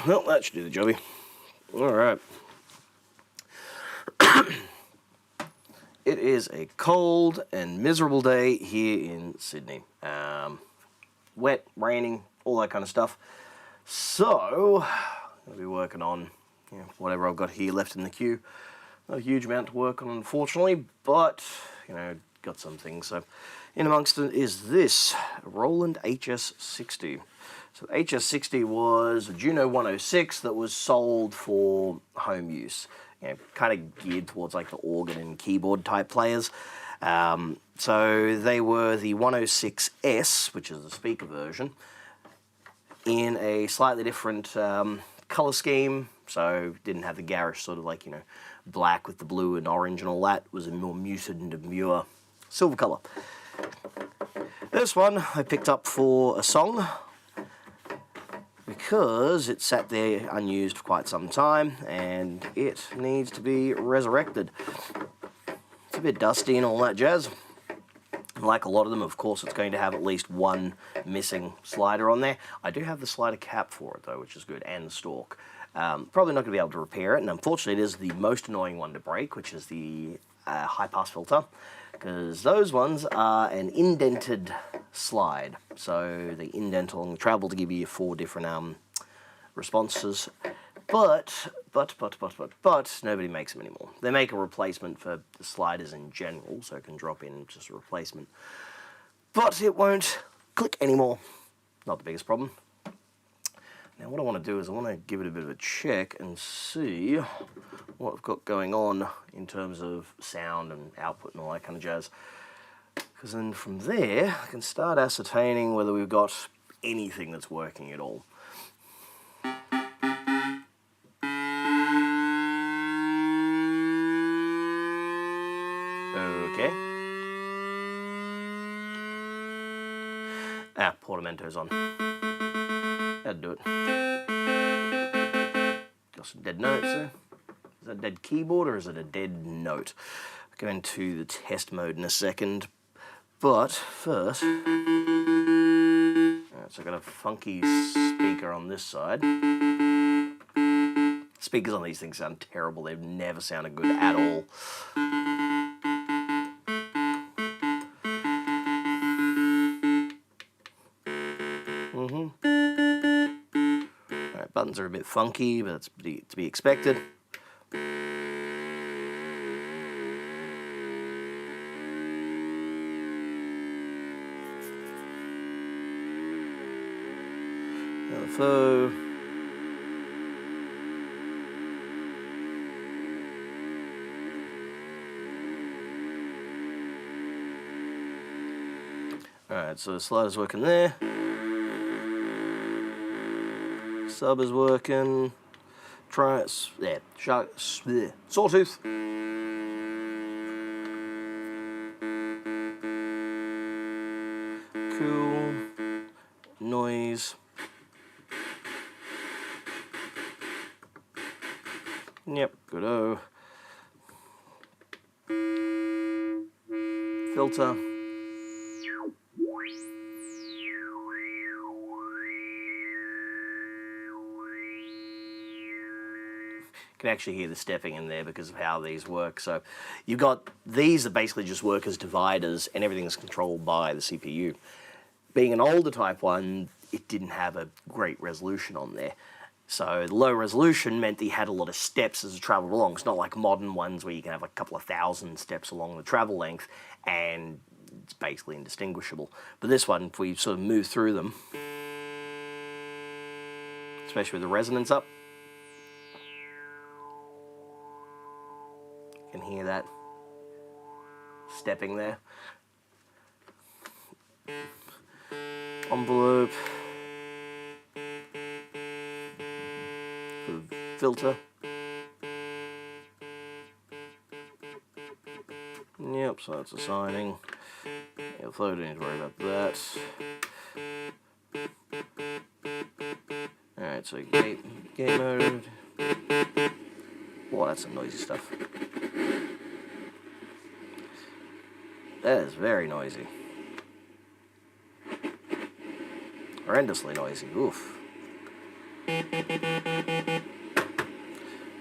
Well, that should do the jobby. Alright. It is a cold and miserable day here in Sydney. Wet, raining, all that kind of stuff. So, I'll be working on whatever I've got here left in the queue. Not a huge amount to work on, unfortunately, but, got some things. So, in amongst it is this Roland HS60. So, the HS60 was a Juno 106 that was sold for home use. Kind of geared towards like the organ and keyboard type players. So they were the 106S, which is the speaker version, in a slightly different color scheme. So didn't have the garish sort of like, black with the blue and orange and all that. It was a more muted and demure silver color. This one I picked up for a song, because it sat there unused for quite some time and it needs to be resurrected. It's a bit dusty and all that jazz. Like a lot of them, of course, it's going to have at least one missing slider on there. I do have the slider cap for it though, which is good, and the stalk. Probably not going to be able to repair it, and unfortunately it is the most annoying one to break, which is the high pass filter, because those ones are an indented slide, so they indent along the travel to give you 4 different responses, but nobody makes them anymore. They make a replacement for the sliders in general, so it can drop in just a replacement, but it won't click anymore. Not the biggest problem. Now what I want to do is I want to give it a bit of a check and see what I've got going on in terms of sound and output and all that kind of jazz. Because then from there, I can start ascertaining whether we've got anything that's working at all. Okay. Portamento's on. That'd do it. Got some dead notes there. Is that a dead keyboard or is it a dead note? I'll go into the test mode in a second, but first, alright, so I've got a funky speaker on this side. Speakers on these things sound terrible. They've never sounded good at all. Alright, buttons are a bit funky, but that's to be expected. LFO. Alright, so the slider's working there. Sub is working. Try it. Yeah, sawtooth. Cool. Noise. Yep, good-o. Filter. Can actually hear the stepping in there because of how these work. So you've got these that basically just work as dividers and everything's controlled by the CPU. Being an older type one, it didn't have a great resolution on there. So the low resolution meant that you had a lot of steps as it traveled along. It's not like modern ones where you can have like a couple of thousand steps along the travel length and it's basically indistinguishable. But this one, if we sort of move through them, especially with the resonance up, you can hear that stepping there. Envelope. Filter. Yep, so that's assigning. Yeah, flow, don't need to worry about that. Alright, so game mode. Whoa, that's some noisy stuff. That is very noisy. Horrendously noisy, oof.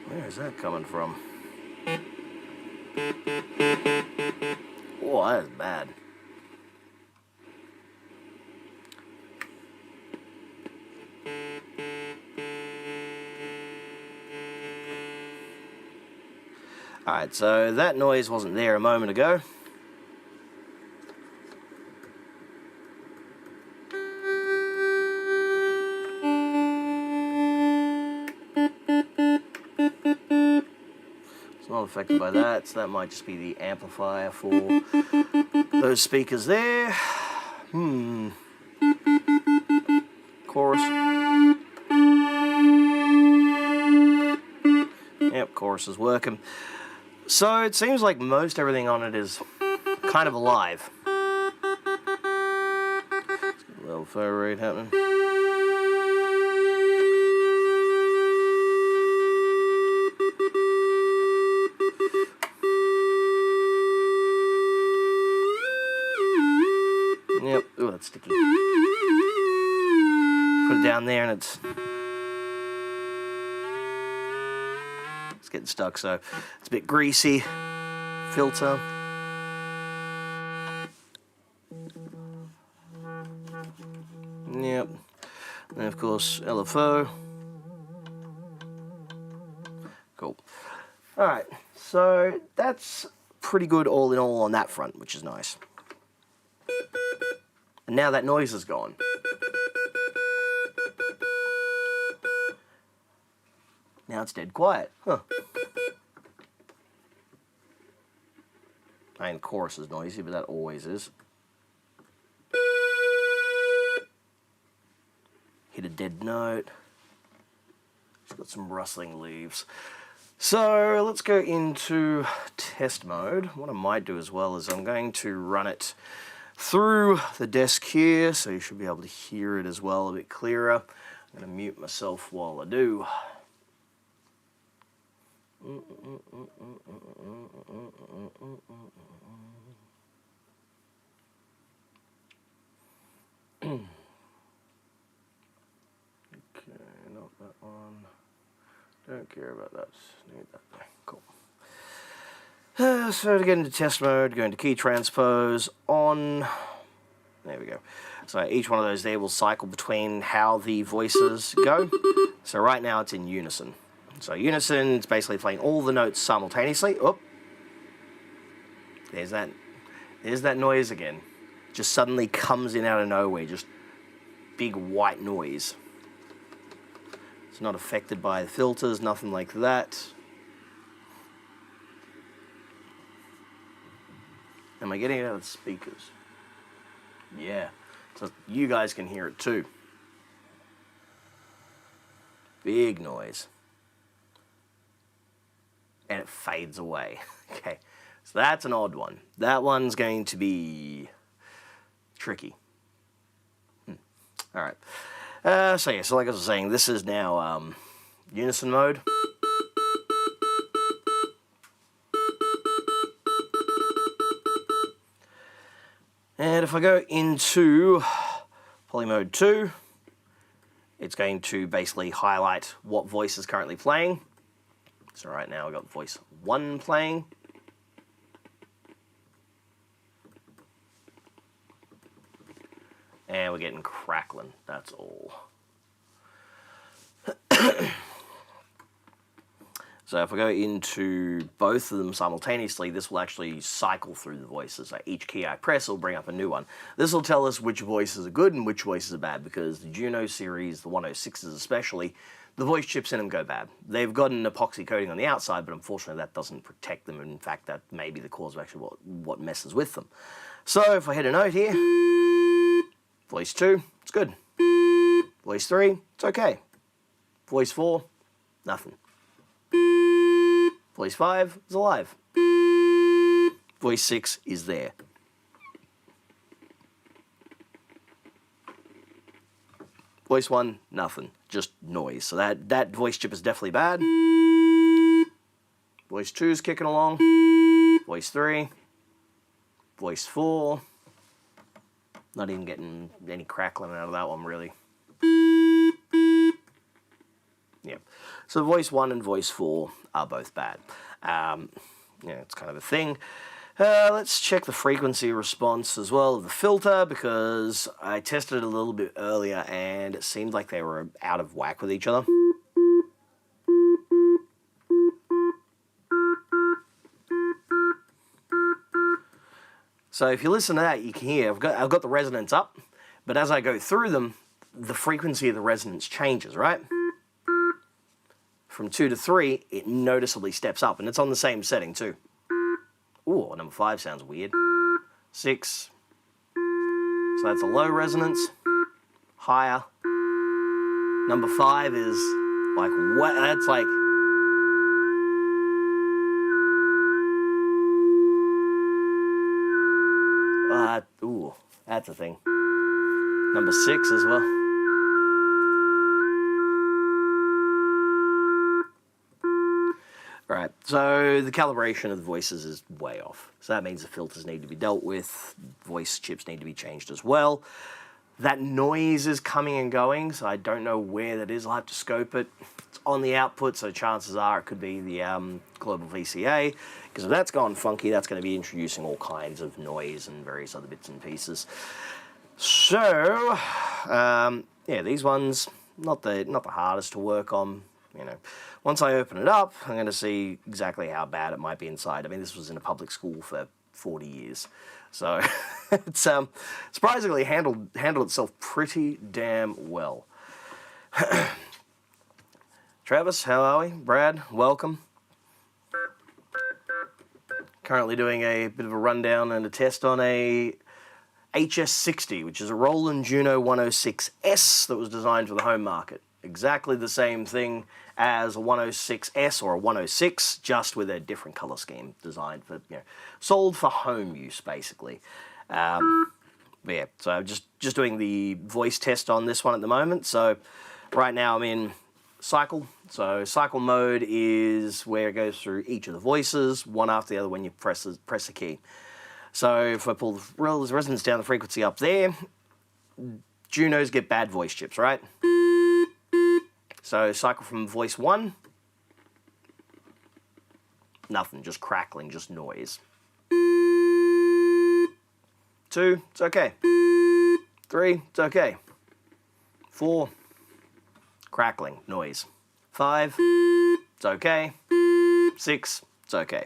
Where is that coming from? Oh, that is bad. Alright, so that noise wasn't there a moment ago. It's not affected by that, so that might just be the amplifier for those speakers there. Chorus. Yep, chorus is working. So it seems like most everything on it is kind of alive. A little flow rate happening. Yep, ooh, that's sticky. Put it down there and it's getting stuck, so it's a bit greasy. Filter. Yep. And of course, LFO. Cool. Alright, so that's pretty good all in all on that front, which is nice. And now that noise is gone. Now it's dead quiet. Huh. I mean, the chorus is noisy, but that always is. Hit a dead note. It's got some rustling leaves. So let's go into test mode. What I might do as well is I'm going to run it through the desk here, so you should be able to hear it as well a bit clearer. I'm going to mute myself while I do. Okay, not that one. Don't care about that. Need that there. Cool. So to get into test mode, go into key transpose on. There we go. So each one of those there will cycle between how the voices go. So right now it's in unison. So unison, it's basically playing all the notes simultaneously. Oh, there's that noise again. Just suddenly comes in out of nowhere, just big white noise. It's not affected by the filters, nothing like that. Am I getting it out of the speakers? Yeah, so you guys can hear it too. Big noise. And it fades away. Okay, so that's an odd one. That one's going to be tricky. All right. So yeah, so like I was saying, this is now unison mode. And if I go into poly mode 2, it's going to basically highlight what voice is currently playing. So right now we've got voice 1 playing. And we're getting crackling, that's all. So if I go into both of them simultaneously, this will actually cycle through the voices. So each key I press will bring up a new one. This will tell us which voices are good and which voices are bad, because the Juno series, the 106s especially, the voice chips in them go bad. They've got an epoxy coating on the outside, but unfortunately that doesn't protect them. In fact, that may be the cause of actually what messes with them. So if I hit a note here, voice 2, it's good. Voice 3, it's okay. Voice 4, nothing. Voice 5 is alive. Voice 6 is there. Voice 1, nothing. Just noise. So that voice chip is definitely bad. Voice 2 is kicking along. Voice 3. Voice 4. Not even getting any crackling out of that one, really. So voice 1 and voice 4 are both bad. It's kind of a thing. Let's check the frequency response as well of the filter, because I tested it a little bit earlier and it seemed like they were out of whack with each other. So if you listen to that, you can hear I've got the resonance up, but as I go through them, the frequency of the resonance changes, right? From 2 to 3, it noticeably steps up, and it's on the same setting too. Ooh, number 5 sounds weird. 6. So that's a low resonance. Higher. Number 5 is like, what? That's like... ooh, that's a thing. Number 6 as well. Right, so the calibration of the voices is way off. So that means the filters need to be dealt with, voice chips need to be changed as well. That noise is coming and going, so I don't know where that is. I'll have to scope it. It's on the output, so chances are it could be the global VCA, because if that's gone funky, that's going to be introducing all kinds of noise and various other bits and pieces. So, yeah, these ones, not the hardest to work on. Once I open it up, I'm going to see exactly how bad it might be inside. I mean, this was in a public school for 40 years. So it's surprisingly handled itself pretty damn well. Travis, how are we? Brad, welcome. Currently doing a bit of a rundown and a test on a HS60, which is a Roland Juno 106S that was designed for the home market. Exactly the same thing as a 106S or a 106, just with a different color scheme, designed for, sold for home use, basically. But yeah, so I'm just doing the voice test on this one at the moment. So right now I'm in cycle. So cycle mode is where it goes through each of the voices, one after the other when you press the key. So if I pull the resonance down, the frequency up there, Junos get bad voice chips, right? So cycle from voice 1, nothing, just crackling, just noise. 2, it's okay. 3, it's okay. 4, crackling, noise. 5, it's okay. 6, it's okay.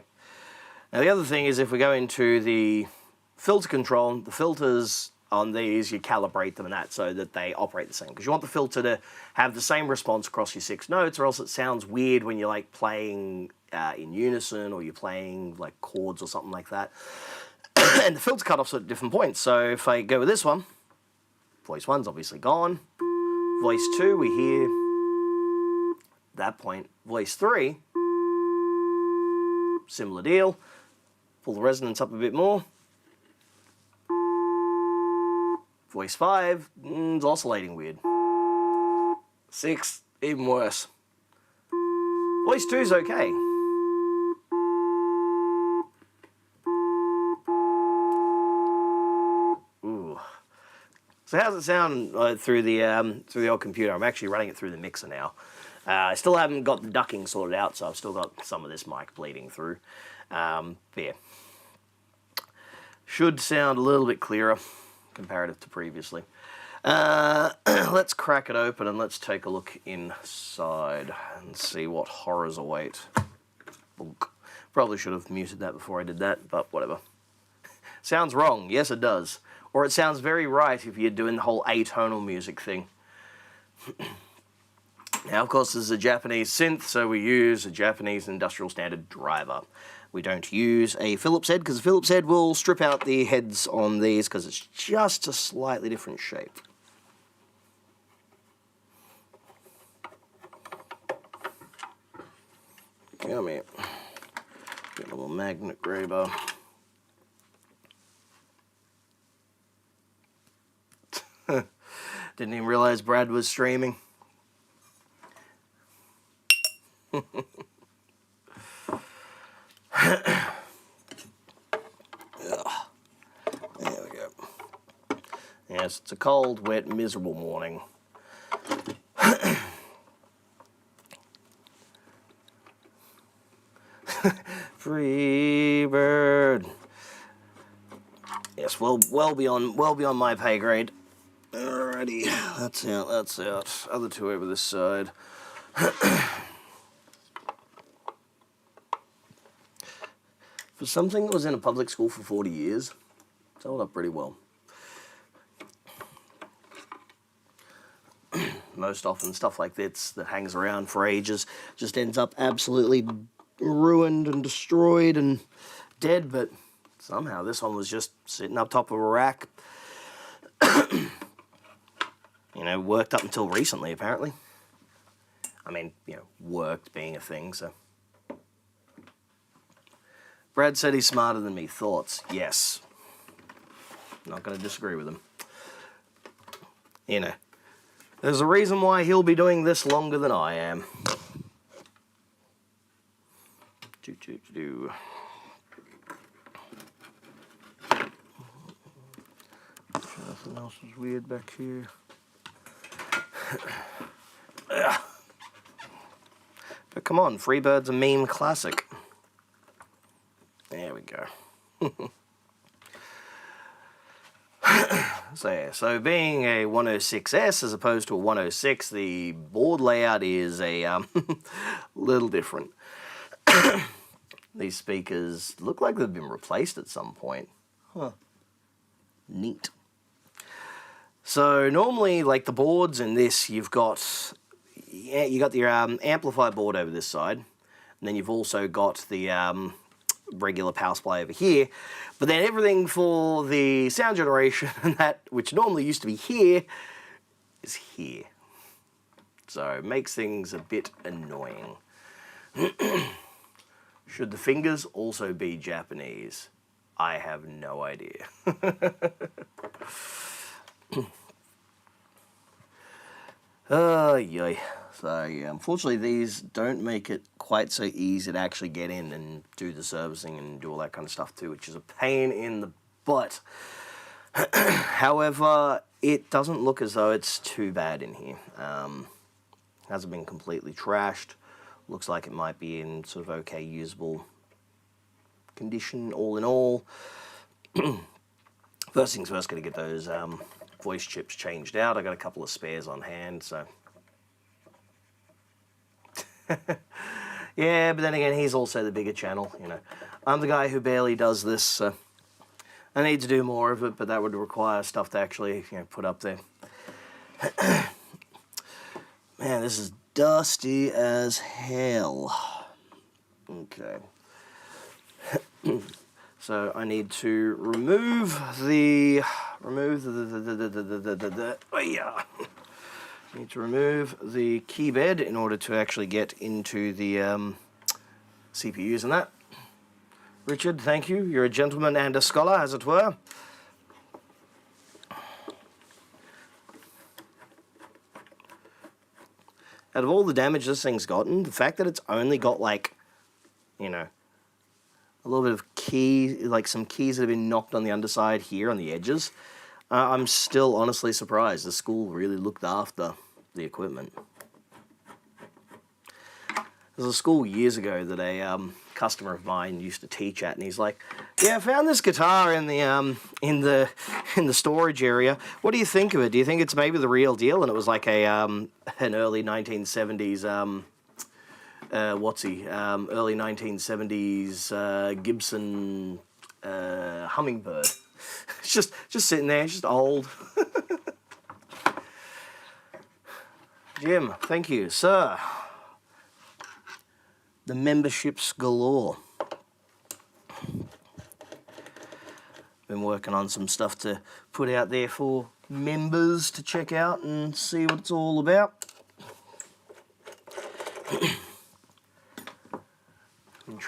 Now the other thing is, if we go into the filter control, the filters on these, you calibrate them and that so that they operate the same, because you want the filter to have the same response across your 6 notes, or else it sounds weird when you're like playing in unison, or you're playing like chords or something like that. And the filter cutoffs at different points. So if I go with this one, voice 1's obviously gone. Voice 2, we hear that point. Voice 3, similar deal. Pull the resonance up a bit more. Voice 5, it's oscillating weird. 6, even worse. Voice 2's okay. Ooh. So how's it sound through the old computer? I'm actually running it through the mixer now. I still haven't got the ducking sorted out, so I've still got some of this mic bleeding through. But yeah. Should sound a little bit clearer comparative to previously. Let's crack it open and let's take a look inside and see what horrors await. Probably should have muted that before I did that, but whatever. Sounds wrong. Yes, it does. Or it sounds very right if you're doing the whole atonal music thing. Now, of course, this is a Japanese synth, so we use a Japanese industrial standard driver. We don't use a Phillips head, because a Phillips head will strip out the heads on these, because it's just a slightly different shape. Come here. Get a little magnet grabber. Didn't even realize Brad was streaming. There we go. Yes, it's a cold, wet, miserable morning. Free bird. Yes, well beyond my pay grade. Alrighty, that's out. Other two over this side. For something that was in a public school for 40 years, it's held up pretty well. Most often, stuff like this that hangs around for ages just ends up absolutely ruined and destroyed and dead, but somehow this one was just sitting up top of a rack. You know, worked up until recently, apparently. I mean, you know, worked being a thing, so. Brad said he's smarter than me. Thoughts? Yes. Not going to disagree with him. You know, there's a reason why he'll be doing this longer than I am. Nothing else is weird back here. But come on, Freebird's a meme classic. There we go. So being a 106S as opposed to a 106, the board layout is a little different. These speakers look like they've been replaced at some point. Huh. Neat. So normally, like the boards in this, you got your amplifier board over this side, and then you've also got the regular power supply over here, but then everything for the sound generation and that which normally used to be here is here. So it makes things a bit annoying. Should the fingers also be Japanese? I have no idea. Oh, yay. So, yeah, unfortunately, these don't make it quite so easy to actually get in and do the servicing and do all that kind of stuff too, which is a pain in the butt. However, it doesn't look as though it's too bad in here. Hasn't been completely trashed. Looks like it might be in sort of okay, usable condition, all in all. First things first, gotta get those voice chips changed out. I got a couple of spares on hand, so. Yeah, but then again, he's also the bigger channel, you know. I'm the guy who barely does this, so I need to do more of it, but that would require stuff to actually, you know, put up there. Man, this is dusty as hell. Okay. So I need to remove the oh yeah. Need to remove the key bed in order to actually get into the CPUs and that. Richard, thank you. You're a gentleman and a scholar, as it were. Out of all the damage this thing's gotten, the fact that it's only got, like, you know, a little bit of key, like some keys that have been knocked on the underside here on the edges, I'm still honestly surprised. The school really looked after the equipment. There's a school years ago that a customer of mine used to teach at, and he's like, "Yeah, I found this guitar in the storage area. What do you think of it? Do you think it's maybe the real deal?" And it was like an early 1970s early 1970s Gibson Hummingbird. It's just sitting there, it's just old. Jim, thank you, sir. The memberships galore. Been working on some stuff to put out there for members to check out and see what it's all about.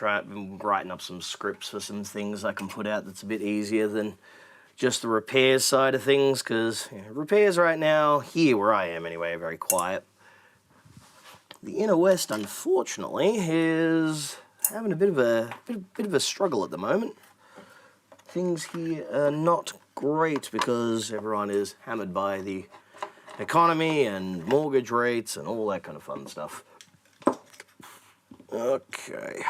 Been writing up some scripts for some things I can put out that's a bit easier than just the repairs side of things, because you know, repairs right now, here where I am anyway, are very quiet. The inner west, unfortunately, is having a bit of a struggle at the moment. Things here are not great because everyone is hammered by the economy and mortgage rates and all that kind of fun stuff. Okay.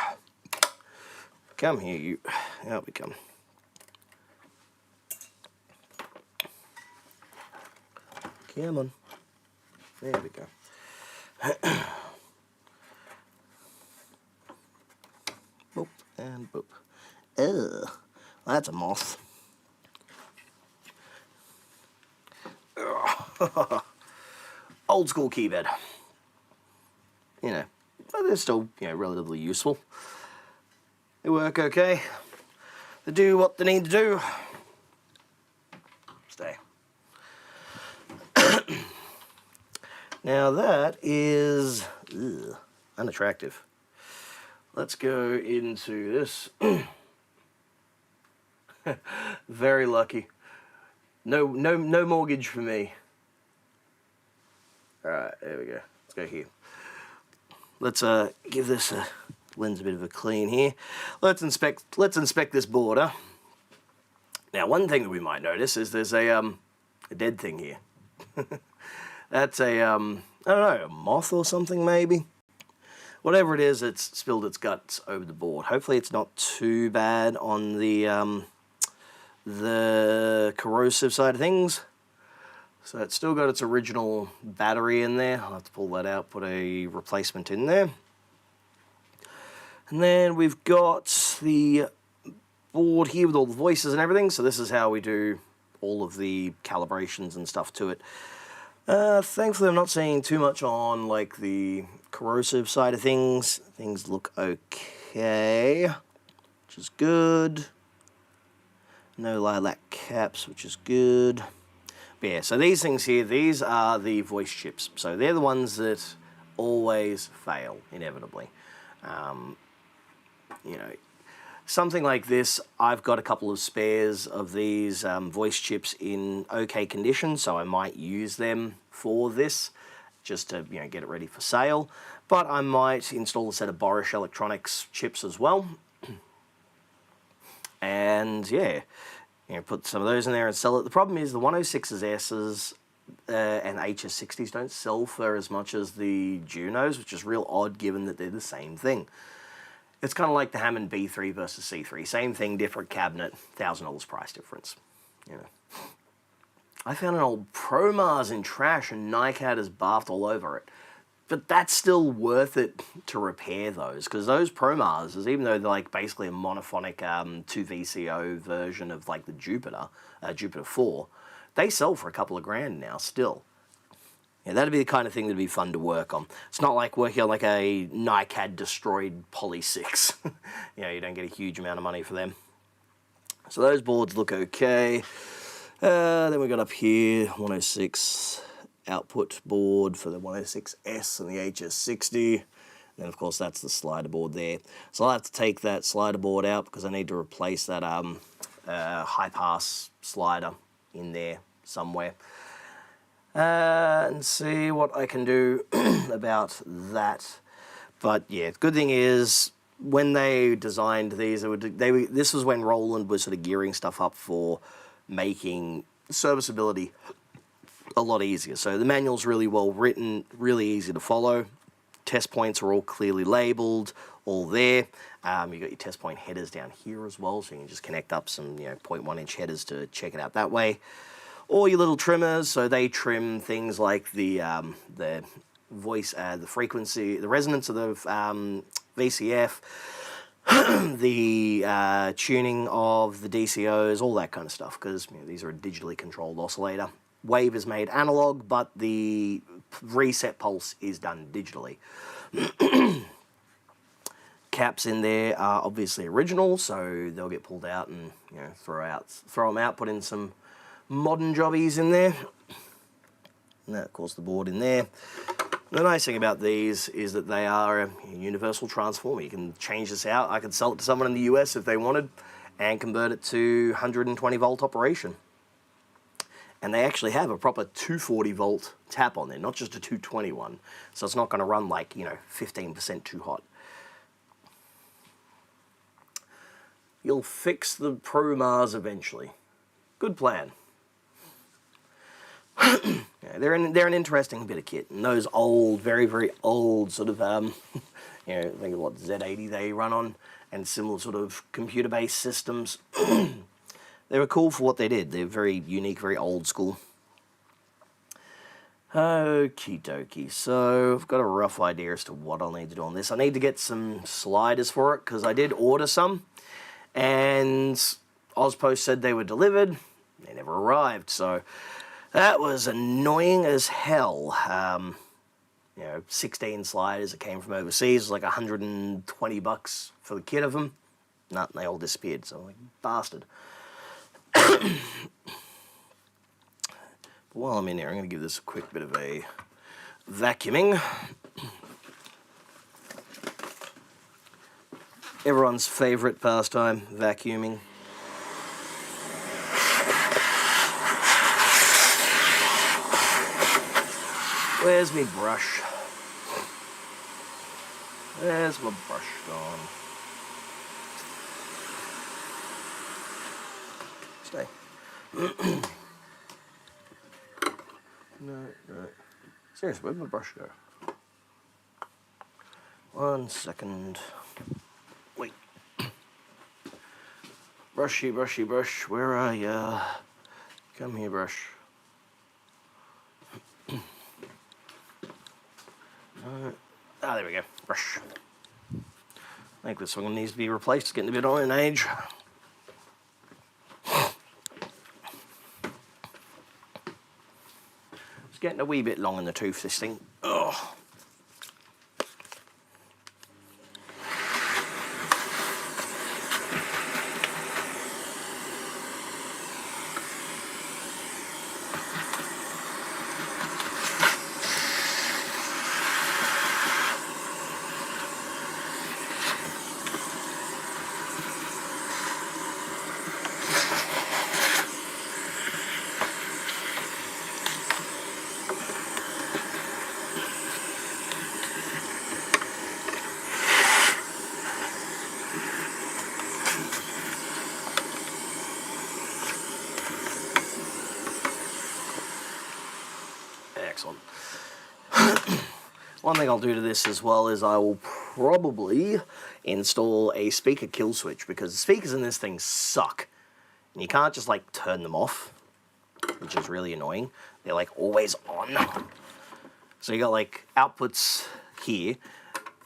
Come here, you. Out we come. Come on. There we go. Boop and boop. Ugh, that's a moth. Old school keyboard. You know, but they're still, relatively useful. They work okay. They do what they need to do. Stay. Now that is unattractive. Let's go into this. Very lucky. No mortgage for me. All right, there we go. Let's go here. Let's give this lens a bit of a clean here. Let's inspect this border. Now, one thing that we might notice is there's a dead thing here. That's a I don't know, a moth or something maybe. Whatever it is, it's spilled its guts over the board. Hopefully, it's not too bad on the corrosive side of things. So it's still got its original battery in there. I'll have to pull that out, put a replacement in there. And then we've got the board here with all the voices and everything. So this is how we do all of the calibrations and stuff to it. Thankfully, I'm not seeing too much on like the corrosive side of things. Things look okay, which is good. No lilac caps, which is good. But yeah, so these things here, these are the voice chips. So they're the ones that always fail, inevitably. Something like this, I've got a couple of spares of these voice chips in okay condition, so I might use them for this, just to get it ready for sale. But I might install a set of Boris Electronics chips as well. And yeah, put some of those in there and sell it. The problem is the 106s, S's, and HS60s don't sell for as much as the Junos, which is real odd given that they're the same thing. It's kind of like the Hammond B3 versus C3. Same thing, different cabinet, $1,000 price difference. I found an old ProMars in trash and NiCad has bathed all over it. But that's still worth it to repair those, because those ProMars, even though they're like basically a monophonic 2VCO version of like the Jupiter 4, they sell for a couple of grand now still. Yeah, that'd be the kind of thing that'd be fun to work on. It's not like working on like a NiCad destroyed Poly 6. You don't get a huge amount of money for them. So those boards look okay. Then we got up here 106 output board for the 106S and the HS60. And then of course that's the slider board there. So I'll have to take that slider board out because I need to replace that high pass slider in there somewhere. And see what I can do about that. But yeah, the good thing is when they designed these, this was when Roland was sort of gearing stuff up for making serviceability a lot easier. So the manual's really well written, really easy to follow. Test points are all clearly labeled, all there. You've got your test point headers down here as well, so you can just connect up some 0.1 inch headers to check it out that way. Or your little trimmers, so they trim things like the voice, the frequency, the resonance of the VCF, the tuning of the DCOs, all that kind of stuff, because these are a digitally controlled oscillator. Wave is made analog, but the reset pulse is done digitally. Caps in there are obviously original, so they'll get pulled out and throw them out, put in some modern jobbies in there. And that, of course, the board in there. The nice thing about these is that they are a universal transformer. You can change this out. I could sell it to someone in the US if they wanted and convert it to 120 volt operation. And they actually have a proper 240 volt tap on there, not just a 220 one. So it's not going to run like, 15% too hot. You'll fix the ProMars eventually. Good plan. Yeah, they're an interesting bit of kit, and those old, very, very old sort of, You know, think of what Z80 they run on, and similar sort of computer-based systems. They were cool for what they did. They're very unique, very old school. Okie dokie, so I've got a rough idea as to what I'll need to do on this. I need to get some sliders for it, because I did order some, and Ozpost said they were delivered. They never arrived, so that was annoying as hell. You know, 16 sliders that came from overseas, it was like $120 for the kit of them. Nah, they all disappeared, so I'm like, bastard. While I'm in here, I'm going to give this a quick bit of a vacuuming. Everyone's favourite pastime, vacuuming. Where's my brush? Where's my brush gone? Stay. No. Seriously, where'd my brush go? 1 second. Wait. Brushy, brushy, brush. Where are ya? Come here, brush. There we go. Brush. I think this one needs to be replaced. It's getting a bit on in age. It's getting a wee bit long in the tooth, this thing. Oh. Excellent. One thing I'll do to this as well is I will probably install a speaker kill switch, because the speakers in this thing suck. And you can't just like turn them off, which is really annoying. They're like always on. So you got like outputs here,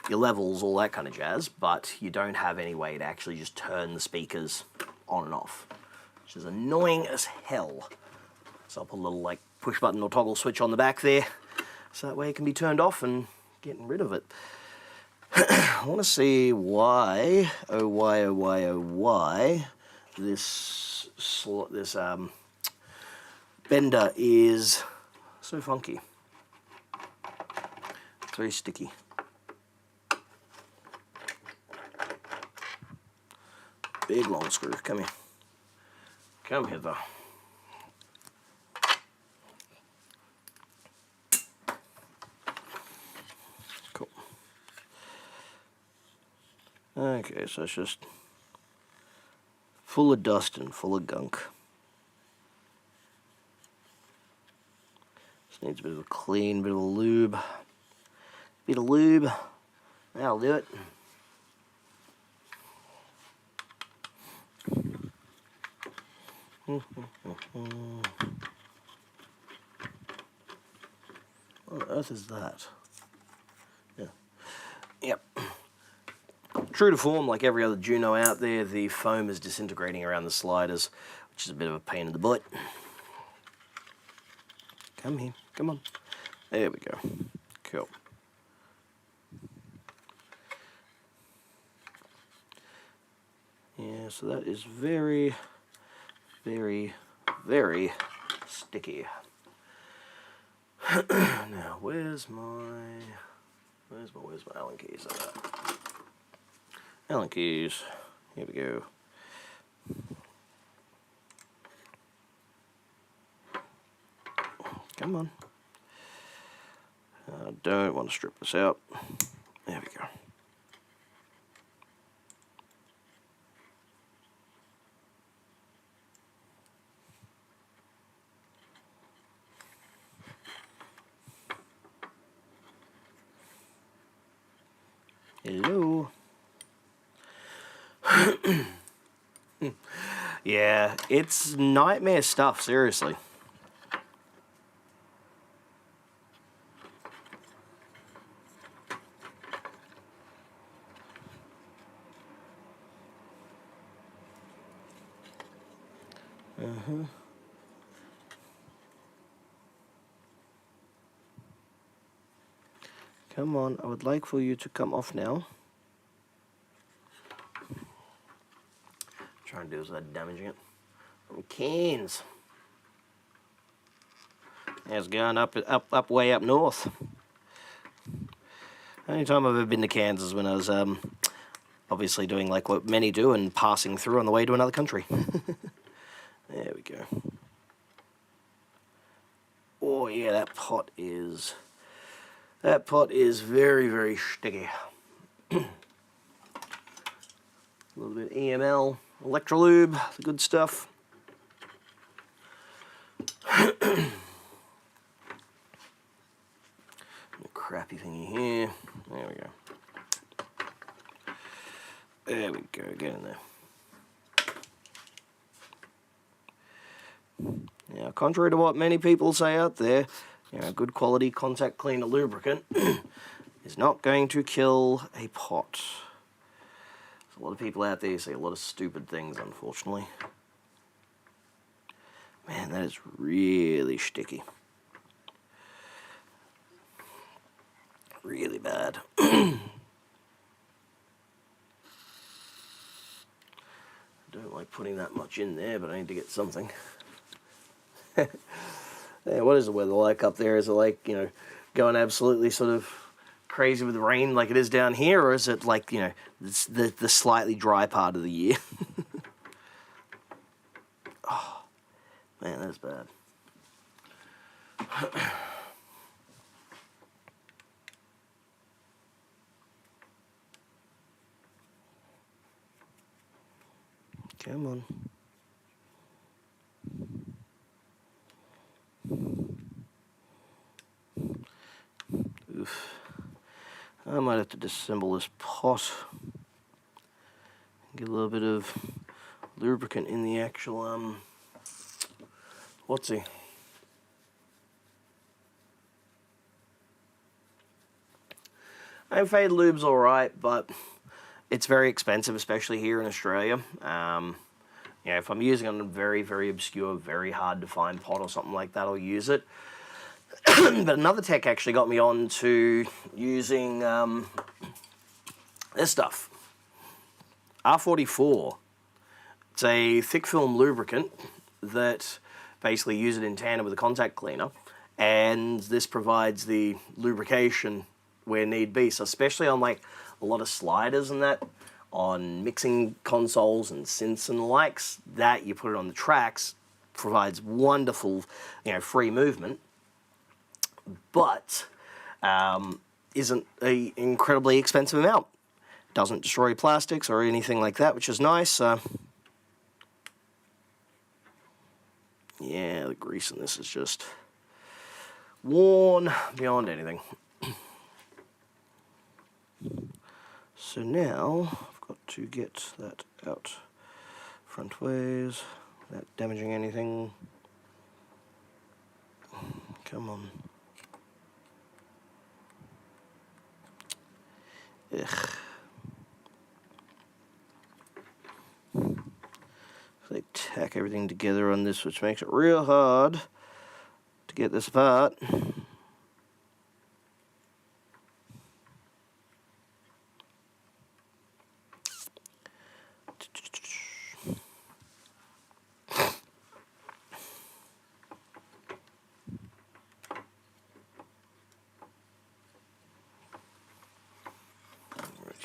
your levels, all that kind of jazz, but you don't have any way to actually just turn the speakers on and off, which is annoying as hell. So I'll put a little like push button or toggle switch on the back there, so that way it can be turned off and getting rid of it. I want to see why, oh why, this bender is so funky. It's very sticky. Big long screw, come here. Come here though. Cool. Okay, so it's just full of dust and full of gunk. Just needs a bit of a clean, bit of a lube. Bit of lube. That'll do it. What on earth is that? Yeah. Yep. True to form, like every other Juno out there, the foam is disintegrating around the sliders, which is a bit of a pain in the butt. Come here. Come on. There we go. Cool. Yeah, so that is very, very, very sticky. Now, where's my Allen keys? Allen keys. Here we go. Come on. I don't want to strip this out. There we go. Hello. Yeah, it's nightmare stuff, seriously. Come on, I would like for you to come off now. Trying to do is without damaging it. Cans. It's going up, way up north. Only time I've ever been to Kansas when I was obviously doing like what many do and passing through on the way to another country. There we go. Oh yeah, that pot is very, very sticky. A little bit of EML, Electrolube, the good stuff. The crappy thingy here. There we go. There we go, get in there. Now, contrary to what many people say out there, good quality contact cleaner lubricant is not going to kill a pot. There's a lot of people out there who say a lot of stupid things, unfortunately. Man, that is really sticky. Really bad. I don't like putting that much in there, but I need to get something. Yeah, what is the weather like up there? Is it like, going absolutely sort of crazy with the rain like it is down here, or is it like, the slightly dry part of the year? Oh, man, that's bad. Come on. Oof. I might have to disassemble this pot. Get a little bit of lubricant in the actual, what's he? Fade lube's alright, but it's very expensive, especially here in Australia. If I'm using it on a very, very obscure, very hard to find pot or something like that, I'll use it. But another tech actually got me on to using this stuff. R44. It's a thick film lubricant that basically use it in tandem with a contact cleaner, and this provides the lubrication where need be. So especially on like a lot of sliders and that, on mixing consoles and synths and the likes, that you put it on the tracks, provides wonderful, free movement, but isn't an incredibly expensive amount. Doesn't destroy plastics or anything like that, which is nice. Yeah, the grease in this is just worn beyond anything. So now I've got to get that out front ways without damaging anything. Come on. Ugh. They tack everything together on this, which makes it real hard to get this apart.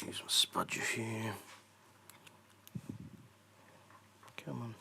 Use my spudger here. Come on.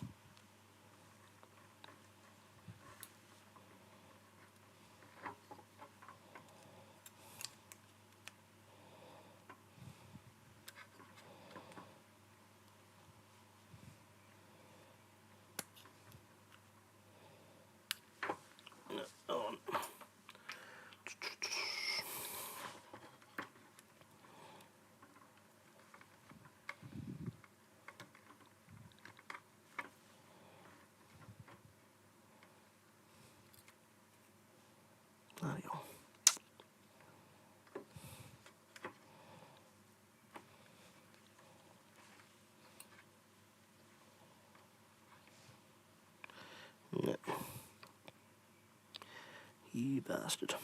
Cheeky bastard.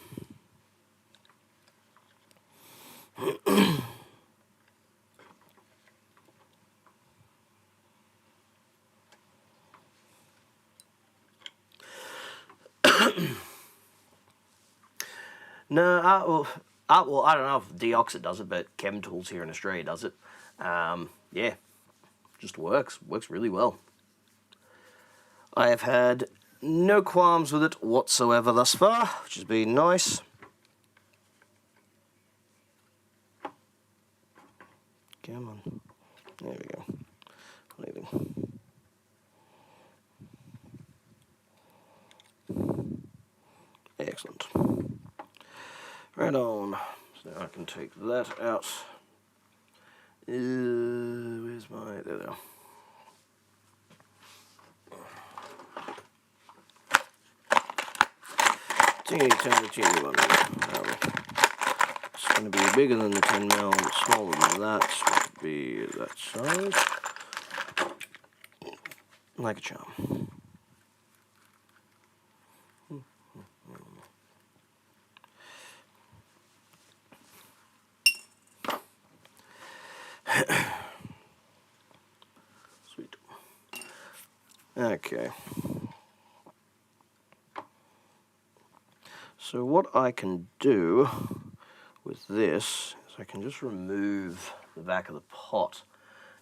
No, well, I don't know if Deoxit does it, but Chem Tools here in Australia does it. Yeah, just works really well. I have had no qualms with it whatsoever thus far, which has been nice. Come on. There we go. Leaving. Excellent. Right on. So now I can take that out. Where's my... There they are. Teeny one. It's going to be bigger than the 10 mil, smaller than that. It's going to be that size. Like a charm. Sweet. Okay. So what I can do with this is I can just remove the back of the pot,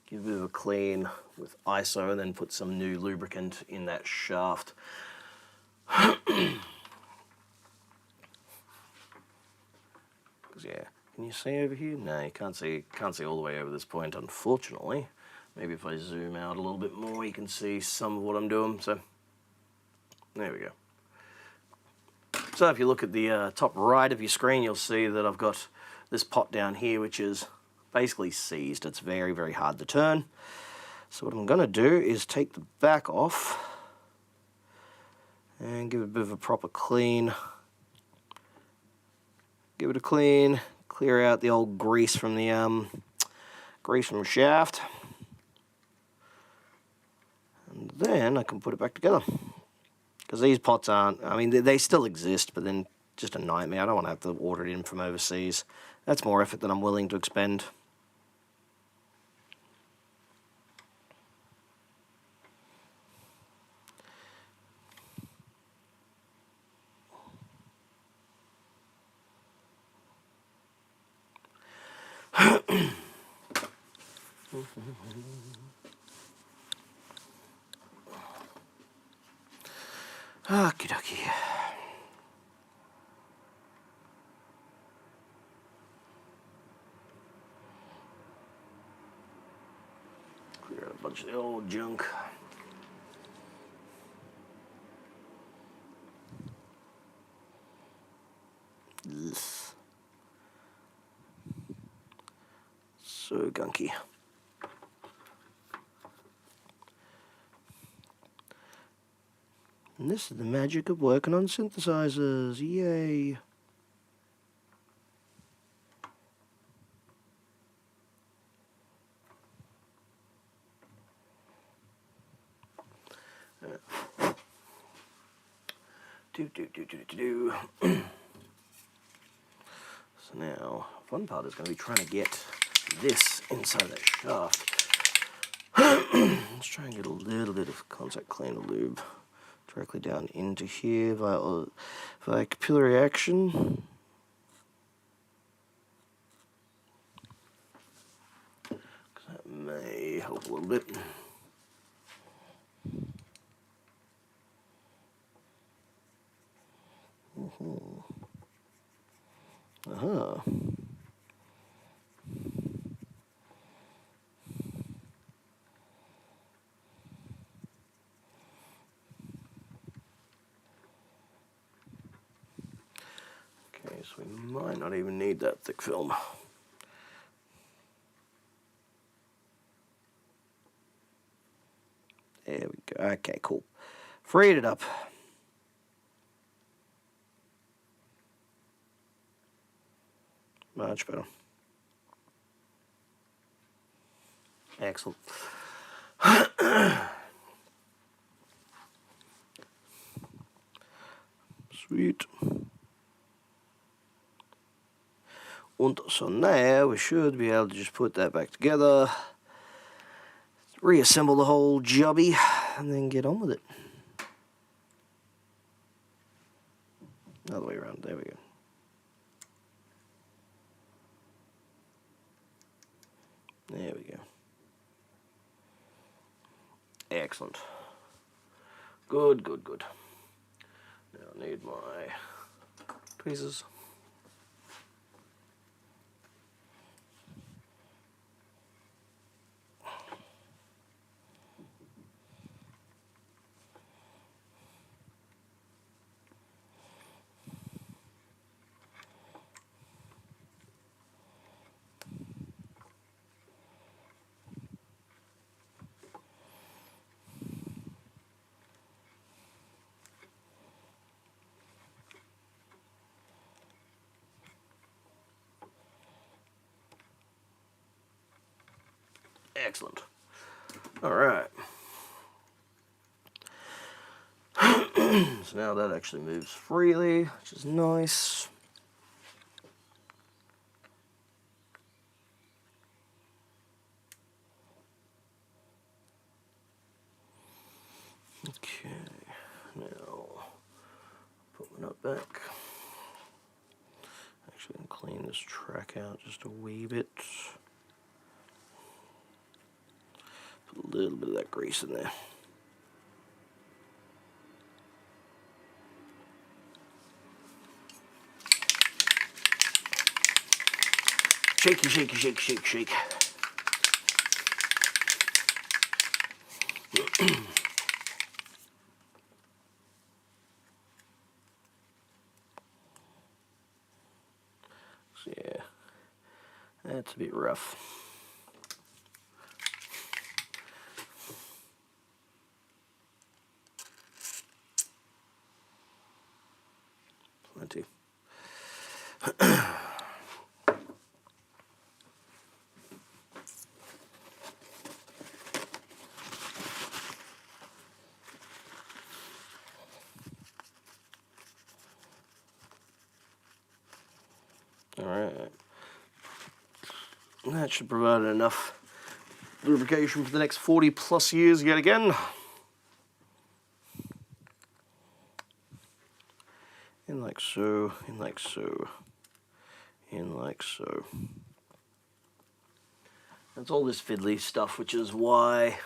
give a bit of a clean with ISO, and then put some new lubricant in that shaft. Because yeah, can you see over here? No, you can't see all the way over this point, unfortunately. Maybe if I zoom out a little bit more, you can see some of what I'm doing. So there we go. So if you look at the top right of your screen, you'll see that I've got this pot down here, which is basically seized. It's very, very hard to turn. So what I'm going to do is take the back off and give it a bit of a proper clean. Give it a clean, clear out the old grease from the shaft. And then I can put it back together. Because these pots aren't, I mean, they still exist, but then just a nightmare. I don't want to have to order it in from overseas. That's more effort than I'm willing to expend. Okie dokie. Clear out a bunch of the old junk. Ugh. So gunky. And this is the magic of working on synthesizers. Yay. So now, one part is going to be trying to get this inside that shaft. Let's try and get a little bit of contact cleaner lube directly down into here via capillary action. That may help a little bit. Uh-huh. Okay, so we might not even need that thick film. There we go. Okay, cool. Freed it up. Much better. Excellent. Sweet. And so now we should be able to just put that back together, reassemble the whole jobby, and then get on with it. Other way around, there we go. There we go. Excellent. Good, good, good. Now I need my tweezers. Excellent. All right. So now that actually moves freely, which is nice. Okay, now put my nut back. Actually, I'm clean this track out just a wee bit. Put a little bit of that grease in there. Shaky, shaky, shake, shake, shake. So yeah, that's a bit rough. Plenty. Alright. That should provide enough lubrication for the next 40 plus years yet again. In like so, in like so, in like so. That's all this fiddly stuff, which is why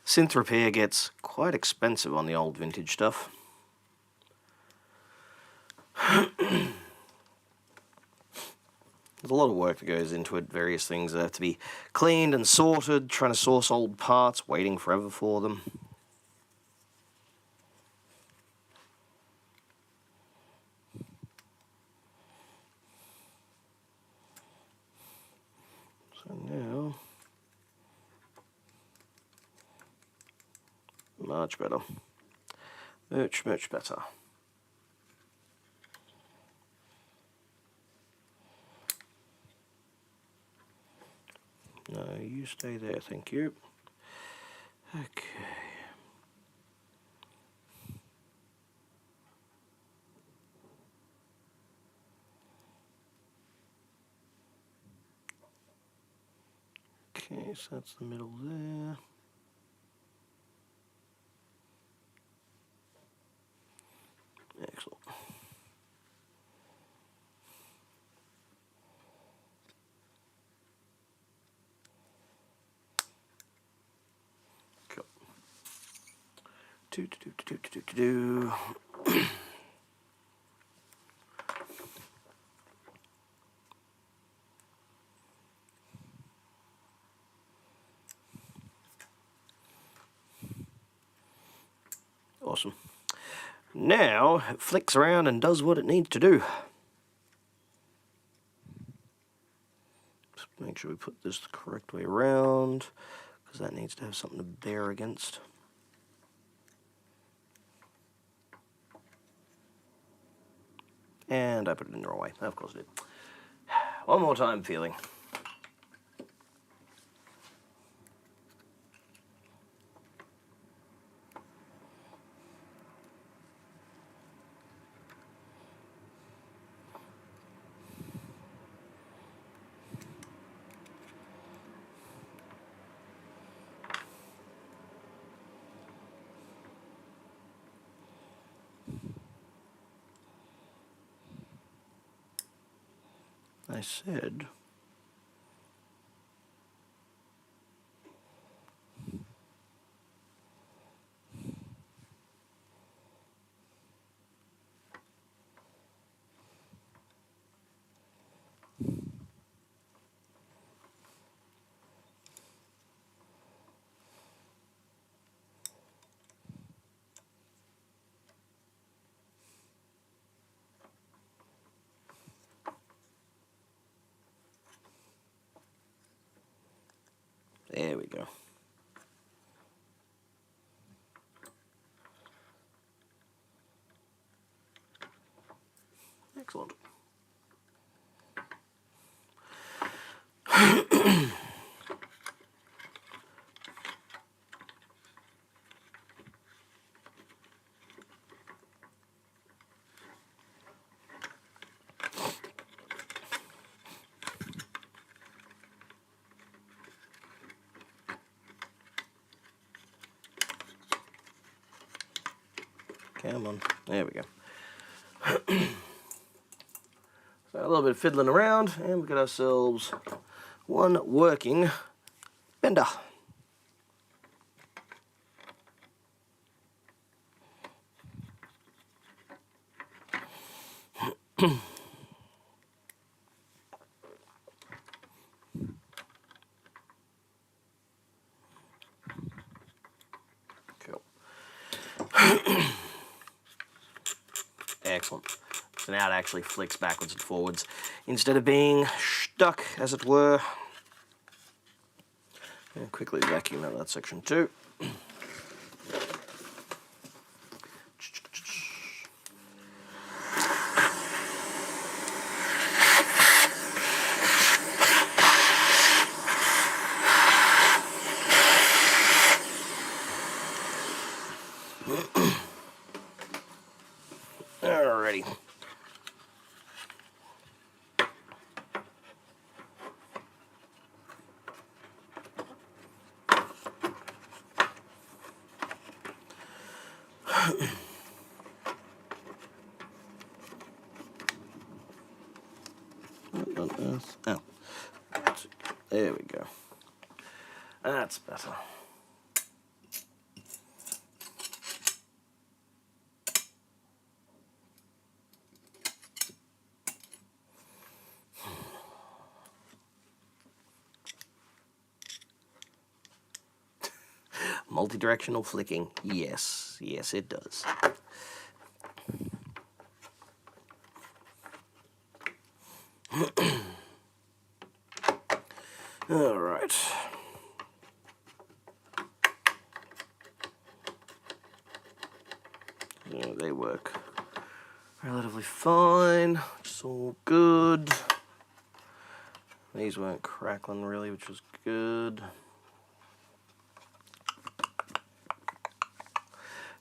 synth repair gets quite expensive on the old vintage stuff. There's a lot of work that goes into it, various things that have to be cleaned and sorted, trying to source old parts, waiting forever for them. So now, much better. Much, much better. No, you stay there, thank you. Okay. Okay, so that's the middle there. Excellent. Cool. Do. Awesome. Now it flicks around and does what it needs to do. Just make sure we put this the correct way around, because that needs to have something to bear against. And I put it in the wrong way. Of course I did. One more time, feeling. I said... There we go. Excellent. Come on. There we go. So a little bit of fiddling around, and we got ourselves one working bender. Cool. Excellent. So now it actually flicks backwards and forwards instead of being stuck, as it were. And quickly vacuum out that section too. Alrighty. What on earth? Oh. There we go. That's better. Multi-directional flicking. Yes. Yes, it does. All right. Yeah, they work relatively fine. It's all good. These weren't crackling really, which was good.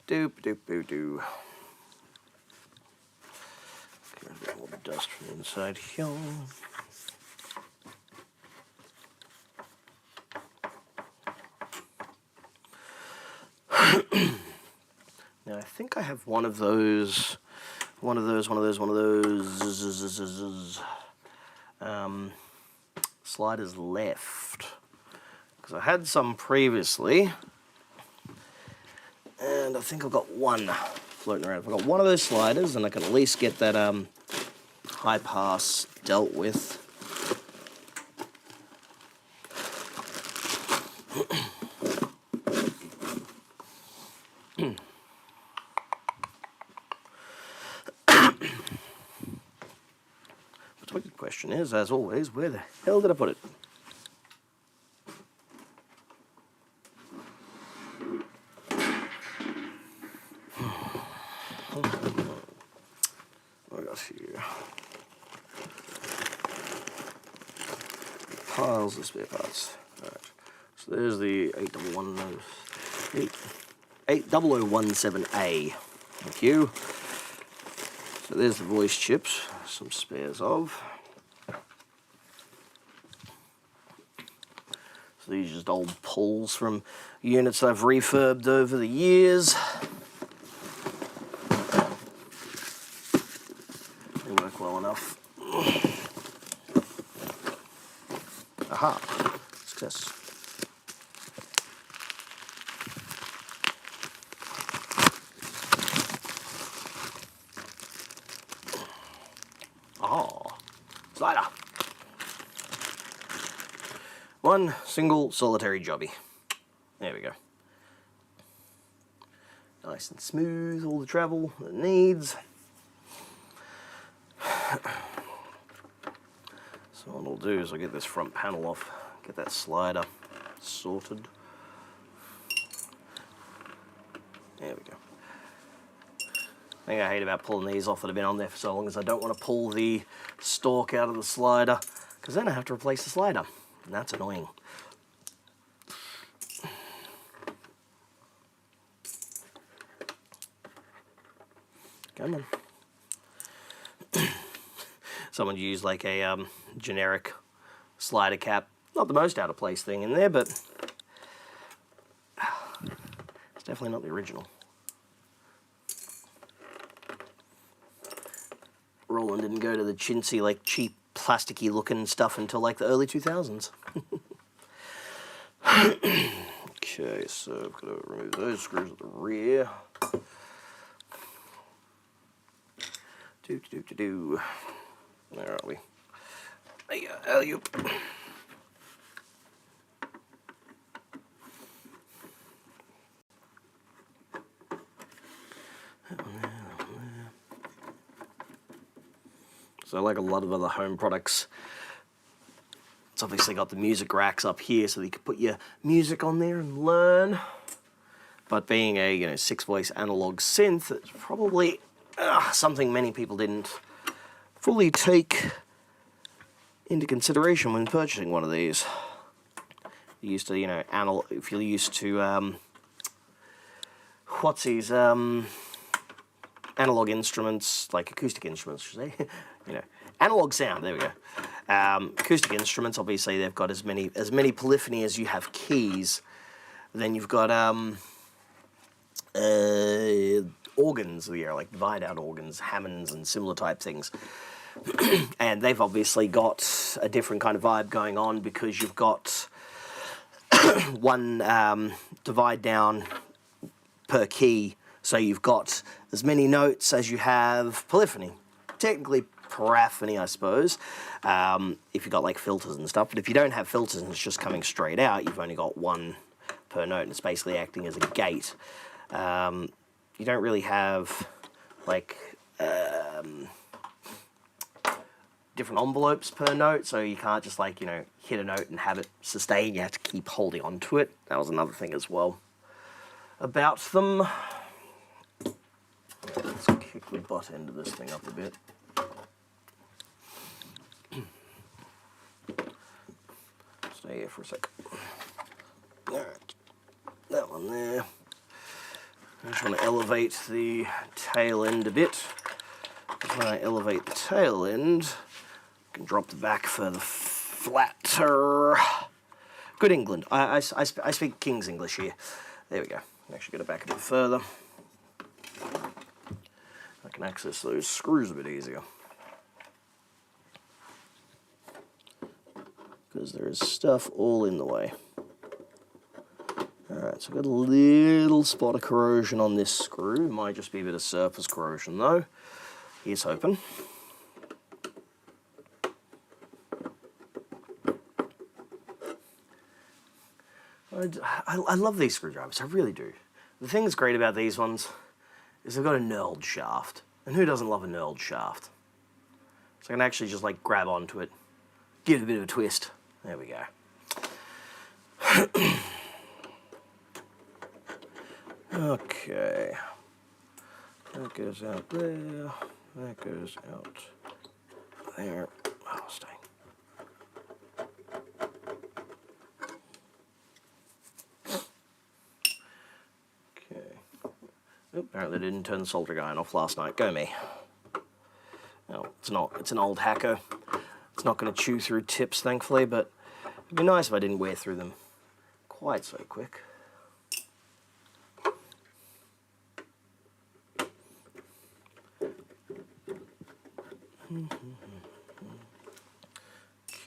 Doop doop doo doo. Get a bit more dust from the inside here. Now I think I have one of those sliders left, because I had some previously, and I think I've got one floating around. If I've got one of those sliders, then I can at least get that high pass dealt with. But the question is, as always, where the hell did I put it? What I got here? Piles of spare parts. Alright. So there's the 8017A. Thank you. So there's the voice chips, some spares of. So these are just old pulls from units I've refurbed over the years. They work well enough. Aha. Success. Oh, slider. One single solitary jobby. There we go. Nice and smooth, all the travel it needs. So what I'll do is I'll get this front panel off, get that slider sorted. There we go. The thing I hate about pulling these off that have been on there for so long is I don't want to pull the stalk out of the slider, because then I have to replace the slider, and that's annoying. Come on. Someone used like a generic slider cap. Not the most out of place thing in there, but it's definitely not the original. Roland didn't go to the chintzy, like cheap, plasticky looking stuff until like the early 2000s. Okay, so I've got to remove those screws at the rear. Where are we? There you go, alley-oop. So like a lot of other home products, it's obviously got the music racks up here so that you can put your music on there and learn. But being a 6-voice analog synth, it's probably something many people didn't fully take into consideration when purchasing one of these. You used to, if you're used to, analog instruments, like acoustic instruments, should I say? Analog sound, there we go. Acoustic instruments, obviously, they've got as many polyphony as you have keys. Then you've got organs, like divide-out organs, Hammonds and similar type things. And they've obviously got a different kind of vibe going on because you've got one divide down per key, so you've got as many notes as you have polyphony. Technically paraphony, I suppose, if you've got like filters and stuff. But if you don't have filters and it's just coming straight out, you've only got one per note, and it's basically acting as a gate. You don't really have like different envelopes per note, so you can't just like hit a note and have it sustain. You have to keep holding on to it. That was another thing as well about them. Let's kick the butt end of this thing up a bit. Stay here for a sec. Alright, that one there. I just want to elevate the tail end a bit. When I elevate the tail end, I can drop the back further flatter. Good England. I speak King's English here. There we go. Actually get it back a bit further. I can access those screws a bit easier. Because there is stuff all in the way. Alright, so I've got a little spot of corrosion on this screw. Might just be a bit of surface corrosion though. Here's hoping. I love these screwdrivers, I really do. The thing that's great about these ones is they've got a knurled shaft. And who doesn't love a knurled shaft? So I can actually just like grab onto it, give it a bit of a twist. There we go. Okay. That goes out there. That goes out there. Oh, stay. Apparently they didn't turn the soldering iron off last night. Go me. No, it's not. It's an old hacker. It's not going to chew through tips, thankfully, but it'd be nice if I didn't wear through them quite so quick.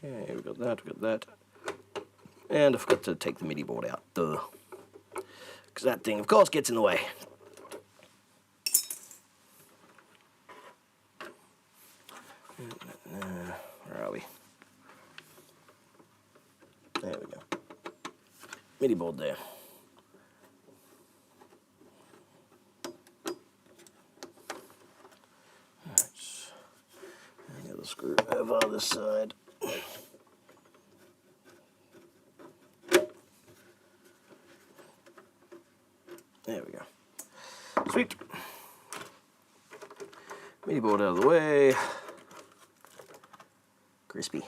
Okay, we got that, we got that. And I forgot to take the MIDI board out. Duh. Because that thing, of course, gets in the way. Where are we? There we go. MIDI board there. Alright. And the other screw over this side. There we go. Sweet. MIDI board out of the way. Crispy.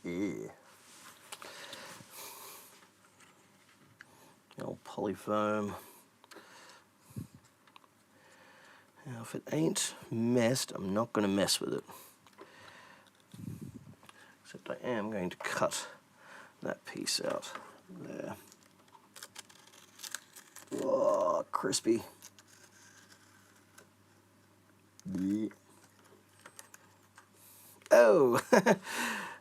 Yeah. The old polyfoam. Now, if it ain't messed, I'm not going to mess with it. Except I am going to cut that piece out there. Oh, crispy. Yeah. Oh,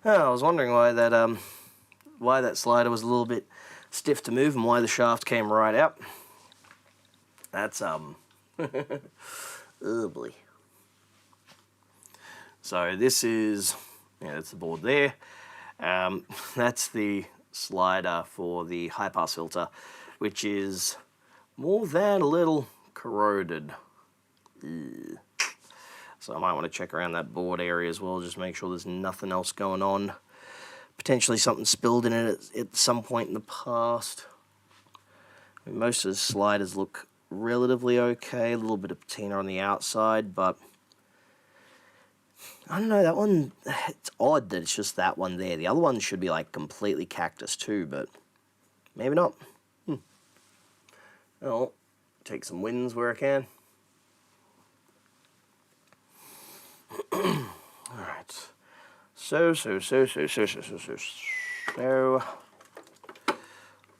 I was wondering why that slider was a little bit stiff to move and why the shaft came right out. That's oh boy. So this is, yeah, that's the board there. That's the slider for the high pass filter, which is more than a little corroded. Ugh. So I might want to check around that board area as well, just make sure there's nothing else going on. Potentially something spilled in it at some point in the past. I mean, most of the sliders look relatively okay, a little bit of patina on the outside, but I don't know, that one, it's odd that it's just that one there. The other ones should be like completely cactus too, but maybe not. I'll take some wins where I can. Alright, so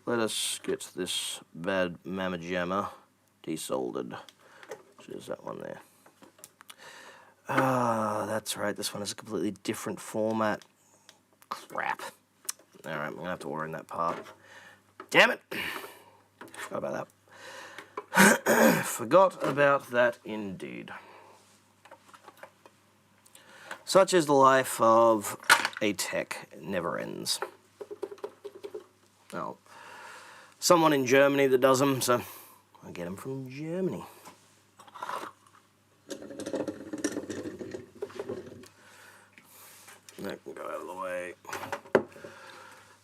let us get this bad mamma jamma desoldered, which is that one there. Ah, that's right, this one is a completely different format. Crap. Alright, I'm gonna have to order in that part. Damn it! Forgot about that. Forgot about that indeed. Such is the life of a tech. It never ends. Oh, someone in Germany that does them, so I get them from Germany. That can go out of the way.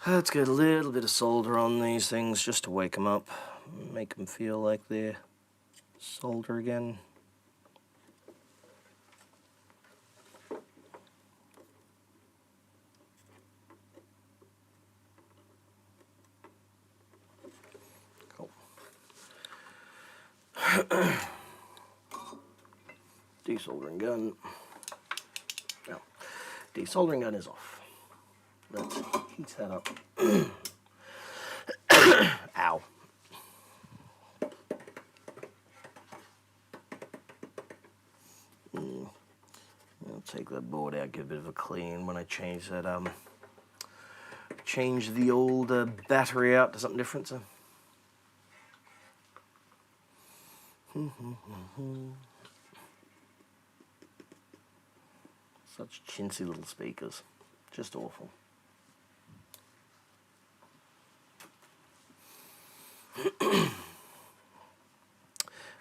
Let's get a little bit of solder on these things just to wake them up, make them feel like they're solder again. Desoldering gun. No, desoldering gun is off. Let's heat that up. Ow. I'll take that board out, give it a bit of a clean when I change that. Change the old battery out to something different. So. Such chintzy little speakers. Just awful.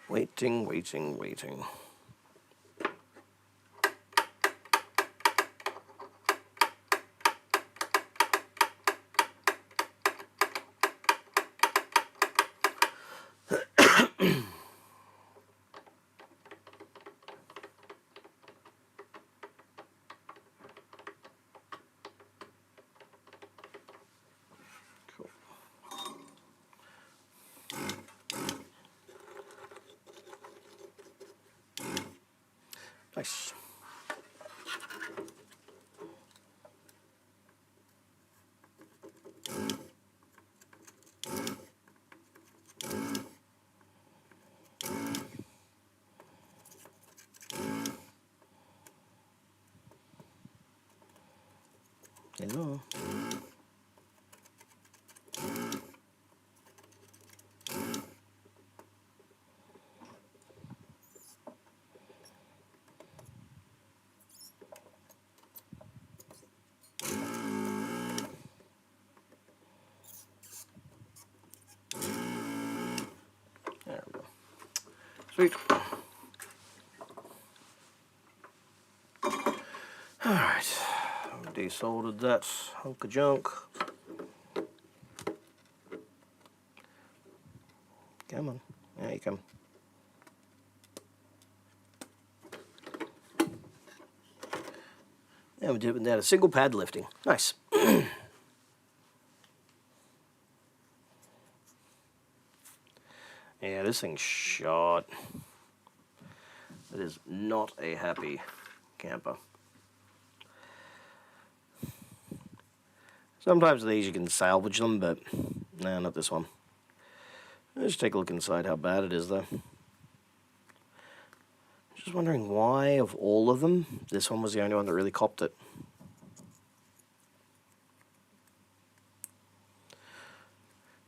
Waiting. Nice. Hello. Sweet. Alright, desoldered that hunk of junk. Come on, there you come. And we're doing that a single pad lifting. Nice. Yeah, this thing's shot. It is not a happy camper. Sometimes these you can salvage them, but no, not this one. Let's take a look inside how bad it is, though. Just wondering why, of all of them, this one was the only one that really copped it.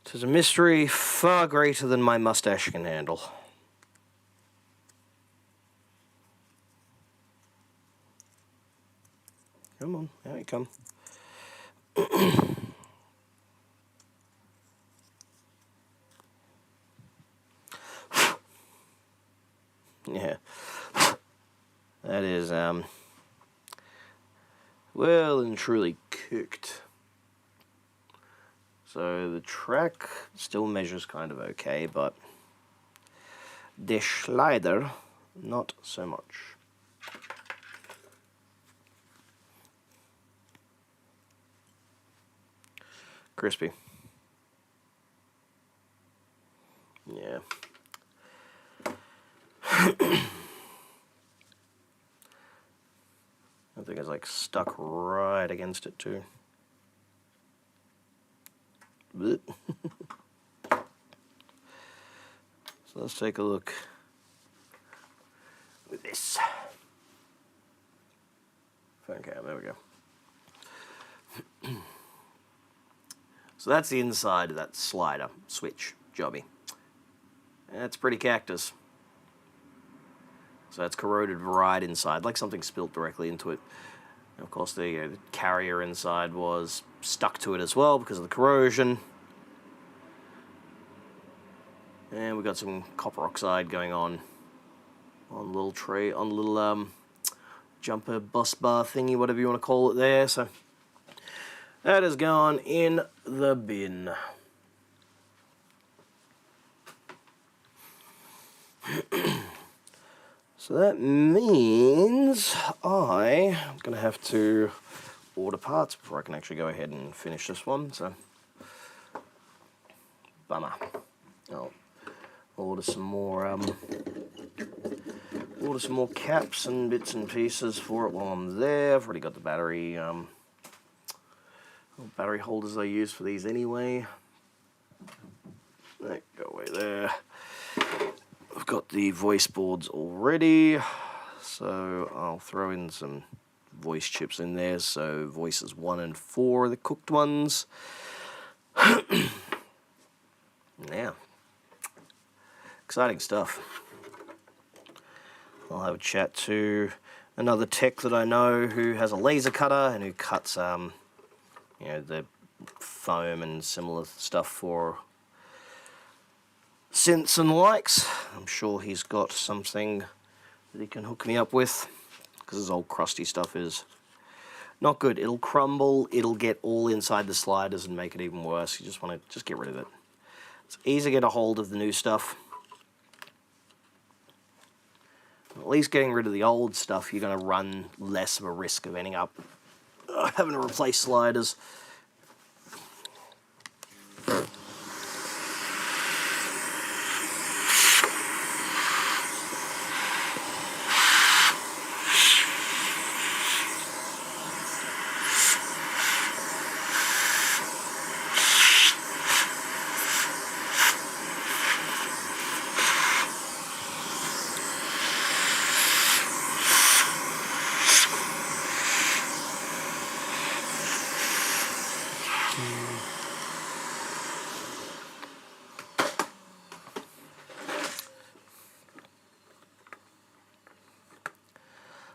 Tis a mystery far greater than my mustache can handle. Come on, out you come. Yeah. That is, well and truly cooked. So the track still measures kind of okay, but the slider, not so much. Crispy. Yeah. I think it's like stuck right against it too. So let's take a look with this. Phone cam, there we go. So that's the inside of that slider switch jobby. That's pretty cactus. So that's corroded right inside, like something spilt directly into it. And of course, the carrier inside was stuck to it as well because of the corrosion. And we got some copper oxide going on the little tray, on the little jumper bus bar thingy, whatever you want to call it there. So that has gone in the bin. So that means I'm going to have to order parts before I can actually go ahead and finish this one. So, bummer. I'll order some more caps and bits and pieces for it while I'm there. I've already got the battery holders I use for these anyway. That go away there. I've got the voice boards already, so I'll throw in some voice chips in there. So voices 1 and 4 are the cooked ones. Yeah, exciting stuff. I'll have a chat to another tech that I know who has a laser cutter and who cuts the foam and similar stuff for synths and the likes. I'm sure he's got something that he can hook me up with, because his old crusty stuff is not good. It'll crumble, it'll get all inside the sliders and make it even worse. You just want to get rid of it. It's easy to get a hold of the new stuff. At least getting rid of the old stuff, you're going to run less of a risk of ending up having to replace sliders.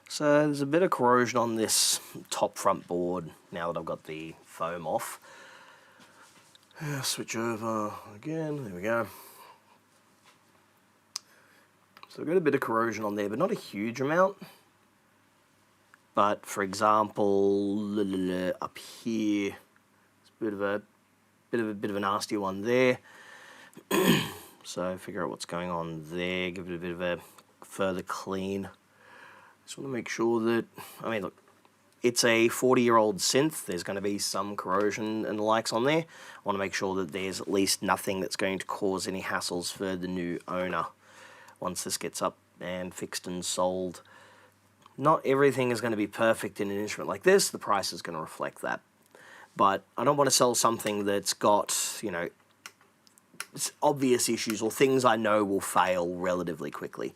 So there's a bit of corrosion on this top front board now that I've got the foam off. Switch over again, there we go. So we've got a bit of corrosion on there, but not a huge amount. But for example, up here, it's a bit of a nasty one there. So figure out what's going on there, give it a bit of a further clean. Just want to make sure that, I mean, look, it's a 40-year-old synth. There's going to be some corrosion and the likes on there. I want to make sure that there's at least nothing that's going to cause any hassles for the new owner once this gets up and fixed and sold. Not everything is going to be perfect in an instrument like this. The price is going to reflect that. But I don't want to sell something that's got, you know, obvious issues or things I know will fail relatively quickly.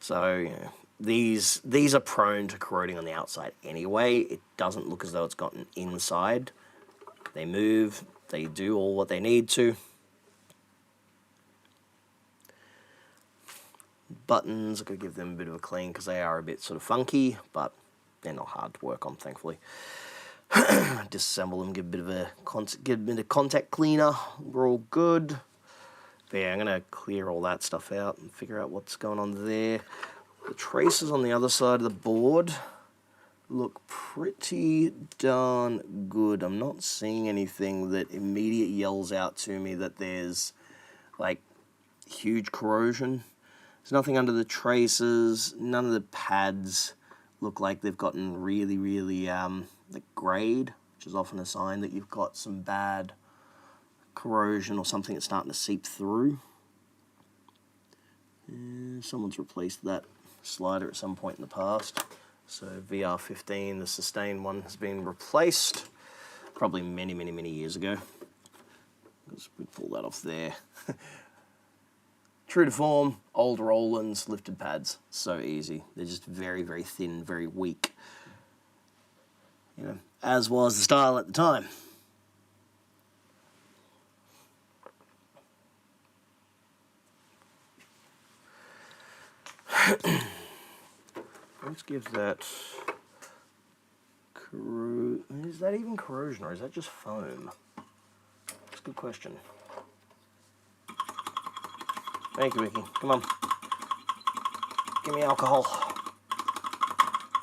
So, you know, these are prone to corroding on the outside anyway. It doesn't look as though it's gotten inside. They move, they do all what they need to. Buttons, I've got to give them a bit of a clean because they are a bit sort of funky, but they're not hard to work on, thankfully. Disassemble them, give a bit of contact cleaner. We're all good. But yeah, I'm gonna clear all that stuff out and figure out what's going on there. The traces on the other side of the board look pretty darn good. I'm not seeing anything that immediately yells out to me that there's like huge corrosion. There's nothing under the traces. None of the pads look like they've gotten really like grayed, which is often a sign that you've got some bad corrosion or something that's starting to seep through. Someone's replaced that slider at some point in the past. So VR15, the sustain one, has been replaced probably many years ago. Let's pull that off there. True to form, old Rolands, lifted pads, so easy. They're just very thin, very weak. You know, as was the style at the time. Let's give that. Is that even corrosion or is that just foam? That's a good question. Thank you, Mickey. Come on. Give me alcohol.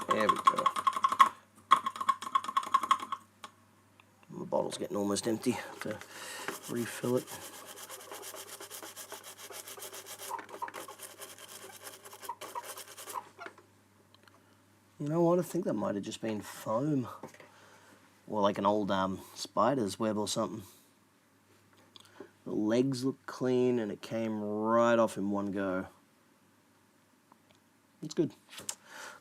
There we go. The bottle's getting almost empty to refill it. You know what? I think that might have just been foam. Or like an old spider's web or something. The legs look clean and it came right off in one go. It's good.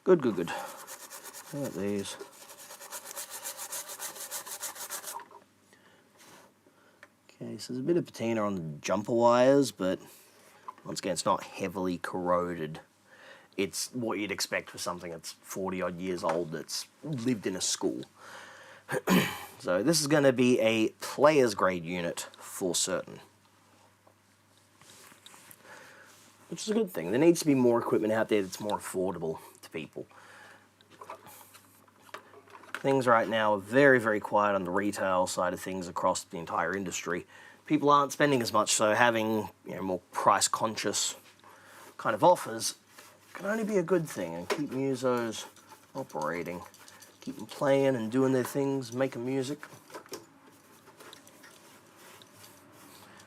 Good. How about these? Okay, so there's a bit of patina on the jumper wires, but once again, it's not heavily corroded. It's what you'd expect for something that's 40-odd years old that's lived in a school. So this is going to be a player's grade unit for certain. Which is a good thing. There needs to be more equipment out there that's more affordable to people. Things right now are very quiet on the retail side of things across the entire industry. People aren't spending as much, so having, you know, more price-conscious kind of offers can only be a good thing and keep musos operating. Keep them playing and doing their things, making music.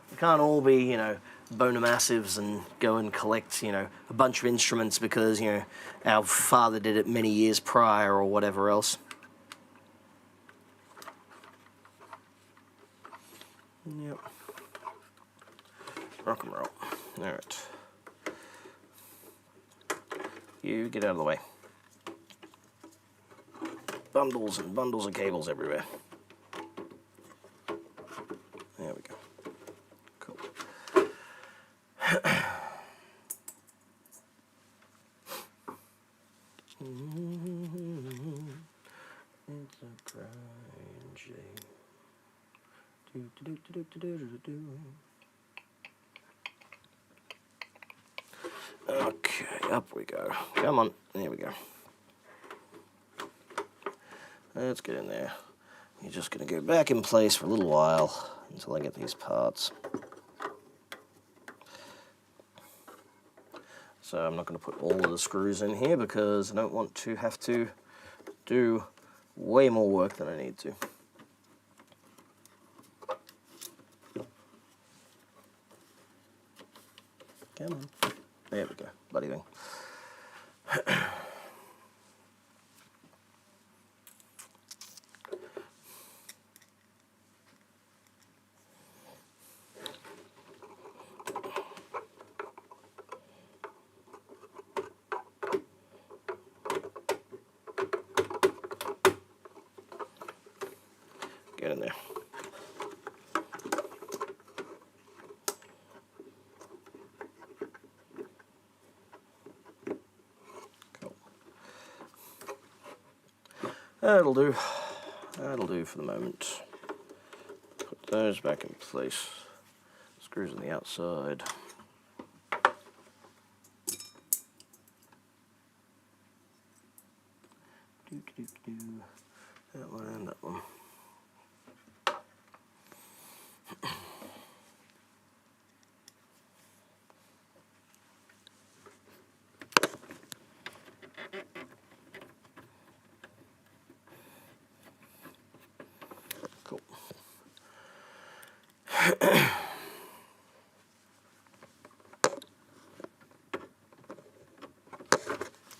We can't all be, you know, boner massives and go and collect, you know, a bunch of instruments because, you know, our father did it many years prior or whatever else. Yep. Rock and roll. Alright. You get out of the way. Bundles and bundles of cables everywhere. There we go. Cool. It's a grind shape. Okay, up we go. Come on. There we go. Let's get in there. You're just going to go back in place for a little while until I get these parts. So I'm not going to put all of the screws in here because I don't want to have to do way more work than I need to. Come on. There we go. Bloody thing. Get in there. Cool. That'll do. That'll do for the moment. Put those back in place. Screws on the outside. That one and that one. Cool.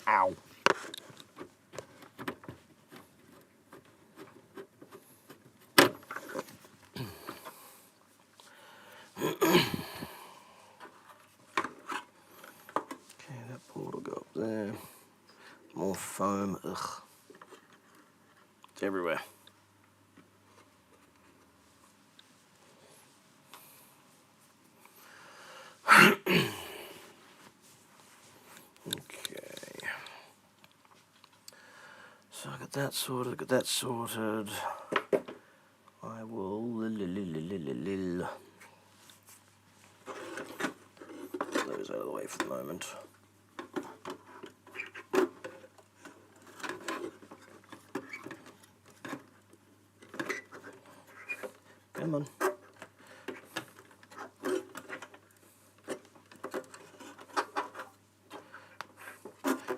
Ow. There. More foam. Ugh. It's everywhere. Okay. So I got that sorted, got that sorted. I will put those out of the way for the moment. Come on.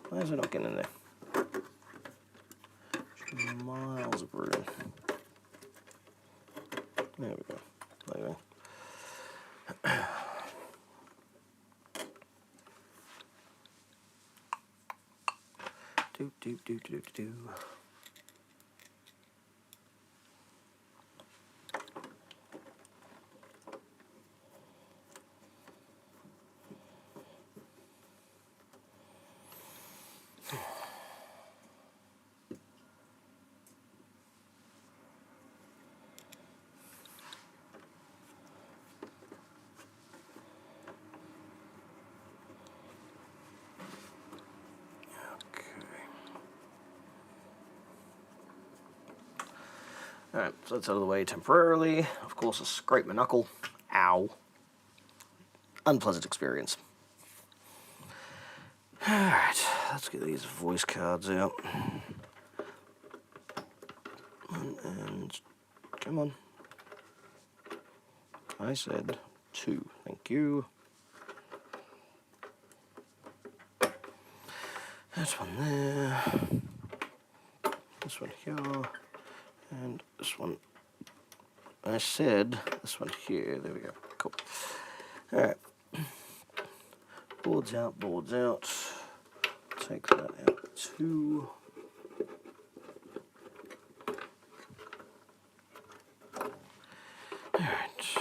Why is it not getting in there? Miles of room. There we go. There we go. Do. Alright, so that's out of the way temporarily. Of course, I scraped my knuckle. Ow. Unpleasant experience. Alright, let's get these voice cards out. And come on. I said 2. Thank you. That's one there. This one here. And this one. I said this one here. There we go. Cool. Alright. Boards out, boards out. Take that out too. Alright.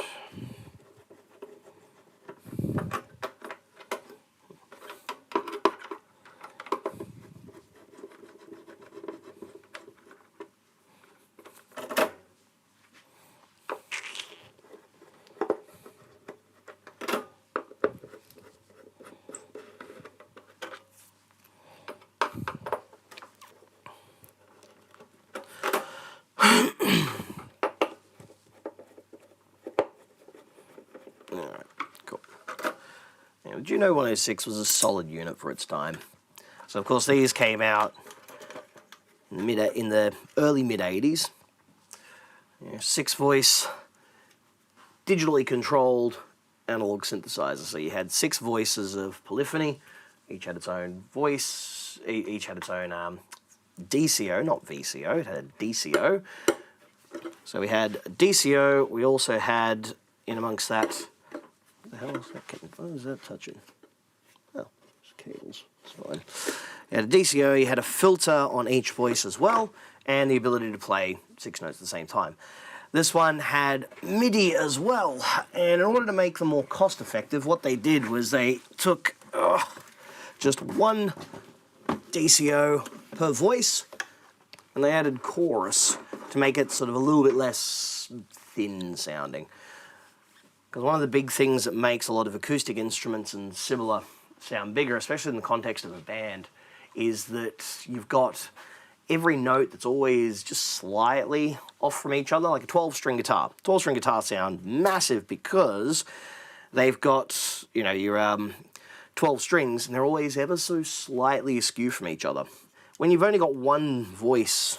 Alright, cool. Now, the Juno 106 was a solid unit for its time. So, of course, these came out in the early mid-80s. 6-voice, digitally controlled analog synthesizer. So you had 6 voices of polyphony Each had its own voice, each had its own DCO, not VCO, it had a DCO. So we had DCO, we also had, in amongst that, what the hell is that getting, what is that touching? Oh, it's cables, it's fine. You had a DCO, you had a filter on each voice as well, and the ability to play 6 notes at the same time. This one had MIDI as well, and in order to make them more cost effective, what they did was they took just one DCO per voice, and they added chorus to make it sort of a little bit less thin sounding. Because one of the big things that makes a lot of acoustic instruments and similar sound bigger, especially in the context of a band, is that you've got every note that's always just slightly off from each other, like a 12-string guitar. 12-string guitars sound massive because they've got, you know, your 12 strings, and they're always ever so slightly askew from each other. When you've only got one voice,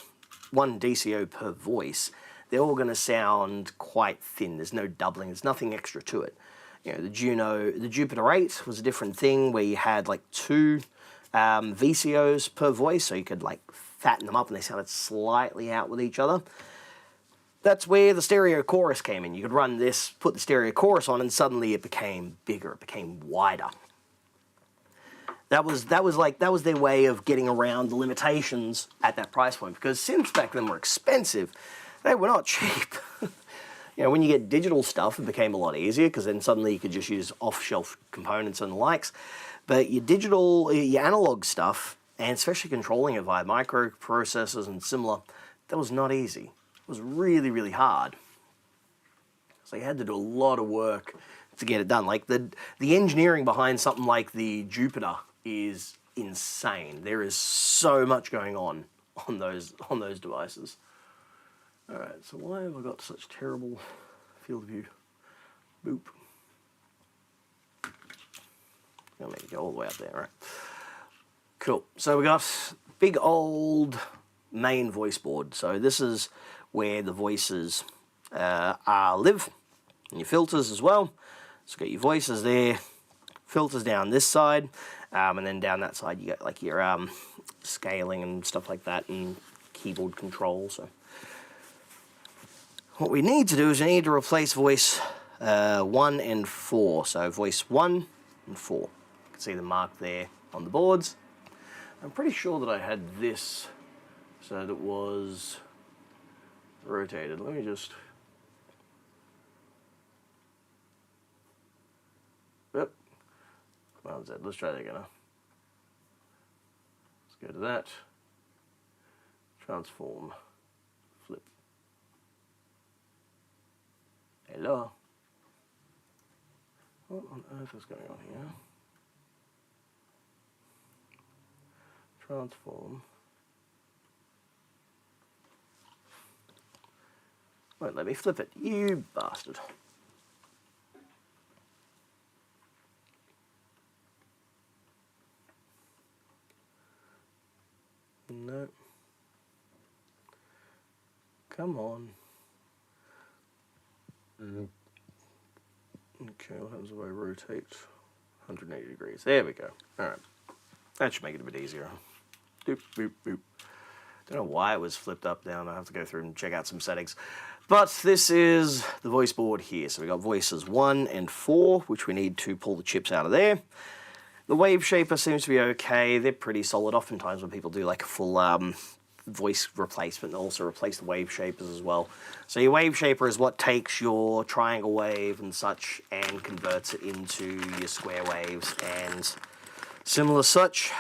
one DCO per voice, they're all going to sound quite thin. There's no doubling. There's nothing extra to it. You know, the Jupiter 8 was a different thing where you had like 2 VCOs per voice, so you could like fatten them up and they sounded slightly out with each other. That's where the stereo chorus came in. You could run this, put the stereo chorus on, and suddenly it became bigger, it became wider. That was their way of getting around the limitations at that price point, because synths back then were expensive. They were not cheap. You know, when you get digital stuff, it became a lot easier, because then suddenly you could just use off-shelf components and the likes. But your analog stuff, and especially controlling it via microprocessors and similar, that was not easy. It was really, really hard. So you had to do a lot of work to get it done. Like the engineering behind something like the Jupiter is insane. There is so much going on those devices. All right, so why have I got such terrible field of view? Boop. I'll make it go all the way up there, right? Cool. So we got big old main voice board. So this is where the voices live, and your filters as well. So got your voices there, filters down this side, and then down that side you got like your scaling and stuff like that, and keyboard control. So what we need to do is we need to replace voice 1 and 4. So voice 1 and 4. You can see the mark there on the boards. I'm pretty sure that I had this so that it was rotated. Let me just... Yep. Come on, Zed. Let's try that again. Let's go to that. Transform. Flip. Hello. What on earth is going on here? Transform. Won't let me flip it, you bastard. No. Come on. Okay, what happens if I rotate 180 degrees? There we go. Alright. That should make it a bit easier. Boop, boop, boop. Don't know why it was flipped up down. I'll have to go through and check out some settings. But this is the voice board here. So we got voices 1 and 4, which we need to pull the chips out of there. The wave shaper seems to be okay. They're pretty solid. Oftentimes when people do like a full voice replacement, they'll also replace the wave shapers as well. So your wave shaper is what takes your triangle wave and such and converts it into your square waves and similar such.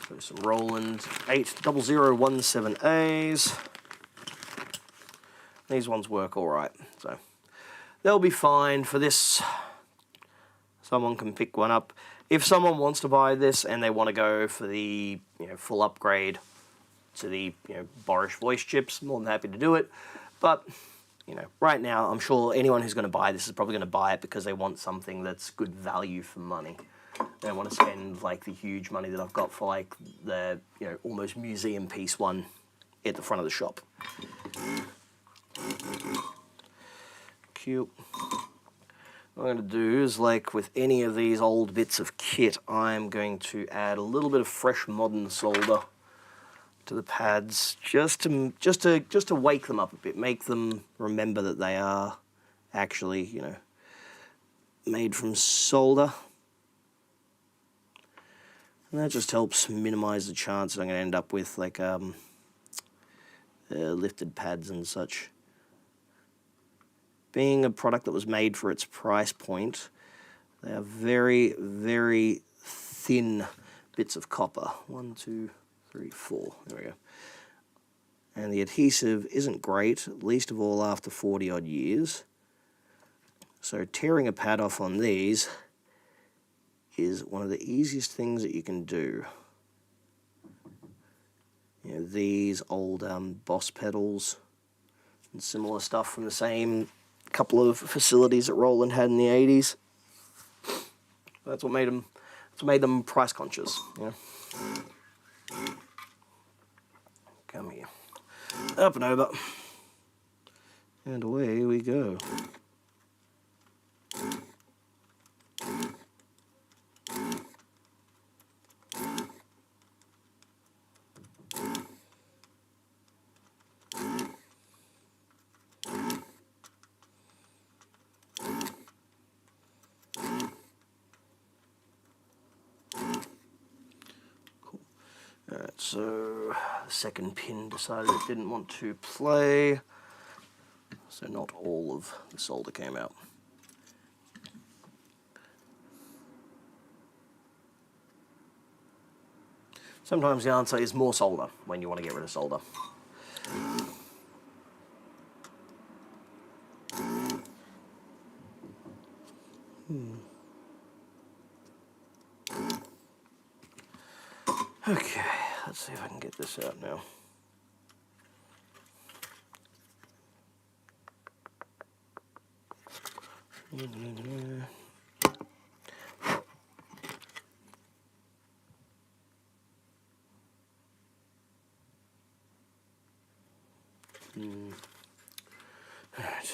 So some Roland 80017As. These ones work all right, so they'll be fine for this. Someone can pick one up. If someone wants to buy this and they want to go for the full upgrade to the Boris voice chips, I'm more than happy to do it. But right now, I'm sure anyone who's going to buy this is probably going to buy it because they want something that's good value for money. They don't want to spend like the huge money that I've got for like the almost museum piece one at the front of the shop. Cute. what I'm going to do is, like with any of these old bits of kit, I'm going to add a little bit of fresh modern solder to the pads, just to wake them up a bit, make them remember that they are actually, you know, made from solder. And that just helps minimize the chance that I'm going to end up with like lifted pads and such. Being a product that was made for its price point, they are very, very thin bits of copper. 1, 2, 3, 4. There we go. And the adhesive isn't great, least of all after 40 odd years. So tearing a pad off on these is one of the easiest things that you can do. You know, these old Boss pedals and similar stuff from the same couple of facilities that Roland had in the 80s. That's what made them price conscious. You know? Come here. Up and over. And away we go. Alright, so the second pin decided it didn't want to play, so not all of the solder came out. Sometimes the answer is more solder when you want to get rid of solder. Okay, let's see if I can get this out now. All right.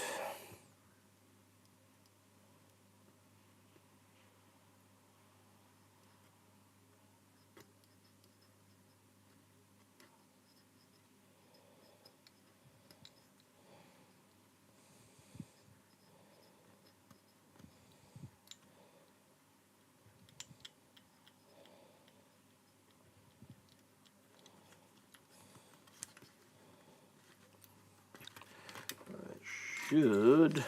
Should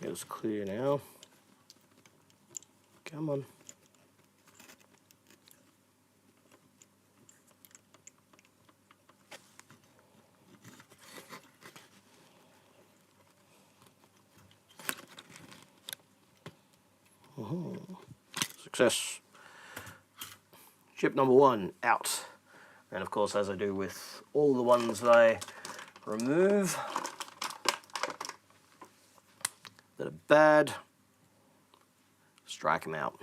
get us clear now. Come on. Success. Chip number 1 out. And of course, as I do with all the ones that I remove that are bad, strike them out.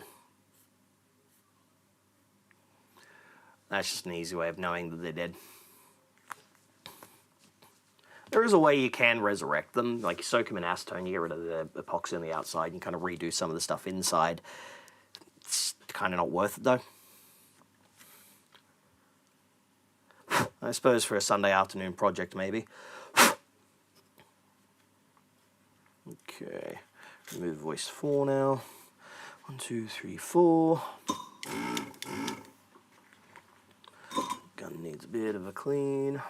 That's just an easy way of knowing that they're dead. There is a way you can resurrect them, like you soak them in acetone, you get rid of the epoxy on the outside, and kind of redo some of the stuff inside. It's kind of not worth it though. I suppose for a Sunday afternoon project maybe. Okay, remove voice 4 now. 1, 2, 3, 4. Gun needs a bit of a clean.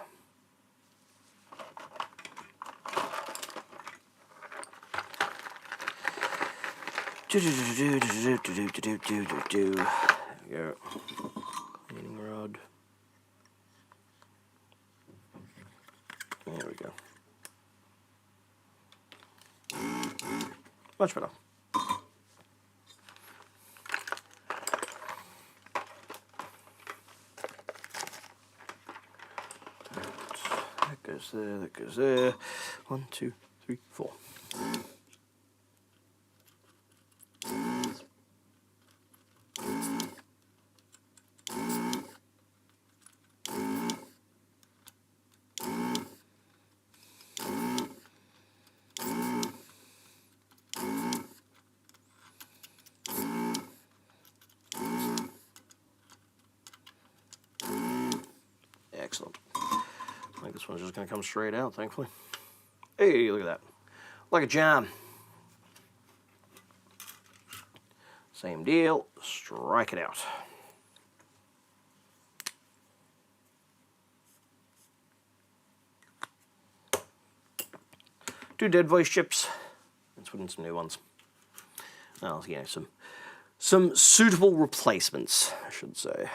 There we go. Cleaning rod. There we go. Much better. That goes there, that goes there. 1, 2, 3, 4. Excellent. I think this one's just going to come straight out, thankfully. Hey, look at that. Like a jam. Same deal. Strike it out. Two dead voice chips. Let's put in some new ones. Oh, yeah, some suitable replacements, I should say.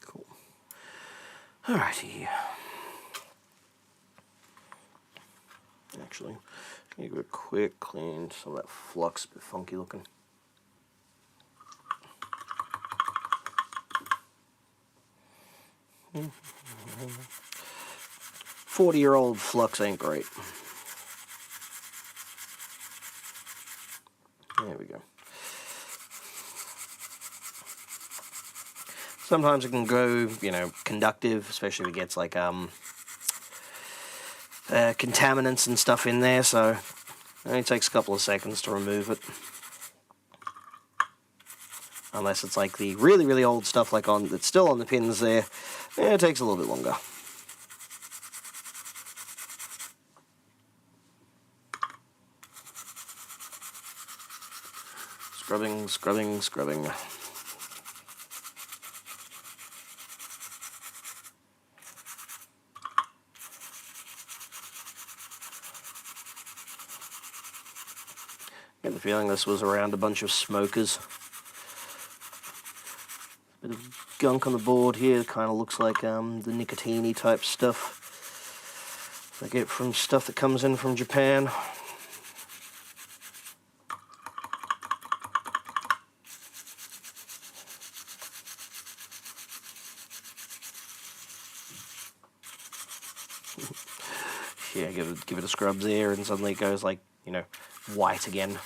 Cool. Alrighty. Actually, give it a quick clean. Some of that flux, a bit funky looking. 40-year-old flux ain't great. There we go. Sometimes it can go, conductive, especially if it gets like contaminants and stuff in there, so it only takes a couple of seconds to remove it. Unless it's like the really, really old stuff like that's still on the pins there, it takes a little bit longer. Scrubbing, scrubbing, scrubbing. I get the feeling this was around a bunch of smokers. Bit of gunk on the board here, kind of looks like the nicotine-y type stuff I get from stuff that comes in from Japan. Yeah, give it a scrub there, and suddenly it goes like, white again.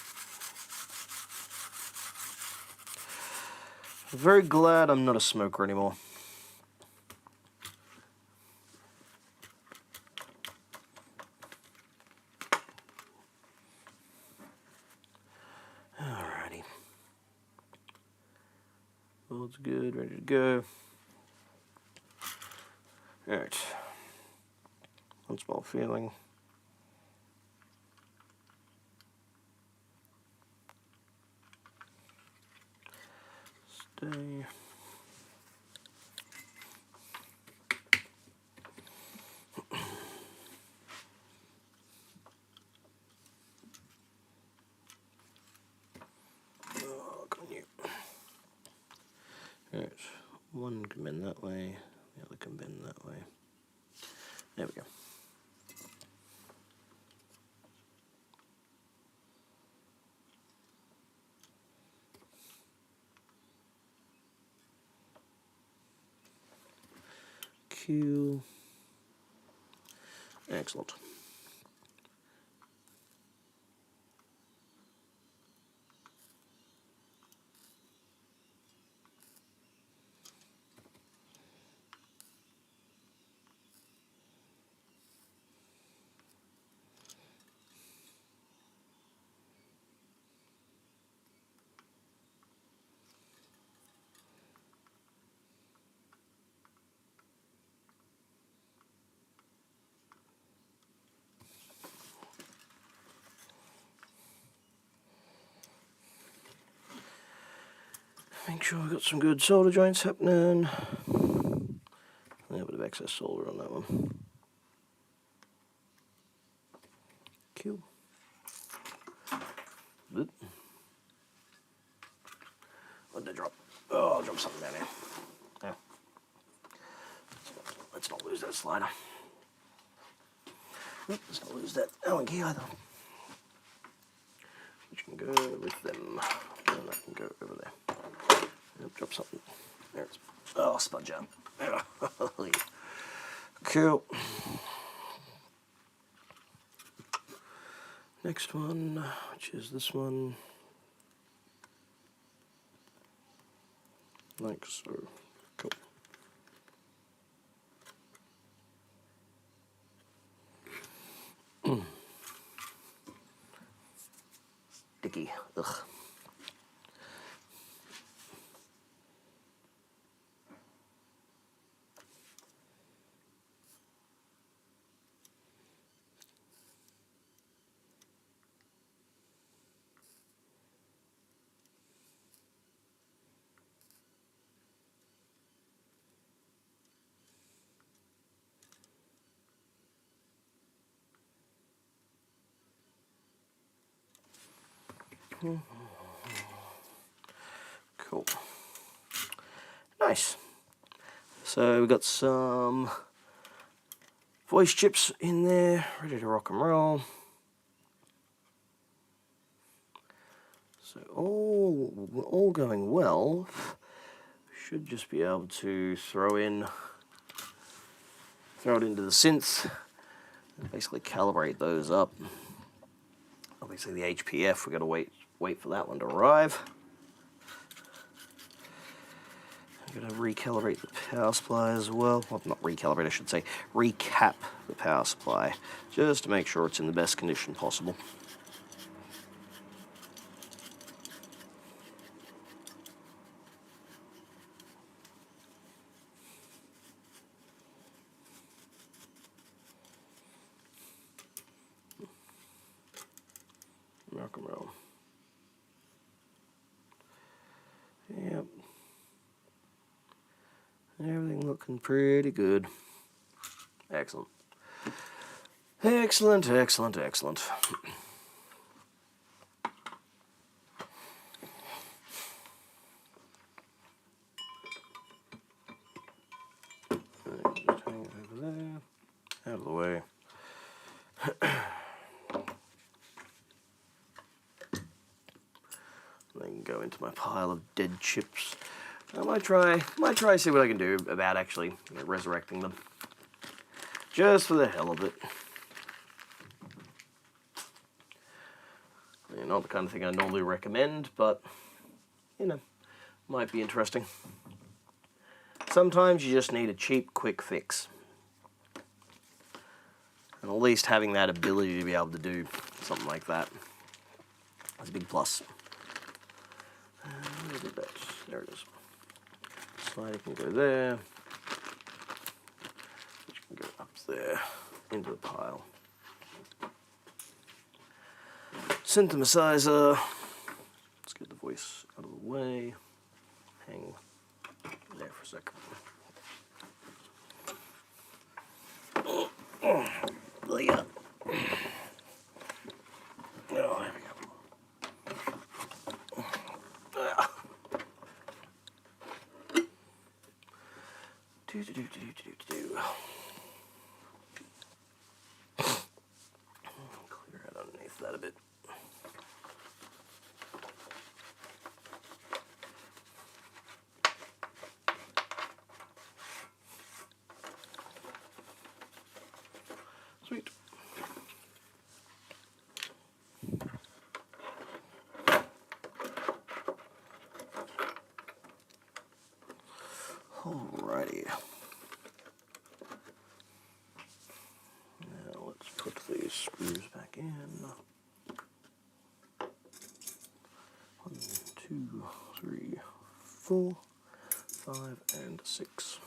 I'm very glad I'm not a smoker anymore. Alrighty. Board's good, ready to go. Alright. One small feeling. Stay. Oh, come on you. Alright. One can bend that way, the other can bend that way. There we go. Q. Excellent. Make sure we've got some good solder joints happening. A little bit of excess solder on that one. Cool. What did I drop? Oh, I'll drop something down here. Yeah. Let's not lose that slider. Let's not lose that Allen key either. Which can go with them. And that can go over there. Yep, drop something. There it's. Oh, spudge out. Cool. Next one, which is this one. Like so. Cool. sticky. Ugh. Cool. Nice. So we've got some voice chips in there, ready to rock and roll. So all going well. Should just be able to throw it into the synth and basically calibrate those up. Obviously the HPF, we've got to wait for that one to arrive. I'm going to recalibrate the power supply as well. Well, not recalibrate, I should say. Recap the power supply, just to make sure it's in the best condition possible. Rock and roll. Yep. Everything looking pretty good. Excellent. Excellent, excellent, excellent. Just hang it over there. Out of the way. Then go into my pile of dead chips. I might try see what I can do about actually resurrecting them. Just for the hell of it. Not the kind of thing I normally recommend, but, you know, might be interesting. Sometimes you just need a cheap, quick fix. And at least having that ability to be able to do something like that is a big plus. Where did that? There it is. Slider can go there. Which can go up there into the pile. Synthesizer. Let's get the voice out of the way. Hang there for a second. Yeah. Oh, there we go. Clear out underneath that a bit. Sweet. Alrighty. Now let's put these screws back in. 1, 2, 3, 4, 5, and 6.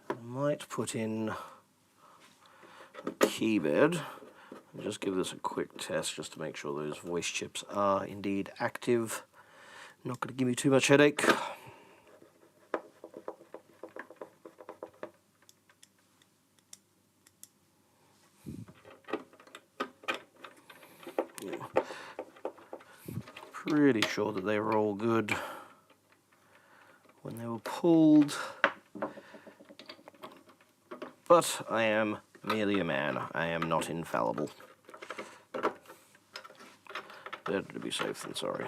I might put in a keybed and just give this a quick test just to make sure those voice chips are indeed active. Not going to give me too much headache. Pretty sure that they were all good. or pulled. But I am merely a man. I am not infallible. Better to be safe than sorry.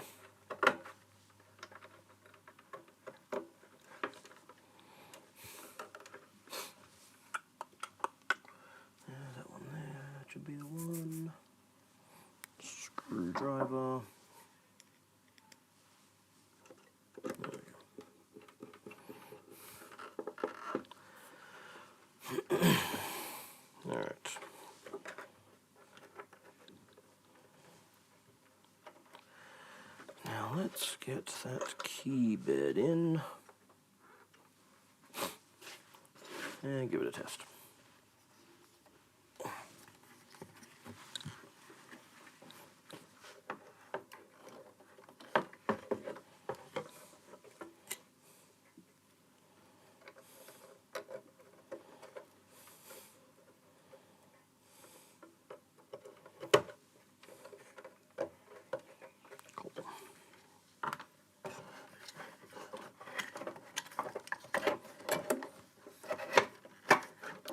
That one there should be the one. Screwdriver. Alright. Now let's get that key bed in and give it a test.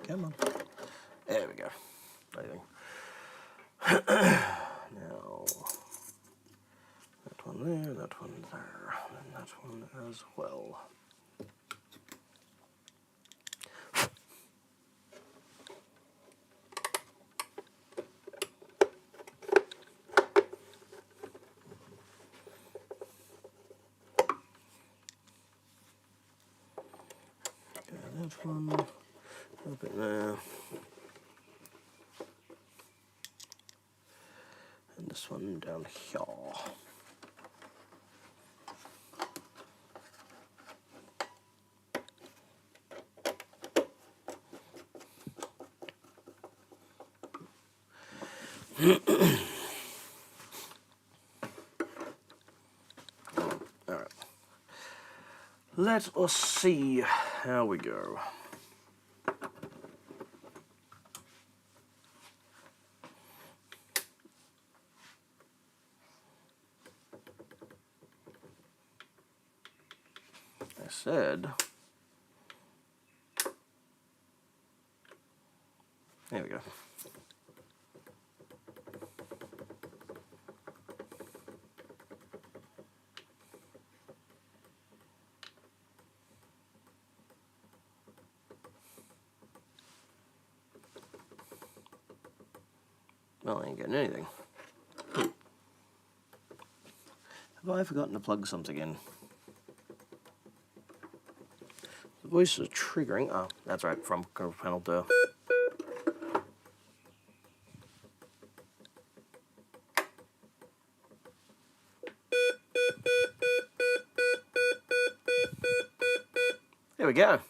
Come on. There we go. Now, that one there, that one there, and that one as well. Okay, that one, a bit there. And this one down here. Alright. Let us see how we go. I said, there we go. Well, I ain't getting anything. Have I forgotten to plug something in? The voice is triggering. Oh, that's right, from control panel to. There we go.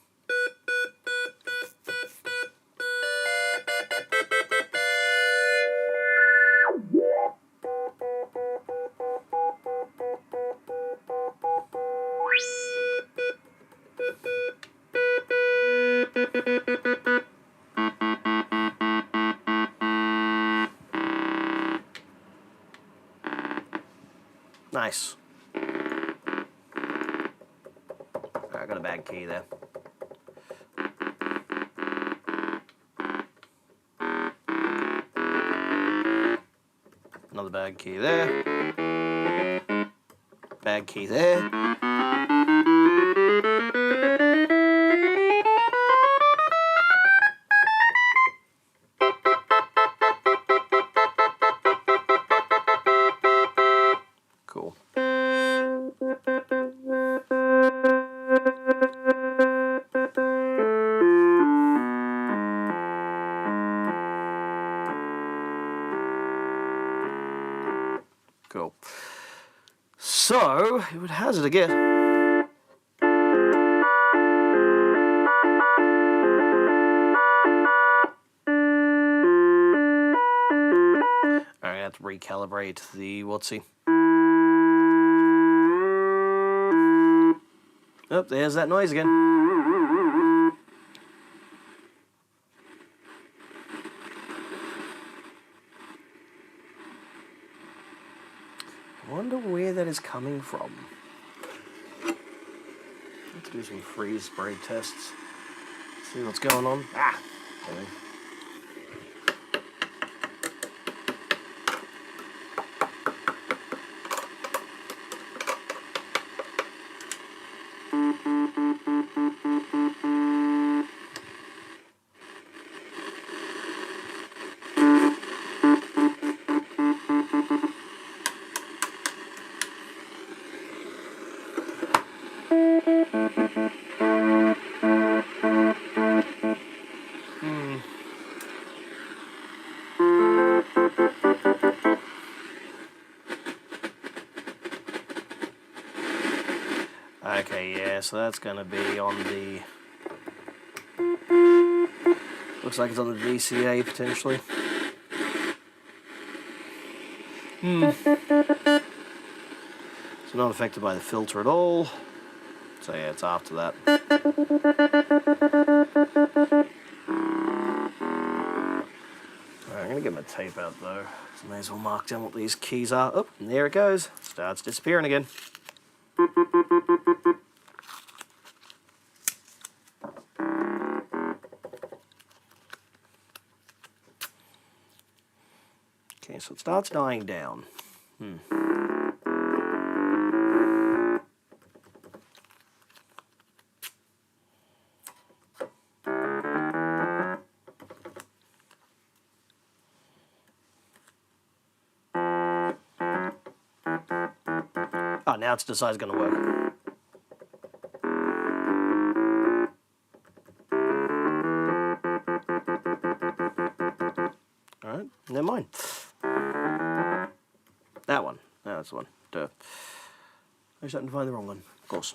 Nice. I got a bad key there. Another bad key there. Bad key there. Cool. Cool. So, it would hazard a guess. I have to recalibrate the whatsy. Oh, there's that noise again. I wonder where that is coming from. Let's do some freeze spray tests. See what's going on. Ah! Okay. Okay, yeah, so that's going to be on the... Looks like it's on the VCA, potentially. So not affected by the filter at all. So yeah, it's after that. Alright, I'm going to get my tape out though. So may as well mark down what these keys are. Oh, and there it goes. Starts disappearing again. Okay, so it starts dying down. Oh, now it's decided it's going to work. Alright, never mind. That one. No, that's the one. Duh. I just happened to find the wrong one. Of course.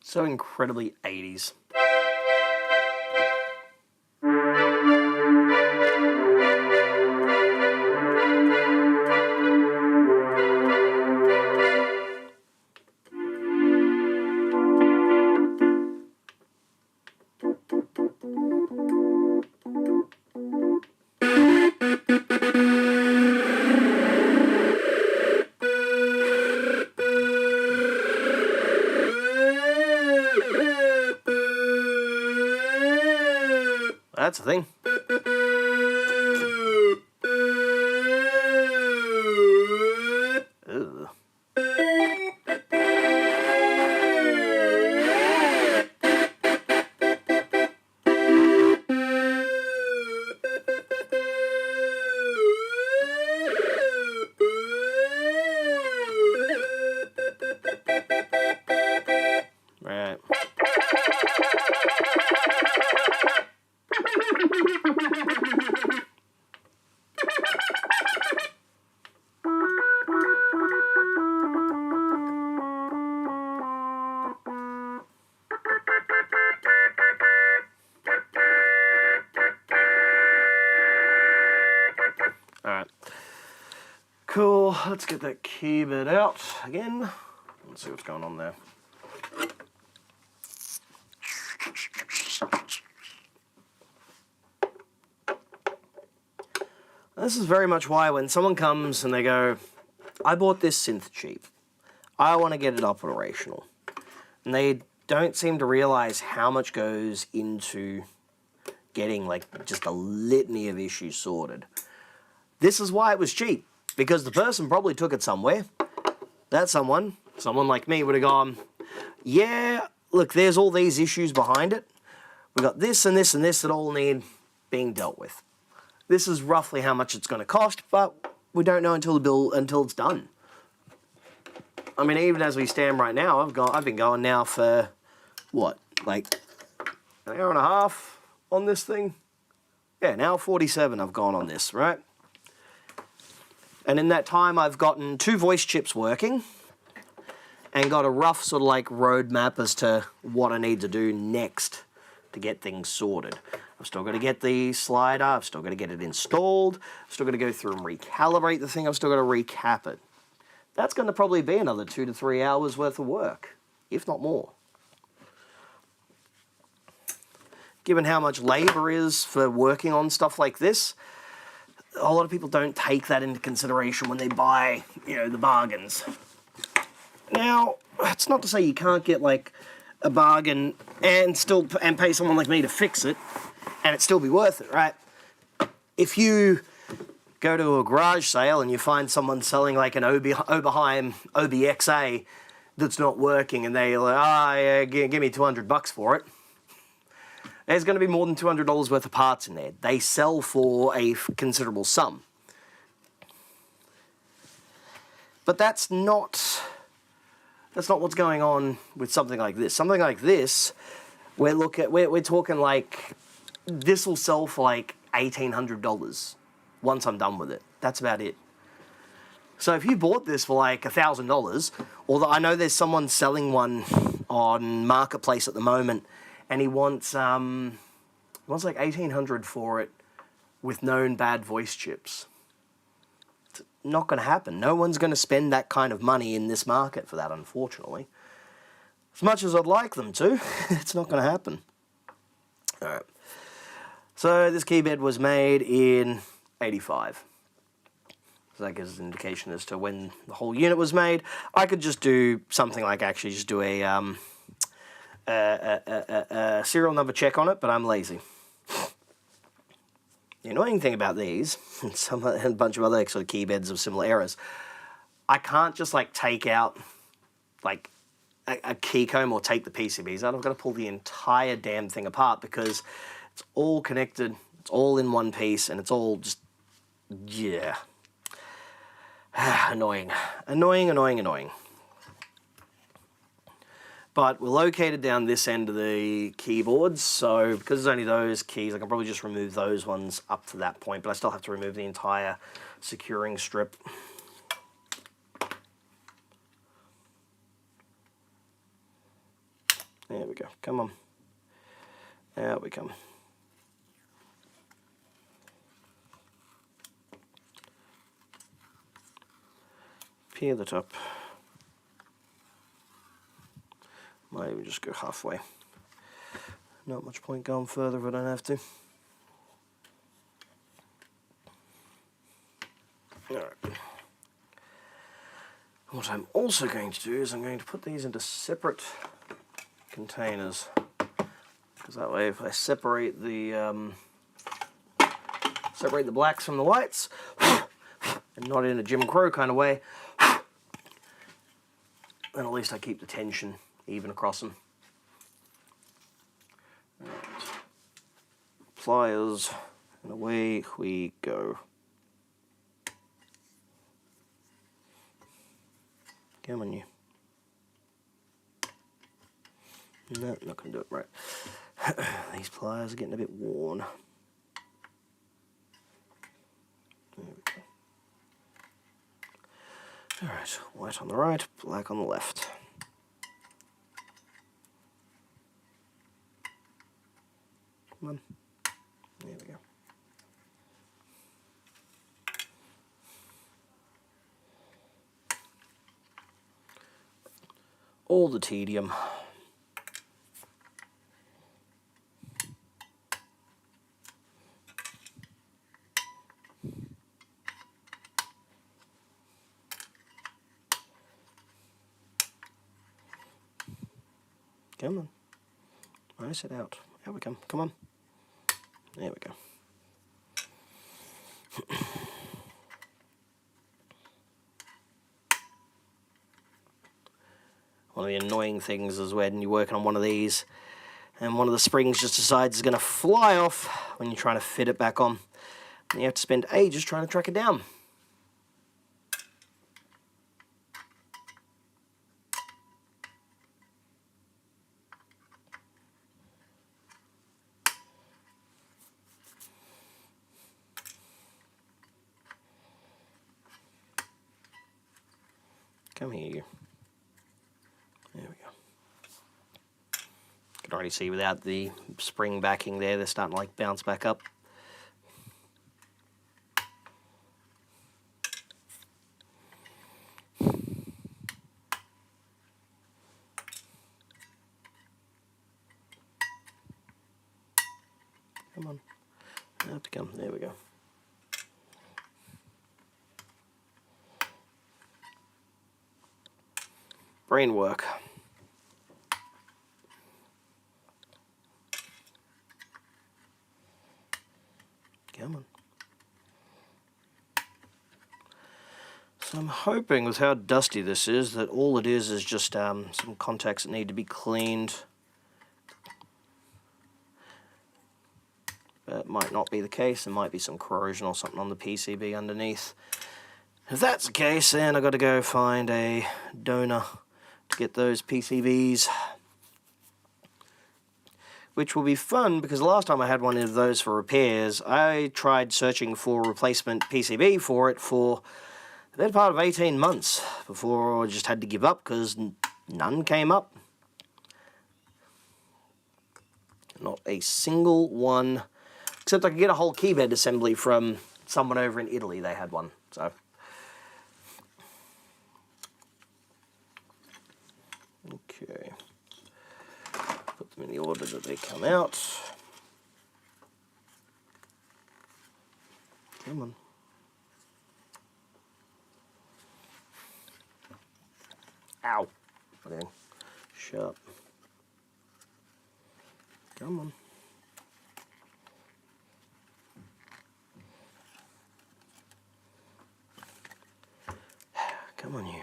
So incredibly 80s. That's the thing. Ugh. Right. Alright. Cool. Let's get that keyboard out again. Let's see what's going on there. This is very much why when someone comes and they go, I bought this synth cheap. I want to get it operational. And they don't seem to realize how much goes into getting like just a litany of issues sorted. This is why it was cheap, because the person probably took it somewhere. That someone like me would have gone, yeah, look, there's all these issues behind it. We got this and this and this that all need being dealt with. This is roughly how much it's going to cost, but we don't know until it's done. I mean, even as we stand right now, I've been going now for what, like an hour and a half on this thing. Yeah, now 47 I've gone on this, right? And in that time, I've gotten 2 voice chips working and got a rough sort of like roadmap as to what I need to do next to get things sorted. I've still got to get the slider, I've still got to get it installed, I've still got to go through and recalibrate the thing, I've still got to recap it. That's going to probably be another 2 to 3 hours worth of work, if not more. Given how much labor is for working on stuff like this, a lot of people don't take that into consideration when they buy, you know, the bargains. Now, it's not to say you can't get like a bargain and pay someone like me to fix it, and it still be worth it, right? If you go to a garage sale and you find someone selling like an Oberheim OBXA that's not working, and they're like, give me $200 for it. There's going to be more than $200 worth of parts in there. They sell for a considerable sum. But that's not what's going on with something like this. Something like this, we're talking like, this will sell for like $1,800 once I'm done with it. That's about it. So if you bought this for like $1,000, although I know there's someone selling one on Marketplace at the moment, and he wants like $1,800 for it with known bad voice chips. It's not going to happen. No one's going to spend that kind of money in this market for that, unfortunately. As much as I'd like them to, it's not going to happen. All right. So this keyboard was made in 85. So that gives an indication as to when the whole unit was made. I could just do something like actually just do a serial number check on it, but I'm lazy. The annoying thing about these, and a bunch of other sort of keybeds of similar errors, I can't just like take out like a key comb or take the PCBs out. I've got to pull the entire damn thing apart because it's all connected, it's all in one piece, and it's all just, yeah. Annoying. Annoying. But we're located down this end of the keyboards, so because there's only those keys, I can probably just remove those ones up to that point, but I still have to remove the entire securing strip. There we go. Come on. Out we come. Peel the top. Might even just go halfway. Not much point going further if I don't have to. Alright. What I'm also going to do is I'm going to put these into separate containers. Because that way if I separate the blacks from the whites, and not in a Jim Crow kind of way, then at least I keep the tension even across them. Right. Pliers, and away we go. Come on, you. No, not going to do it right. These pliers are getting a bit worn. There we go. Alright, white on the right, black on the left. Come on. There we go. All the tedium. Come on. Nice it out. Here we come. Come on. There we go. One of the annoying things is when you're working on one of these and one of the springs just decides it's going to fly off when you're trying to fit it back on. And you have to spend ages trying to track it down. Come here, you. There we go. You can already see without the spring backing there, they're starting to like bounce back up. Come on. I have to come. There we go. Brain work. Come on. So I'm hoping with how dusty this is that all it is just some contacts that need to be cleaned. That might not be the case. There might be some corrosion or something on the PCB underneath. If that's the case, then I've got to go find a donor to get those PCBs. Which will be fun because the last time I had one of those for repairs, I tried searching for replacement PCB for it for the better part of 18 months before I just had to give up because none came up. Not a single one. Except I could get a whole keyboard assembly from someone over in Italy. They had one. So. Okay. Put them in the order that they come out. Come on. Ow. Okay. Sharp. Come on. Come on, you.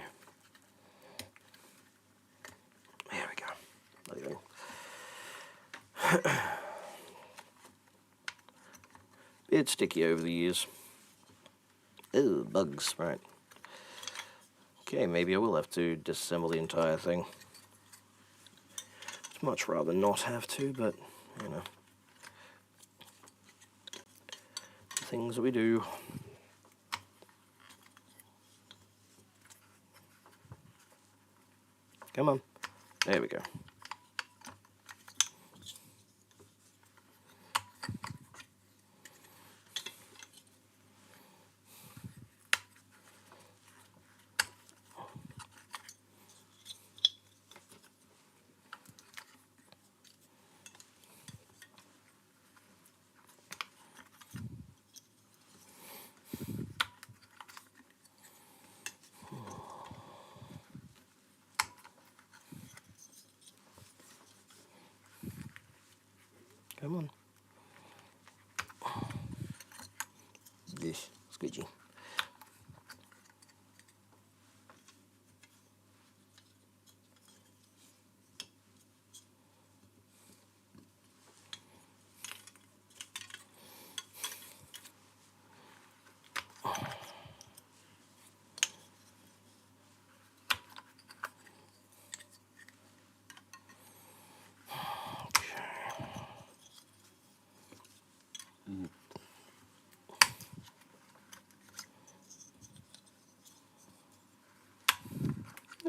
There we go. There you go. Bit sticky over the years. Ew, bugs, right. Okay, maybe I will have to disassemble the entire thing. I'd much rather not have to, but, you know. Things that we do. Come on. There we go. Come on. This squidgy.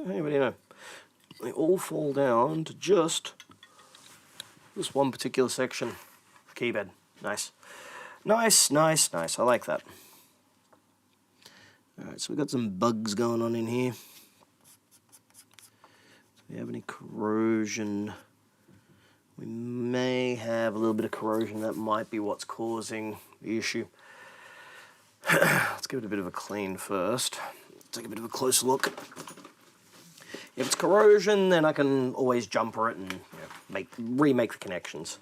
Anybody know? They all fall down to just this one particular section of keyboard. Nice. Nice, nice, nice. I like that. Alright, so we've got some bugs going on in here. Do we have any corrosion? We may have a little bit of corrosion. That might be what's causing the issue. Let's give it a bit of a clean first. Take a bit of a closer look. If it's corrosion, then I can always jumper it and remake the connections.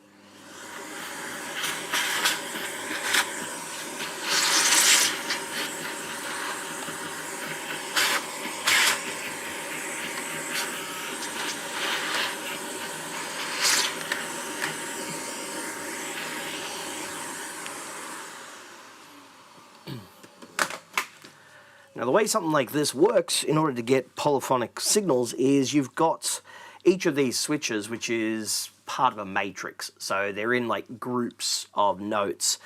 Now the way something like this works in order to get polyphonic signals is you've got each of these switches, which is part of a matrix. So they're in like groups of notes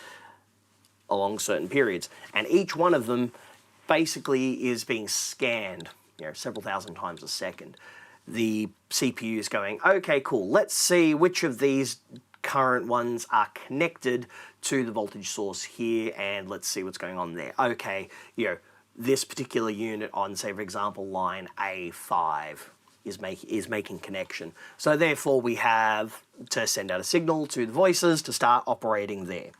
along certain periods. And each one of them basically is being scanned several thousand times a second, the CPU is going, okay, cool, let's see which of these current ones are connected to the voltage source here, and let's see what's going on there. Okay, this particular unit on, say, for example, line A5 is making connection. So therefore we have to send out a signal to the voices to start operating there.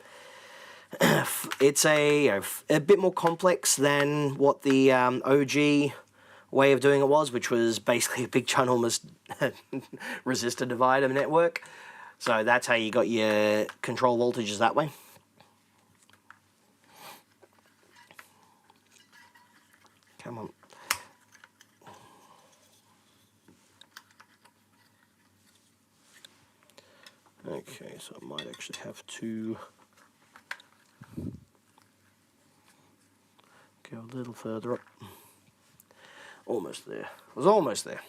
It's a bit more complex than what the OG way of doing it was, which was basically a big ginormous resistor divider network. So that's how you got your control voltages that way. Come on. Okay, so I might actually have to go a little further up. Almost there. I was almost there.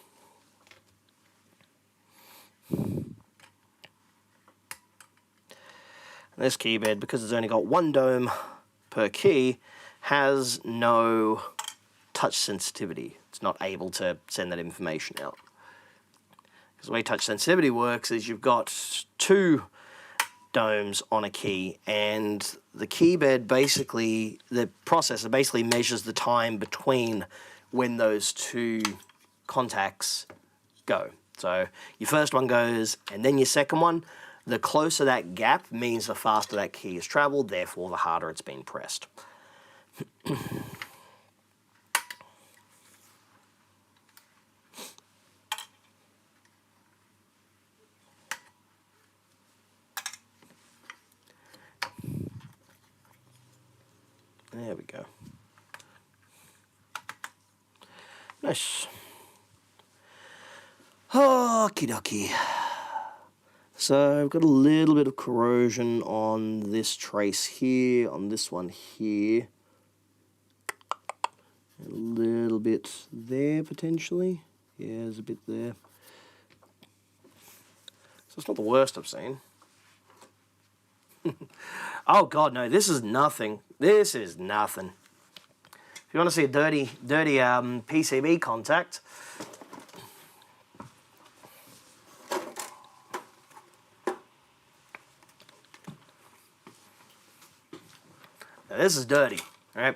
This key bed, because it's only got one dome per key, has no touch sensitivity. It's not able to send that information out. Because the way touch sensitivity works is you've got two domes on a key, and the key bed basically, the processor basically measures the time between when those two contacts go. So your first one goes, and then your second one. The closer that gap means the faster that key has traveled, therefore the harder it's been pressed. There we go. Nice. Okie dokie. So I've got a little bit of corrosion on this trace here, on this one here. A little bit there, potentially. Yeah, there's a bit there. So it's not the worst I've seen. Oh god, no, this is nothing. This is nothing. If you want to see a dirty PCB contact, now, this is dirty, right?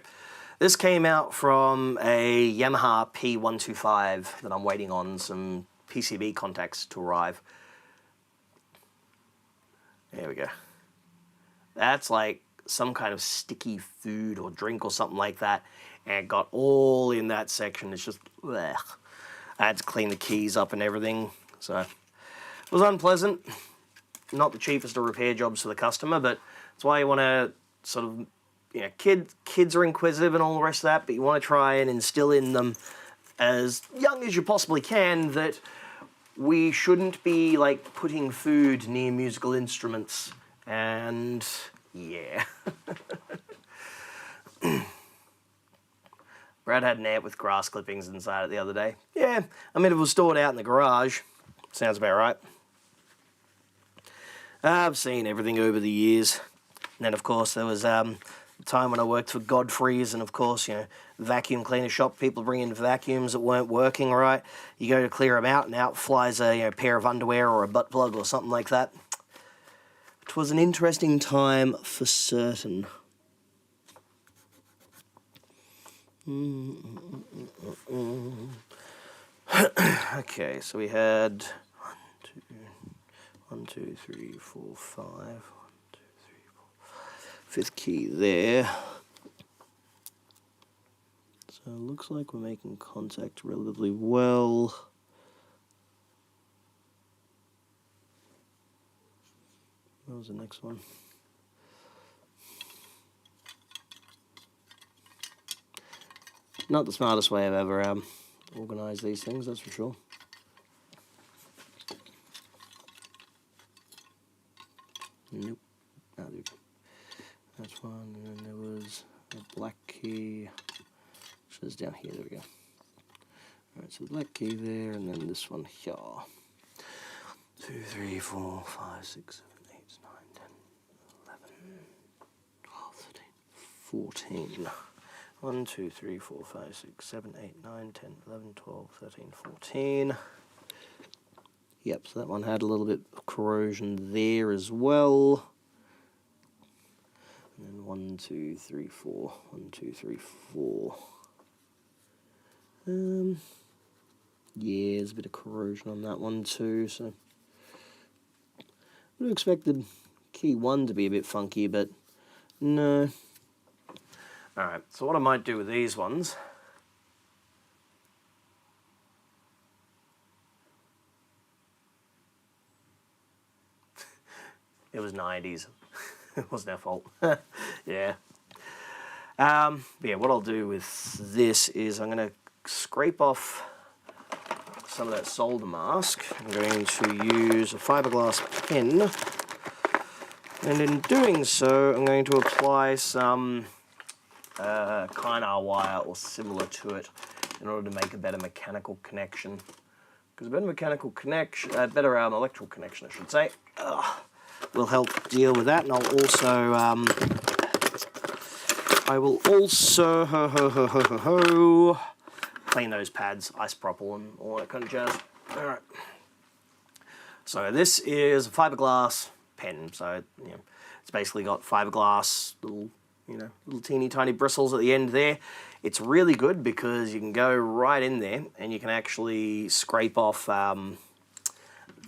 This came out from a Yamaha P125 that I'm waiting on some PCB contacts to arrive. There we go. That's like some kind of sticky food or drink or something like that, and it got all in that section. It's just, blech. I had to clean the keys up and everything, so it was unpleasant. Not the cheapest of repair jobs for the customer, but that's why you want to sort of, kids are inquisitive and all the rest of that, but you want to try and instill in them as young as you possibly can that we shouldn't be like putting food near musical instruments. And yeah. Brad had an amp with grass clippings inside it the other day. Yeah, I mean, if it was stored out in the garage, sounds about right. I've seen everything over the years. And then, of course, there was a time when I worked for Godfrey's, and, of course, vacuum cleaner shop, people bring in vacuums that weren't working right. You go to clear them out, and out flies a pair of underwear or a butt plug or something like that. It was an interesting time for certain. Okay, so we had 1, 2, 3, 4, 5. 1, 2, 3, 4, 5. 5th key there. So it looks like we're making contact relatively well. What was the next one? Not the smartest way I've ever organised these things, that's for sure. Nope. Ah, there we go. That's one, and then there was a black key, which is down here, there we go. Alright, so the black key there, and then this one here. 2, 3, 4, 5, 6, 7, 8, 9, 10, 11, 12, 13, 14. 1, 2, 3, 4, 5, 6, 7, 8, 9, 10, 11, 12, 13, 14. Yep, so that one had a little bit of corrosion there as well. And then 1, 2, 3, 4. 1, 2, 3, 4. Yeah, there's a bit of corrosion on that one too, so I would have expected key 1 to be a bit funky, but no. Alright, so what I might do with these ones, it was 90s. It wasn't our fault. Yeah. Yeah, what I'll do with this is I'm going to scrape off some of that solder mask. I'm going to use a fiberglass pen, and in doing so I'm going to apply some Kynar wire or similar to it in order to make a better mechanical connection. Because a better mechanical connection, better electrical connection I should say, will help deal with that. And I will also clean those pads, isopropyl and all that kind of jazz. Alright. So this is a fiberglass pen. So it's basically got fiberglass little teeny tiny bristles at the end there. It's really good because you can go right in there and you can actually scrape off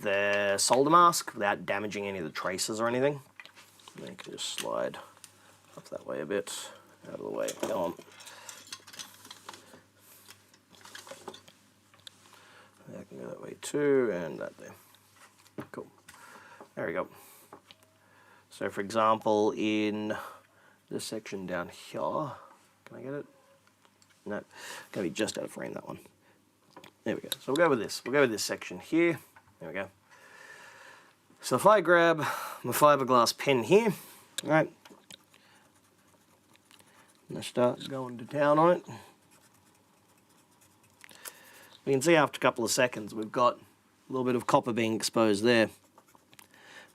the solder mask without damaging any of the traces or anything. I can just slide up that way a bit, out of the way. Go on. I can go that way too, and that there. Cool. There we go. So for example, in this section down here, can I get it? No, gotta be just out of frame, that one. There we go. So we'll go with this. We'll go with this section here. There we go. So if I grab my fiberglass pen here, right, I'm gonna start going to town on it. We can see after a couple of seconds we've got a little bit of copper being exposed there.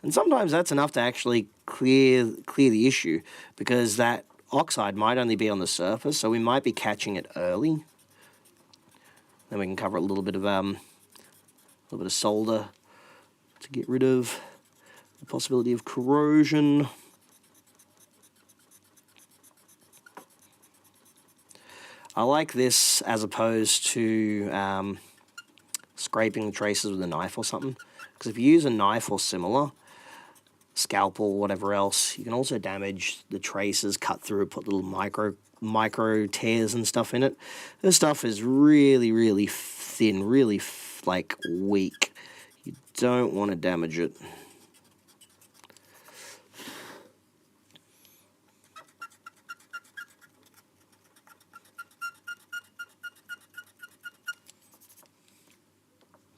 And sometimes that's enough to actually clear the issue, because that oxide might only be on the surface, so we might be catching it early. Then we can cover a little bit of solder to get rid of the possibility of corrosion. I like this as opposed to scraping the traces with a knife or something, because if you use a knife or similar, scalpel, whatever else, you can also damage the traces, cut through, put little micro tears and stuff in it. This stuff is really, really thin, really like weak. You don't want to damage it.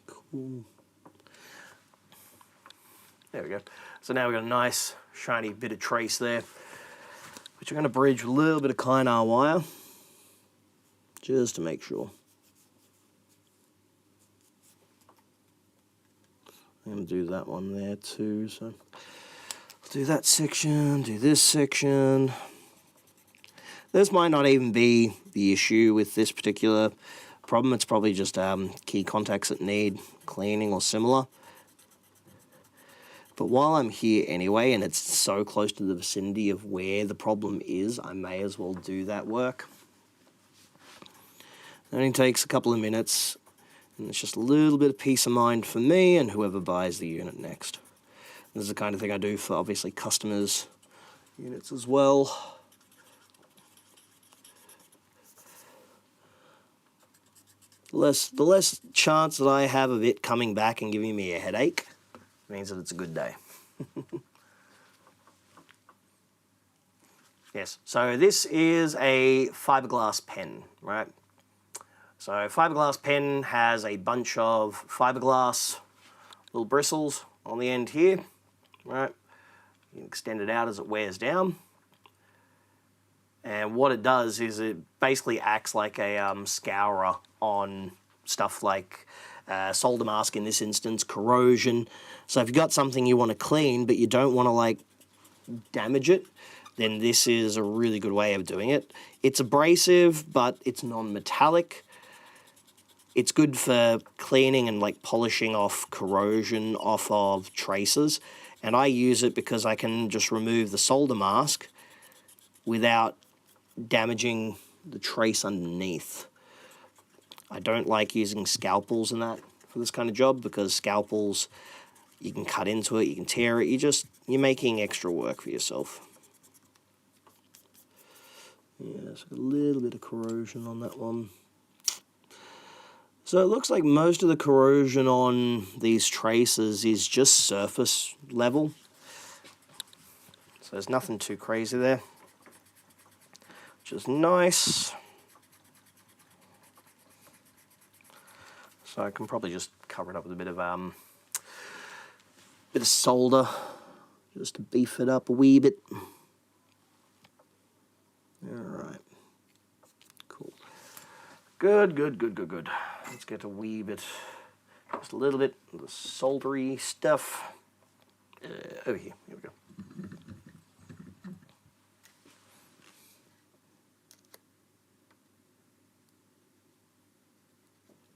Cool. There we go. So now we've got a nice shiny bit of trace there, which I'm going to bridge with a little bit of Kynar wire, just to make sure. I'm going to do that one there too, so I'll do that section, do this section. This might not even be the issue with this particular problem. It's probably just key contacts that need cleaning or similar. But while I'm here anyway, and it's so close to the vicinity of where the problem is, I may as well do that work. It only takes a couple of minutes, and it's just a little bit of peace of mind for me and whoever buys the unit next. This is the kind of thing I do for, obviously, customers' units as well. The less chance that I have of it coming back and giving me a headache means that it's a good day. Yes, so this is a fiberglass pen, right? So fiberglass pen has a bunch of fiberglass little bristles on the end here, right? You can extend it out as it wears down. And what it does is it basically acts like a scourer on stuff like solder mask in this instance, corrosion. So if you've got something you want to clean but you don't want to like damage it, then this is a really good way of doing it. It's abrasive, but it's non-metallic. It's good for cleaning and like polishing off corrosion off of traces. And I use it because I can just remove the solder mask without damaging the trace underneath. I don't like using scalpels and that for this kind of job, because scalpels, you can cut into it, you can tear it, you're making extra work for yourself. Yeah, there's a little bit of corrosion on that one. So it looks like most of the corrosion on these traces is just surface level. So there's nothing too crazy there, which is nice. So I can probably just cover it up with a bit of solder, just to beef it up a wee bit. All right, cool. Good. Let's get a wee bit, just a little bit of the soldery stuff over here. Here we go.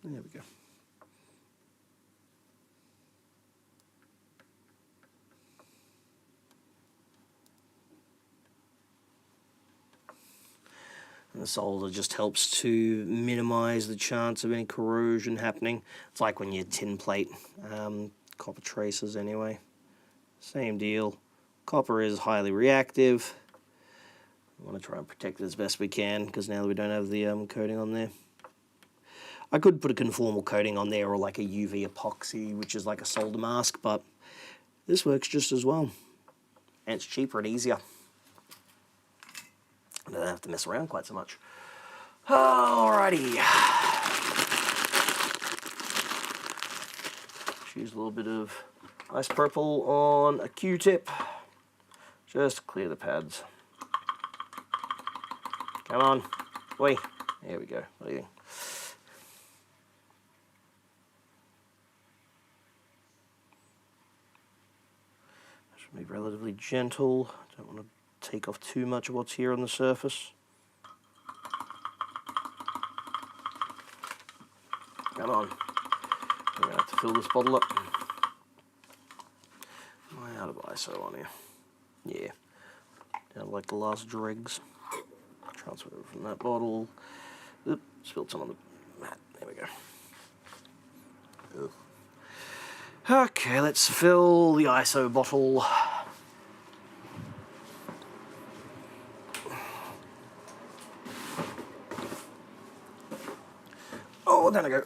There we go. And the solder just helps to minimize the chance of any corrosion happening. It's like when you tin plate copper traces anyway. Same deal. Copper is highly reactive. We want to try and protect it as best we can, because now that we don't have the coating on there. I could put a conformal coating on there, or like a UV epoxy, which is like a solder mask, but this works just as well. And it's cheaper and easier. I don't have to mess around quite so much. Alrighty. Just use a little bit of ice purple on a Q-tip, just to clear the pads. Come on, boy. There we go. What do you think? Should be relatively gentle. Don't want to take off too much of what's here on the surface. Come on. We're going to have to fill this bottle up. Am I out of ISO on here? Yeah. Down to like the last dregs. Transfer it from that bottle. Oop, spilled some on the mat. There we go. Ugh. Okay, let's fill the ISO bottle. Oh, down I go.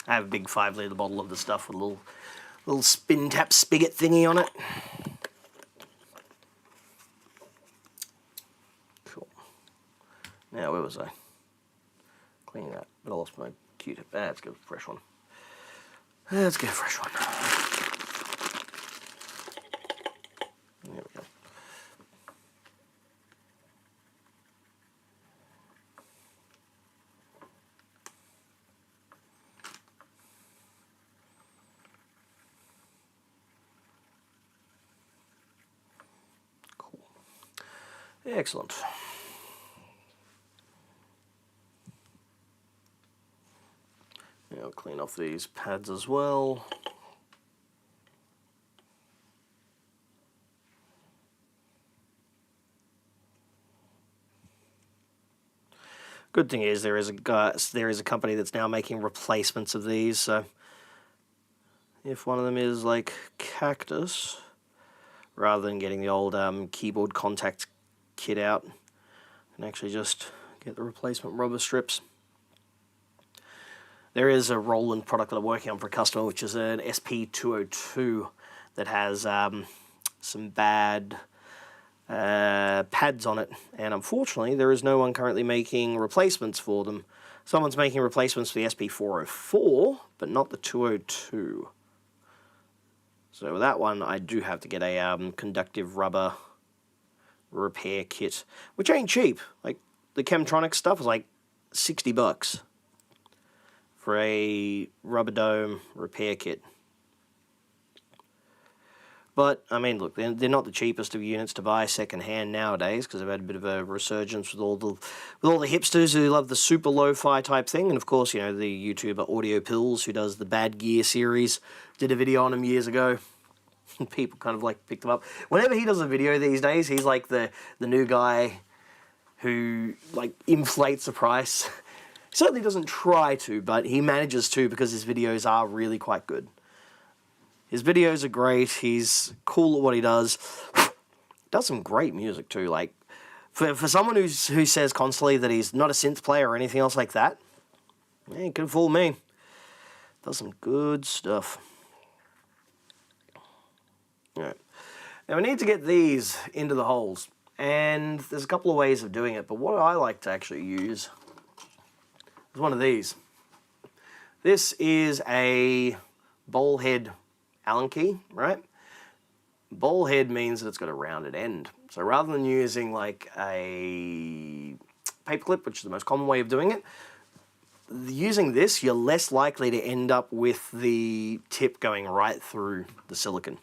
I have a big 5-litre bottle of the stuff with a little spin tap spigot thingy on it. Cool. Now, where was I? Cleaning that, but I lost my Q-tip. Let's go fresh one. Let's get a fresh one. There we go. Excellent. Now clean off these pads as well. Good thing is there is a company that's now making replacements of these. So if one of them is like cactus, rather than getting the old keyboard contact kit out, and actually just get the replacement rubber strips. There is a Roland product that I'm working on for a customer, which is an SP202 that has some bad pads on it, and unfortunately there is no one currently making replacements for them. Someone's making replacements for the SP404, but not the 202. So with that one, I do have to get a conductive rubber repair kit, which ain't cheap. Like, the Chemtronic stuff is like $60 for a rubber dome repair kit. But, I mean, look, they're not the cheapest of units to buy second-hand nowadays, because they've had a bit of a resurgence with all the hipsters who love the super lo-fi type thing. And, of course, you know, the YouTuber Audio Pills, who does the Bad Gear series, did a video on them years ago. And people kind of, like, picked them up. Whenever he does a video these days, he's like the new guy who, like, inflates the price. He certainly doesn't try to, but he manages to, because his videos are really quite good. His videos are great. He's cool at what he does. Does some great music too. Like, for someone who says constantly that he's not a synth player or anything else like that, he can fool me. Does some good stuff. All right. Now we need to get these into the holes, and there's a couple of ways of doing it. But what I like to actually use is one of these. This is a bowl head Allen key, right? Bowl head means that it's got a rounded end. So rather than using like a paperclip, which is the most common way of doing it, using this, you're less likely to end up with the tip going right through the silicon,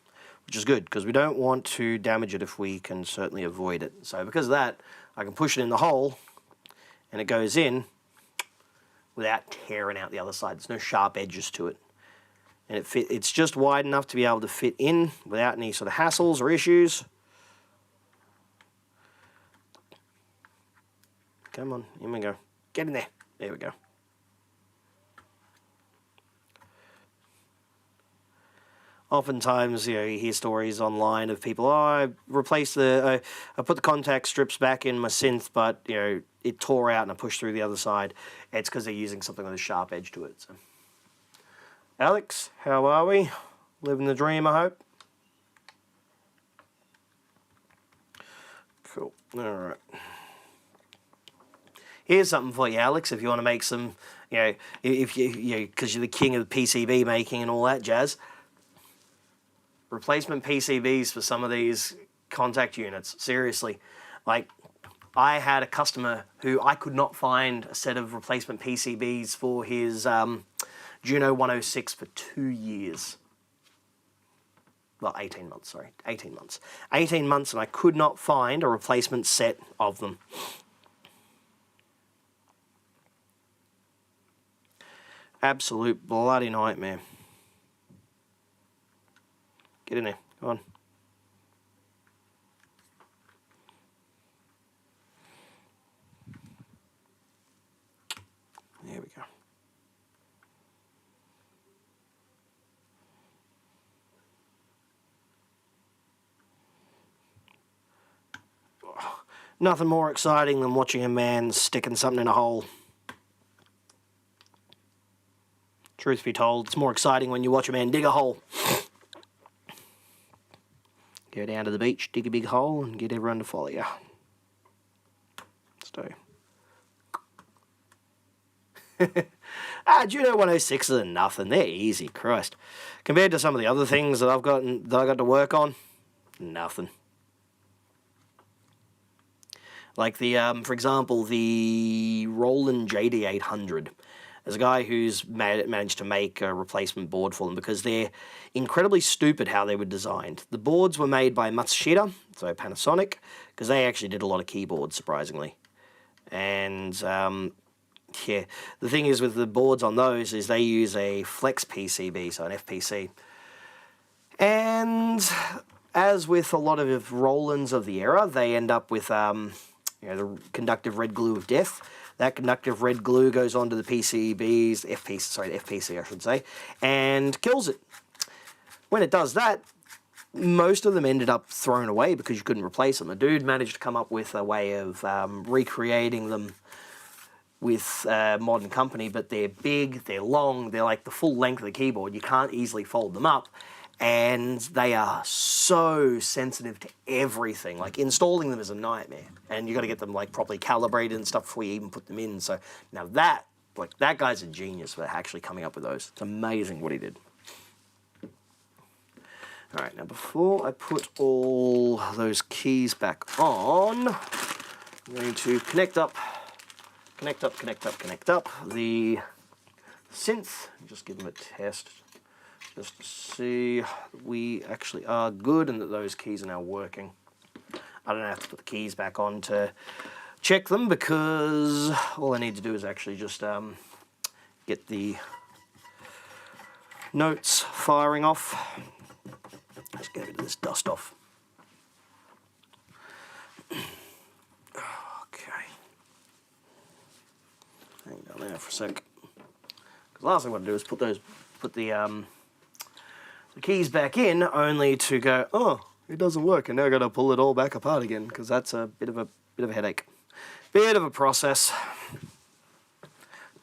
which is good because we don't want to damage it if we can certainly avoid it. So because of that, I can push it in the hole and it goes in without tearing out the other side. There's no sharp edges to it. And it's just wide enough to be able to fit in without any sort of hassles or issues. Come on, here we go. Get in there. There we go. Oftentimes, you know, you hear stories online of people, oh, I put the contact strips back in my synth, but, you know, it tore out and I pushed through the other side. It's because they're using something with a sharp edge to it. So. Alex, how are we? Living the dream, I hope. Cool. All right. Here's something for you, Alex, if you want to make some, you know, if because you're the king of the PCB making and all that jazz. Replacement PCBs for some of these contact units. Seriously. Like, I had a customer who I could not find a set of replacement PCBs for his Juno 106 for 2 years. Well, 18 months, sorry. 18 months. 18 months, and I could not find a replacement set of them. Absolute bloody nightmare. Get in there. Come on. There we go. Nothing more exciting than watching a man sticking something in a hole. Truth be told, it's more exciting when you watch a man dig a hole. Go down to the beach, dig a big hole, and get everyone to follow you. So. Juno 106s are nothing. They're easy, Christ. Compared to some of the other things that I got to work on, nothing. Like for example, the Roland JD800. There's a guy who's managed to make a replacement board for them because they're incredibly stupid how they were designed. The boards were made by Matsushita, so Panasonic, because they actually did a lot of keyboards, surprisingly. And, yeah, the thing is with the boards on those is they use a flex PCB, so an FPC. And as with a lot of Rolands of the era, they end up with the conductive red glue of death. That conductive red glue goes onto the PCBs, FPC I should say, and kills it. When it does that, most of them ended up thrown away because you couldn't replace them. A dude managed to come up with a way of recreating them with a modern company, but they're big, they're long, they're like the full length of the keyboard. You can't easily fold them up. And they are so sensitive to everything. Like, installing them is a nightmare. And you got to get them, like, properly calibrated and stuff before you even put them in. So, now that guy's a genius for actually coming up with those. It's amazing what he did. Alright, now before I put all those keys back on, I'm going to connect up the synth. Just give them a test, just to see that we actually are good and that those keys are now working. I don't have to put the keys back on to check them because all I need to do is actually just get the notes firing off. Let's get a bit of this dust off. Okay. Hang on there for a sec. Because last thing I want to do is put the keys back in, only to go, oh, it doesn't work, and now I've got to pull it all back apart again, because that's a bit of a headache. Bit of a process.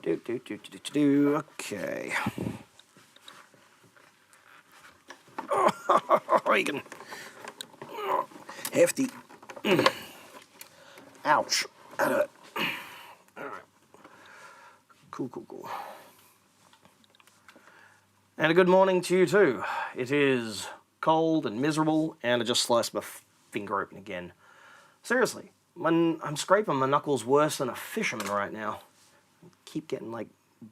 Okay. Regan. Hefty. Ouch. Alright. Cool. And a good morning to you too. It is cold and miserable, and I just sliced my finger open again. Seriously, I'm scraping my knuckles worse than a fisherman right now. I keep getting like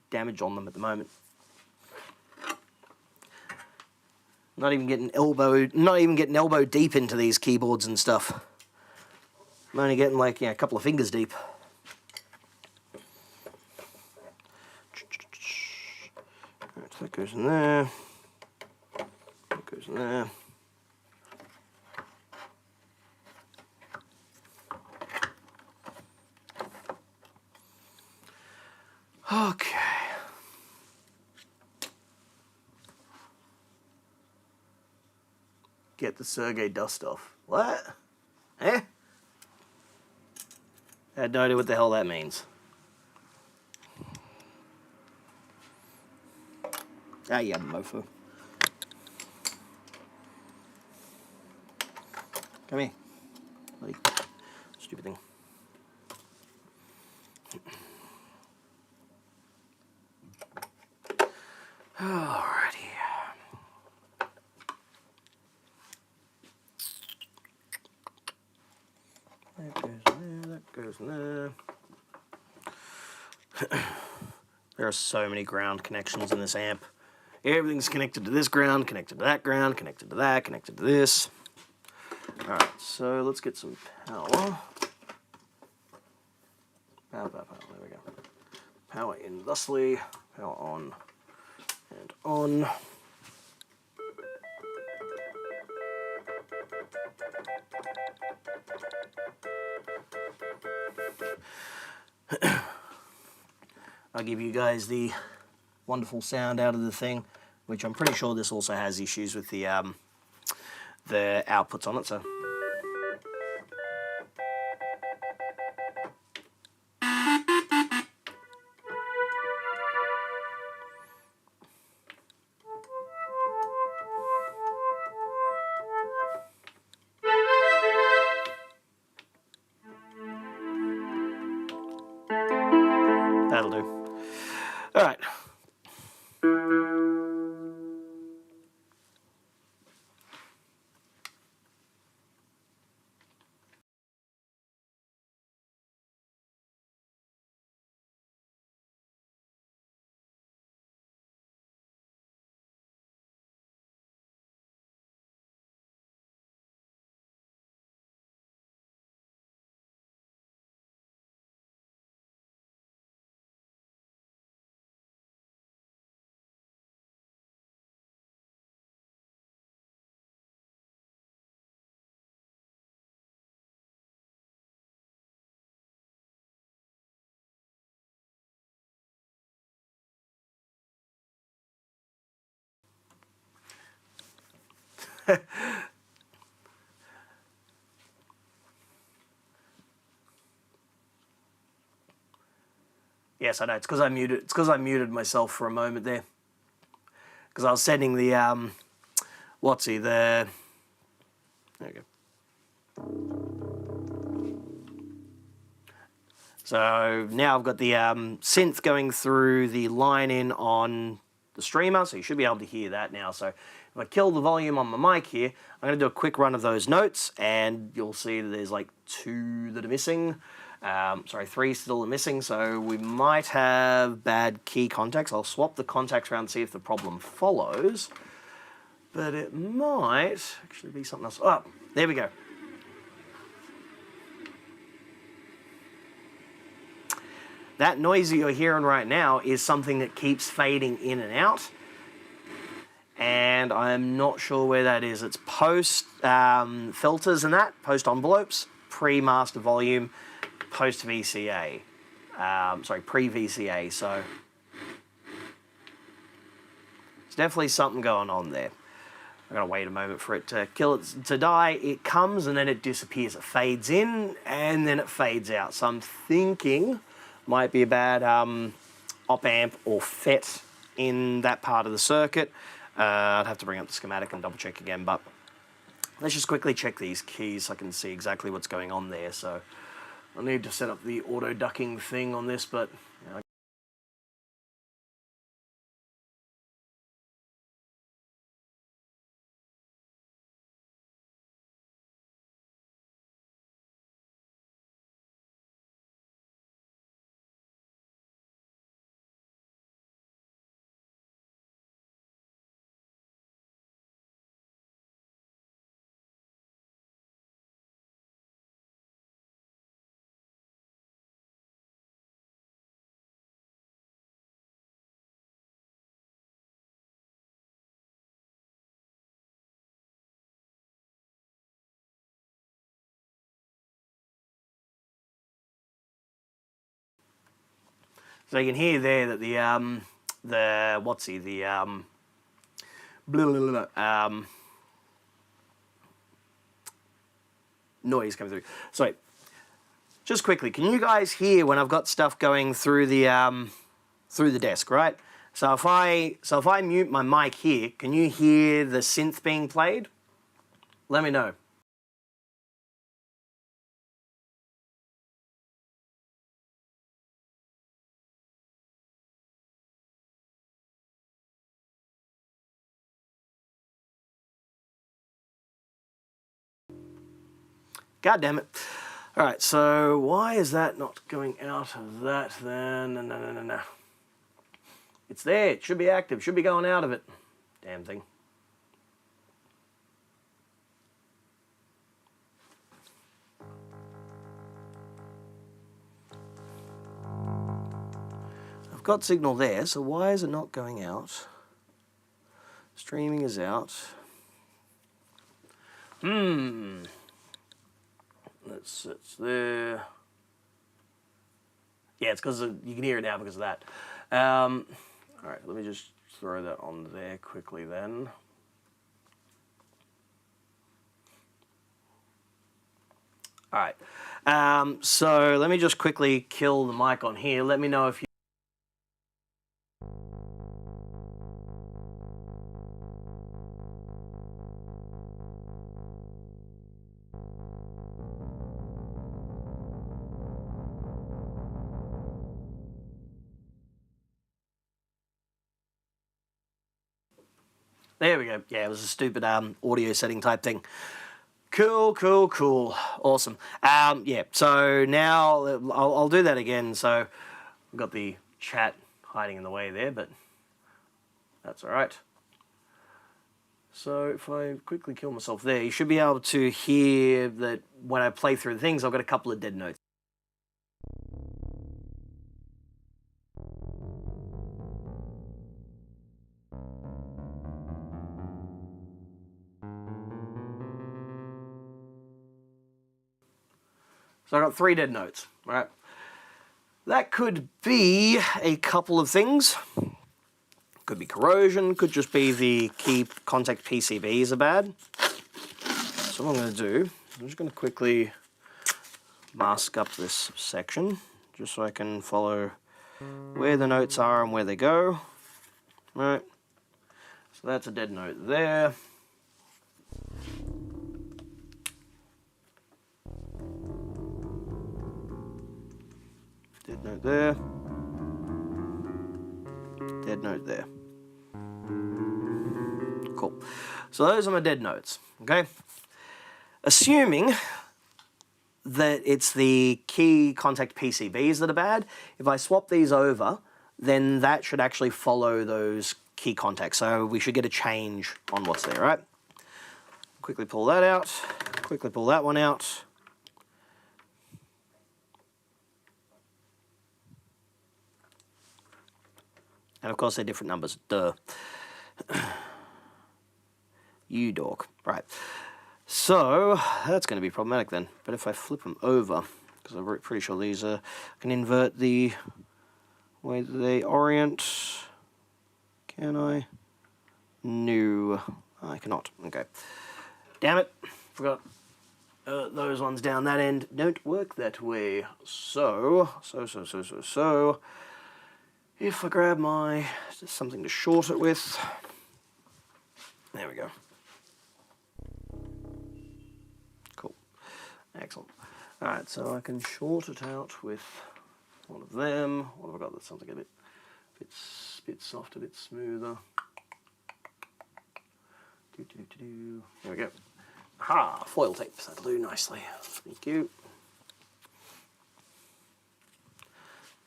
damage on them at the moment. Not even getting elbow deep into these keyboards and stuff. I'm only getting like, a couple of fingers deep. Right, so that goes in there. That goes in there. Okay. Get the Sergey dust off. What? Eh? I had no idea what the hell that means. Ah, yeah, mofo. Come here. Bloody stupid thing. Alrighty. That goes there, that goes there. There are so many ground connections in this amp. Everything's connected to this ground, connected to that ground, connected to that, connected to this. Alright, so let's get some power. Power, there we go. Power in thusly, power on and on. I'll give you guys the wonderful sound out of the thing, which I'm pretty sure this also has issues with the outputs on it, so. That'll do. All right. Yes, I know. It's because I muted. It's because I muted myself for a moment there. Because I was sending the there we go. So now I've got the synth going through the line in on the streamer, so you should be able to hear that now. So if I kill the volume on my mic here, I'm going to do a quick run of those notes, and you'll see that there's like 2 that are missing. Sorry, 3 still are missing, so we might have bad key contacts. I'll swap the contacts around and see if the problem follows. But it might actually be something else. Oh, there we go. That noise that you're hearing right now is something that keeps fading in and out. And I'm not sure where that is. It's post filters and that, post envelopes, pre-master volume, post VCA. Sorry, pre-VCA. So there's definitely something going on there. I'm going to wait a moment for it to kill it to die. It comes and then it disappears. It fades in and then it fades out. So I'm thinking might be a bad op amp or FET in that part of the circuit. I'd have to bring up the schematic and double check again, but let's just quickly check these keys so I can see exactly what's going on there. So I'll need to set up the auto ducking thing on this, but you know, so you can hear there that the noise coming through. So just quickly, can you guys hear when I've got stuff going through the desk, right? So if I mute my mic here, can you hear the synth being played? Let me know. God damn it. All right, so why is that not going out of that then? No. It's there, it should be active, should be going out of it. Damn thing. I've got signal there, so why is it not going out? Streaming is out. It's there. Yeah, it's because you can hear it now because of that. All right, let me just throw that on there quickly then. All right, so let me just quickly kill the mic on here. Let me know if you... There we go. Yeah, it was a stupid audio setting type thing. Cool. Awesome. Yeah, so now I'll do that again. So I've got the chat hiding in the way there, but that's all right. So if I quickly kill myself there, you should be able to hear that when I play through the things, I've got a couple of dead notes. So I've got 3 dead notes, right? That could be a couple of things. Could be corrosion, could just be the key contact PCBs are bad. So what I'm going to do, I'm just going to quickly mask up this section, just so I can follow where the notes are and where they go. Right, so that's a dead note there. Dead note there. Dead note there. Cool. So those are my dead notes, okay? Assuming that it's the key contact PCBs that are bad, if I swap these over, then that should actually follow those key contacts. So we should get a change on what's there, right? Quickly pull that out. Quickly pull that one out. And of course they're different numbers, duh. You dork. Right. So that's going to be problematic then. But if I flip them over, because I'm pretty sure these are, I can invert the way that they orient. Can I? No, I cannot. Okay. Damn it. Forgot. Those ones down that end don't work that way. So, if I grab my, just something to short it with. There we go. Cool. Excellent. Alright, so I can short it out with one of them. What have I got that's something a bit soft, a bit smoother. There we go. Ha! Foil tape. That'll do nicely. Thank you.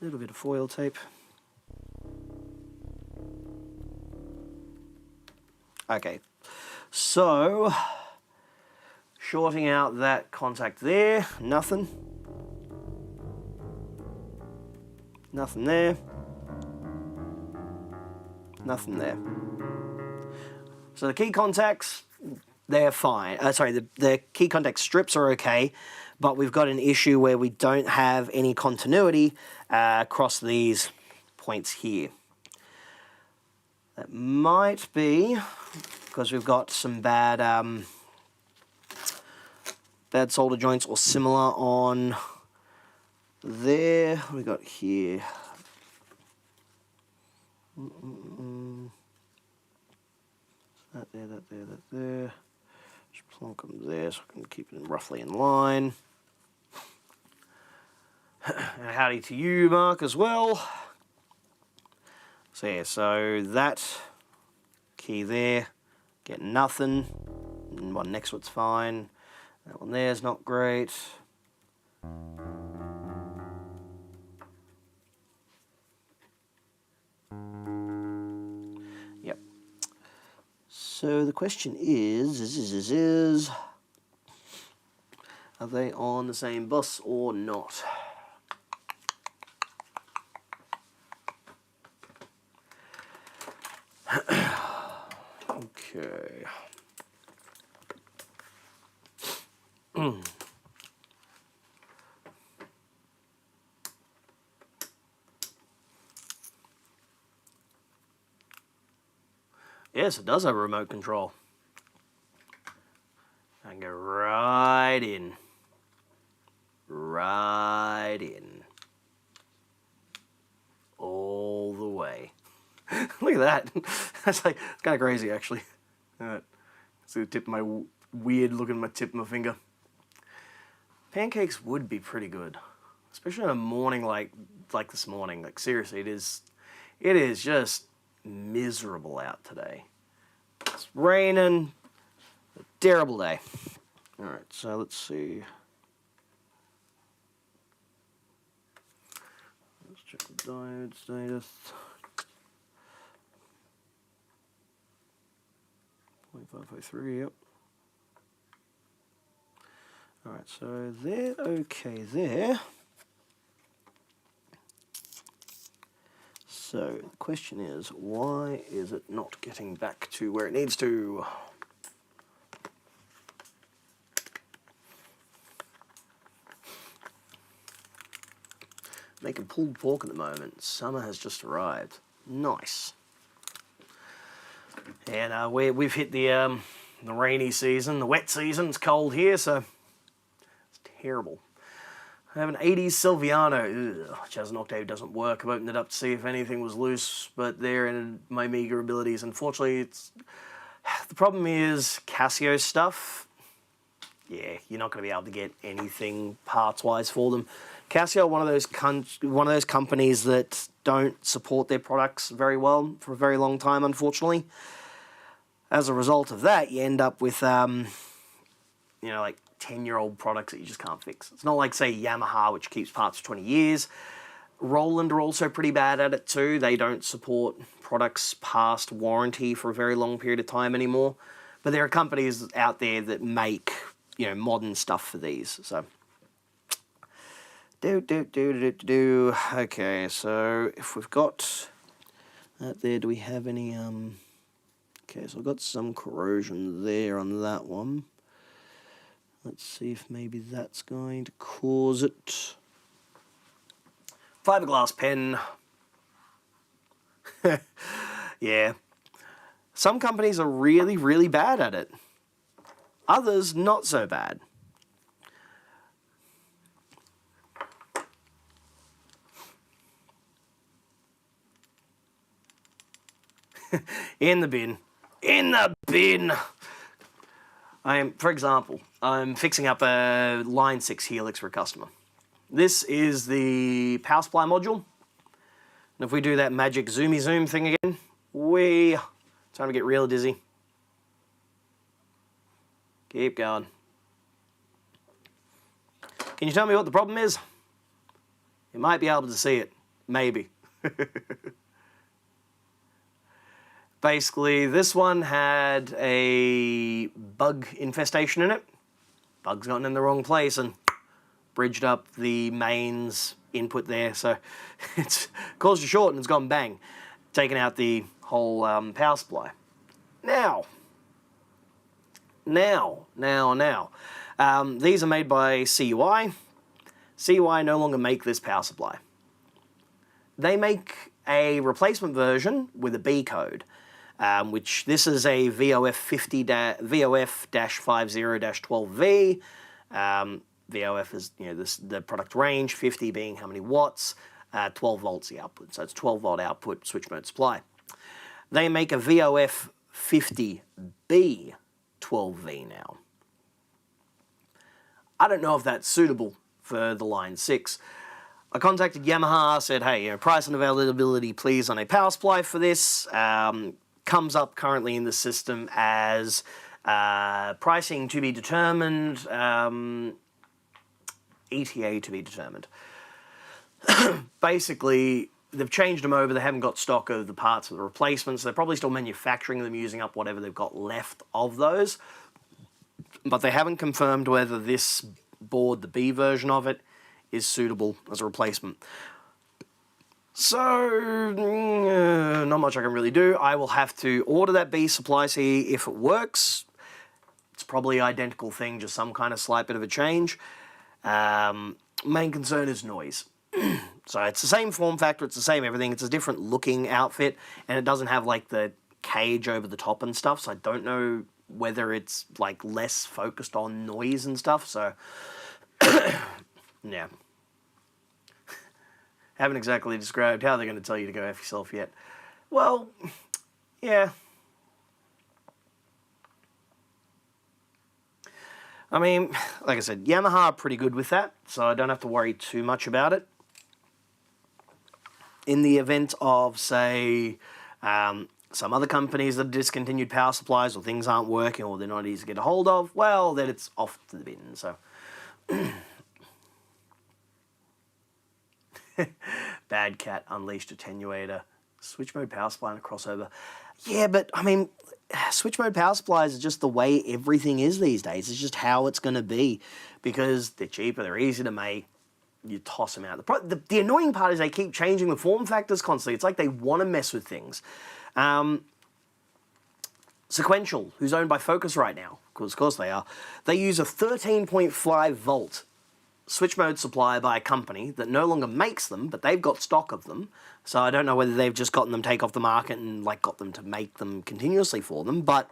A little bit of foil tape. Okay, so shorting out that contact there, nothing. Nothing there. Nothing there. So the key contacts, they're fine. The key contact strips are okay, but we've got an issue where we don't have any continuity across these points here. That might be because we've got some bad solder joints or similar on there. What do we got here? That there. Just plonk them there so I can keep it roughly in line. And howdy to you, Mark, as well. So yeah, so that key there, get nothing. And one next to it's fine. That one there's not great. Yep. So the question is, are they on the same bus or not? Okay. Yes, it does have a remote control. I can go right in. Right in. All the way. Look at that. That's like, it's kind of crazy, actually. See the tip of my weird looking tip of my finger. Pancakes would be pretty good, especially on a morning like this morning. Like seriously, it is just miserable out today. It's raining. A terrible day. All right, so let's see. Let's check the diode status. 0.553, yep. Alright, so they're okay there. So the question is, why is it not getting back to where it needs to? Making pulled pork at the moment. Summer has just arrived. Nice. And we've hit the rainy season, the wet season. It's cold here, so it's terrible. I have an 80s Silviano, which has an octave, doesn't work. I've opened it up to see if anything was loose, but there in my meager abilities. Unfortunately, the problem is Casio stuff. Yeah, you're not going to be able to get anything parts-wise for them. Casio, one of those companies that don't support their products very well for a very long time, unfortunately. As a result of that, you end up with, you know, like 10-year-old products that you just can't fix. It's not like, say, Yamaha, which keeps parts for 20 years. Roland are also pretty bad at it too. They don't support products past warranty for a very long period of time anymore. But there are companies out there that make, you know, modern stuff for these. So, okay, so if we've got that there, do we have any, okay, so I've got some corrosion there on that one. Let's see if maybe that's going to cause it. Fiberglass pen. Yeah. Some companies are really, really bad at it. Others, not so bad. In the bin. In the bin! For example, I'm fixing up a Line 6 Helix for a customer. This is the power supply module. And if we do that magic zoomy zoom thing again, time to get real dizzy. Keep going. Can you tell me what the problem is? You might be able to see it. Maybe. Basically, this one had a bug infestation in it. Bug's gotten in the wrong place and bridged up the mains input there, so it's caused a short and it's gone bang, taking out the whole power supply. Now, these are made by CUI. CUI no longer make this power supply. They make a replacement version with a B code, which this is a VOF-50-12V. VOF is, you know, the product range, 50 being how many watts, 12 volts the output. So it's 12 volt output switch mode supply. They make a VOF 50B 12V now. I don't know if that's suitable for the Line 6. I contacted Yamaha, said, hey, you know, price and availability please on a power supply for this. Comes up currently in the system as pricing to be determined, ETA to be determined. Basically, they've changed them over. They haven't got stock of the parts of the replacements. They're probably still manufacturing them, using up whatever they've got left of those. But they haven't confirmed whether this board, the B version of it, is suitable as a replacement. So, not much I can really do. I will have to order that B supply, see if it works. It's probably an identical thing, just some kind of slight bit of a change. Main concern is noise. So it's the same form factor, it's the same everything, it's a different looking outfit, and it doesn't have like the cage over the top and stuff, so I don't know whether it's like less focused on noise and stuff, so yeah. Haven't exactly described how they're going to tell you to go F yourself yet. Well, yeah. I mean, like I said, Yamaha are pretty good with that, so I don't have to worry too much about it. In the event of, say, some other companies that have discontinued power supplies, or things aren't working, or they're not easy to get a hold of, well, then it's off to the bin, so. Bad Cat Unleashed Attenuator. Switch mode power supply and a crossover. Yeah, but, I mean, switch mode power supplies are just the way everything is these days. It's just how it's going to be, because they're cheaper, they're easy to make, you toss them out. The annoying part is they keep changing the form factors constantly. It's like they want to mess with things. Sequential, who's owned by Focus right now, because of course they are, they use a 13.5 volt switch mode supply by a company that no longer makes them, but they've got stock of them. So I don't know whether they've just gotten them take off the market and like got them to make them continuously for them, but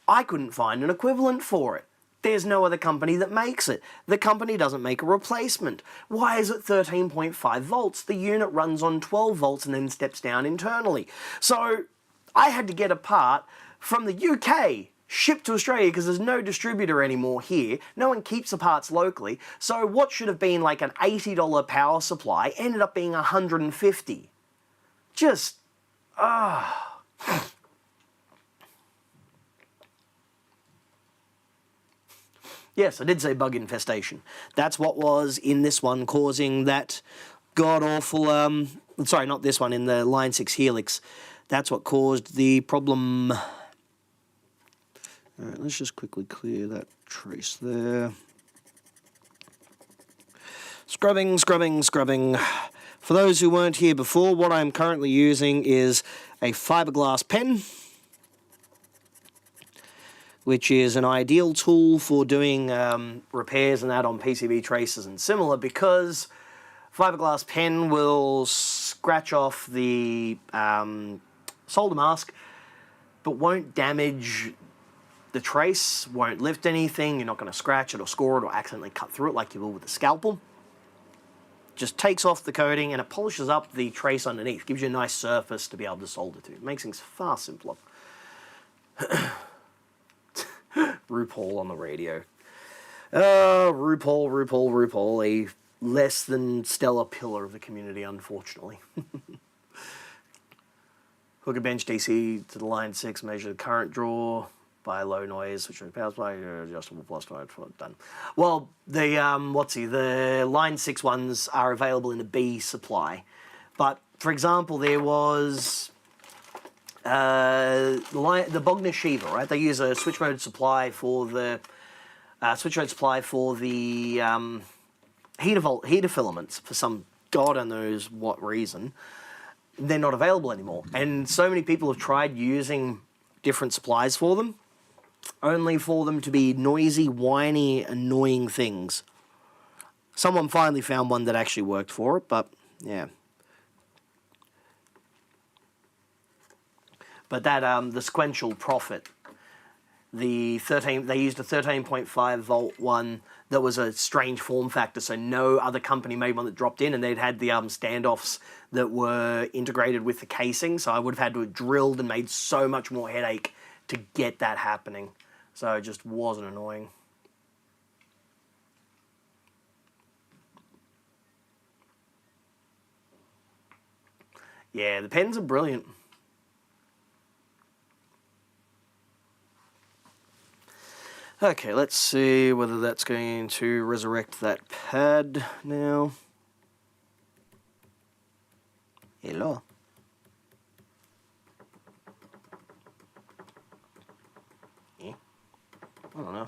I couldn't find an equivalent for it. There's no other company that makes it. The company doesn't make a replacement. Why is it 13.5 volts? The unit runs on 12 volts and then steps down internally. So I had to get a part from the UK, shipped to Australia, because there's no distributor anymore here. No one keeps the parts locally. So what should have been like an $80 power supply ended up being $150. Just, Yes, I did say bug infestation. That's what was in this one causing that god-awful, sorry, not this one, in the Line 6 Helix. That's what caused the problem. Alright, let's just quickly clear that trace there. Scrubbing, scrubbing, scrubbing. For those who weren't here before, what I'm currently using is a fiberglass pen, which is an ideal tool for doing repairs and that on PCB traces and similar, because fiberglass pen will scratch off the solder mask, but won't damage the trace, won't lift anything. You're not going to scratch it or score it or accidentally cut through it like you will with a scalpel. Just takes off the coating and it polishes up the trace underneath. Gives you a nice surface to be able to solder to. It makes things far simpler. RuPaul on the radio. RuPaul, a less than stellar pillar of the community, unfortunately. Hook a bench DC to the line 6, measure the current draw by low noise, switch on power supply, adjustable plus done. Well, the line 6 ones are available in a B supply. But, for example, there was the Bogner Shiva, right? They use a switch mode supply for the heater filaments for some god knows what reason. They're not available anymore, and so many people have tried using different supplies for them, only for them to be noisy, whiny, annoying things. Someone finally found one that actually worked for it, but yeah. But that the sequential profit, they used a 13.5 volt one that was a strange form factor, so no other company made one that dropped in, and they'd had the standoffs that were integrated with the casing, so I would have had to have drilled and made so much more headache to get that happening. So it just wasn't annoying. Yeah, the pens are brilliant. Okay, let's see whether that's going to resurrect that pad now. Hello. Yeah. I don't know.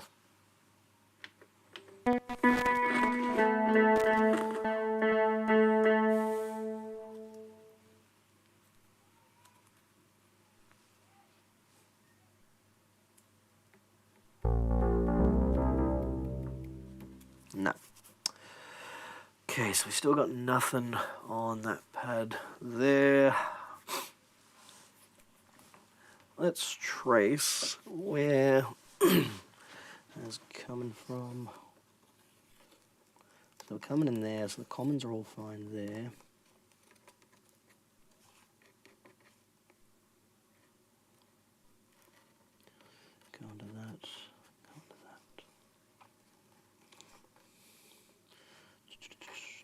No. Okay, so we still got nothing on that pad there. Let's trace where it's coming from. So we're coming in there, so the commons are all fine there. Go on to that. Go on to that.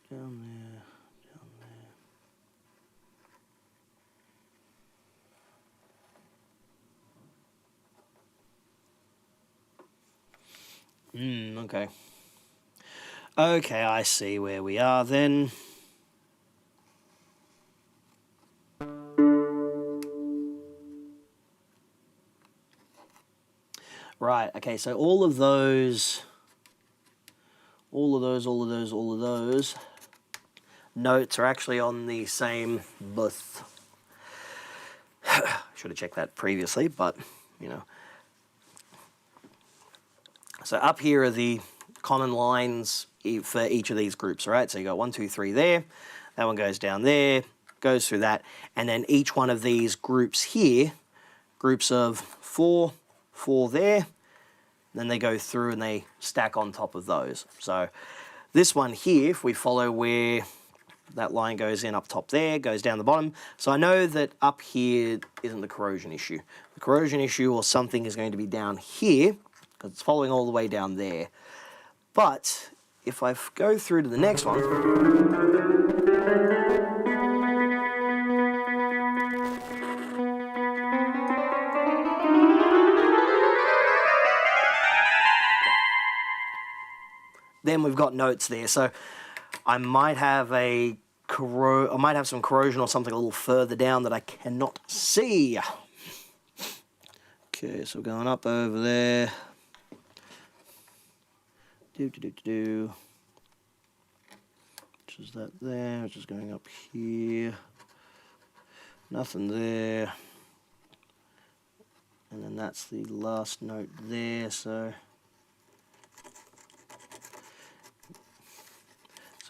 Down there, down there. Okay. Okay, I see where we are then. Right, okay, so all of those notes are actually on the same bus. Should have checked that previously, but, you know. So up here are the common lines for each of these groups, right? So you got 1, 2, 3 there. That one goes down there, goes through that. And then each one of these groups here, groups of 4, 4 there. Then they go through and they stack on top of those. So this one here, if we follow where that line goes in up top there, goes down the bottom. So I know that up here isn't the corrosion issue. The corrosion issue or something is going to be down here, because it's following all the way down there. But if I go through to the next one, then we've got notes there. So I might have some corrosion or something a little further down that I cannot see. Okay, so going up over there. Which is that there, which is going up here. Nothing there. And then that's the last note there, so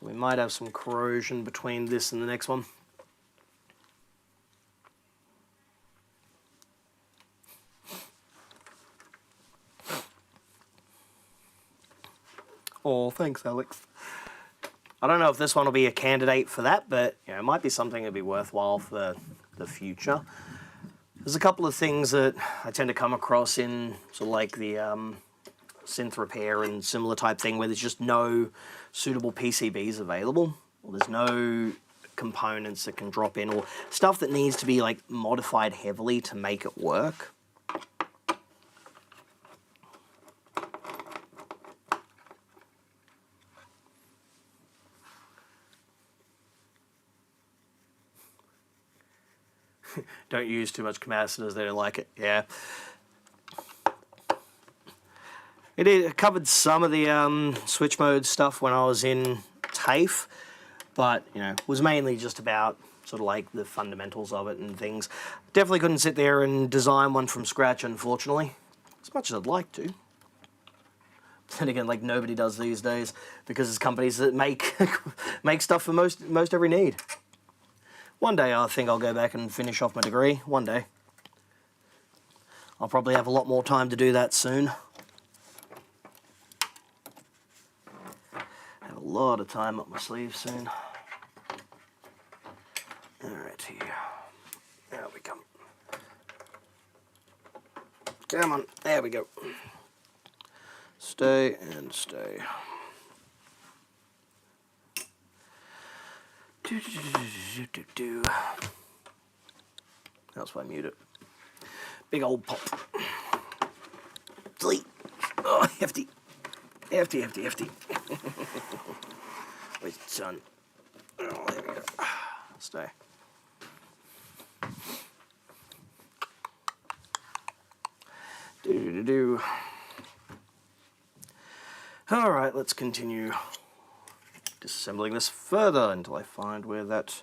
we might have some corrosion between this and the next one. Oh, thanks, Alex. I don't know if this one will be a candidate for that, but it might be something that'd be worthwhile for the future. There's a couple of things that I tend to come across in sort of like the synth repair and similar type thing where there's just no suitable PCBs available, or there's no components that can drop in, or stuff that needs to be like modified heavily to make it work. Don't use too much capacitors, they don't like it. Yeah. It covered some of the switch mode stuff when I was in TAFE, but it was mainly just about sort of like the fundamentals of it and things. Definitely couldn't sit there and design one from scratch, unfortunately, as much as I'd like to. Then again, like nobody does these days, because there's companies that make make stuff for most every need. One day I think I'll go back and finish off my degree. One day. I'll probably have a lot more time to do that soon. Have a lot of time up my sleeve soon. Alright, here. There we come. Come on, there we go. Stay and stay. That's why I mute it. Big old pop. Delete. Oh, hefty. Hefty. Where's the sun? Oh, there we go. Stay. Alright, let's continue disassembling this further until I find where that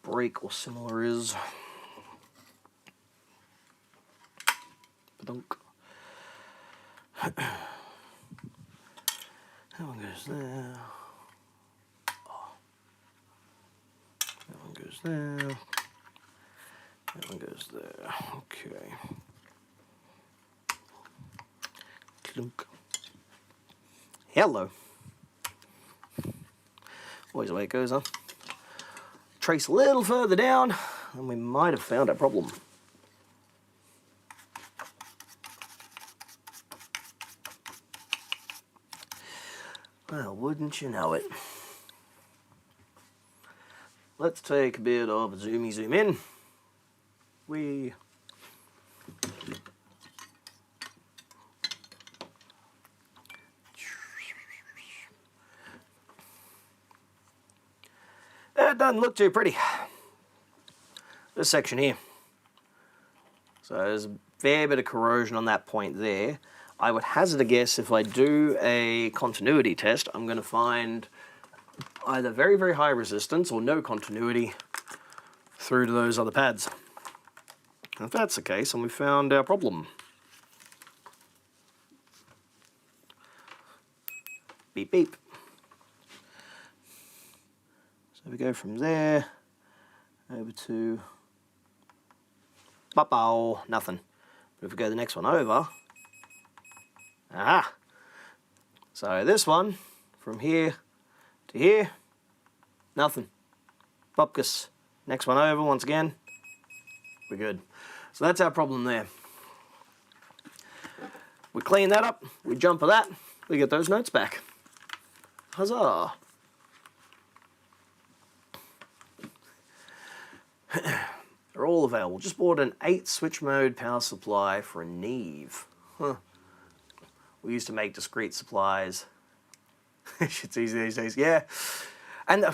break or similar is. Badunk. That one goes there. Oh. That one goes there. That one goes there. Okay. Clunk. Hello. Always the way it goes, huh? Trace a little further down, and we might have found our problem. Well, wouldn't you know it? Let's take a bit of a zoom in. That doesn't look too pretty. This section here. So there's a fair bit of corrosion on that point there. I would hazard a guess if I do a continuity test, I'm going to find either very, very high resistance or no continuity through to those other pads. And if that's the case, then we found our problem. Beep, beep. So we go from there over to nothing. But if we go the next one over, aha! So this one from here to here, nothing. Popkus. Next one over once again, we're good. So that's our problem there. We clean that up, we jump for that, we get those notes back. Huzzah! They're all available. Just bought an 8 switch mode power supply for a Neve. Huh. We used to make discrete supplies. Shit's easy these days. Yeah, and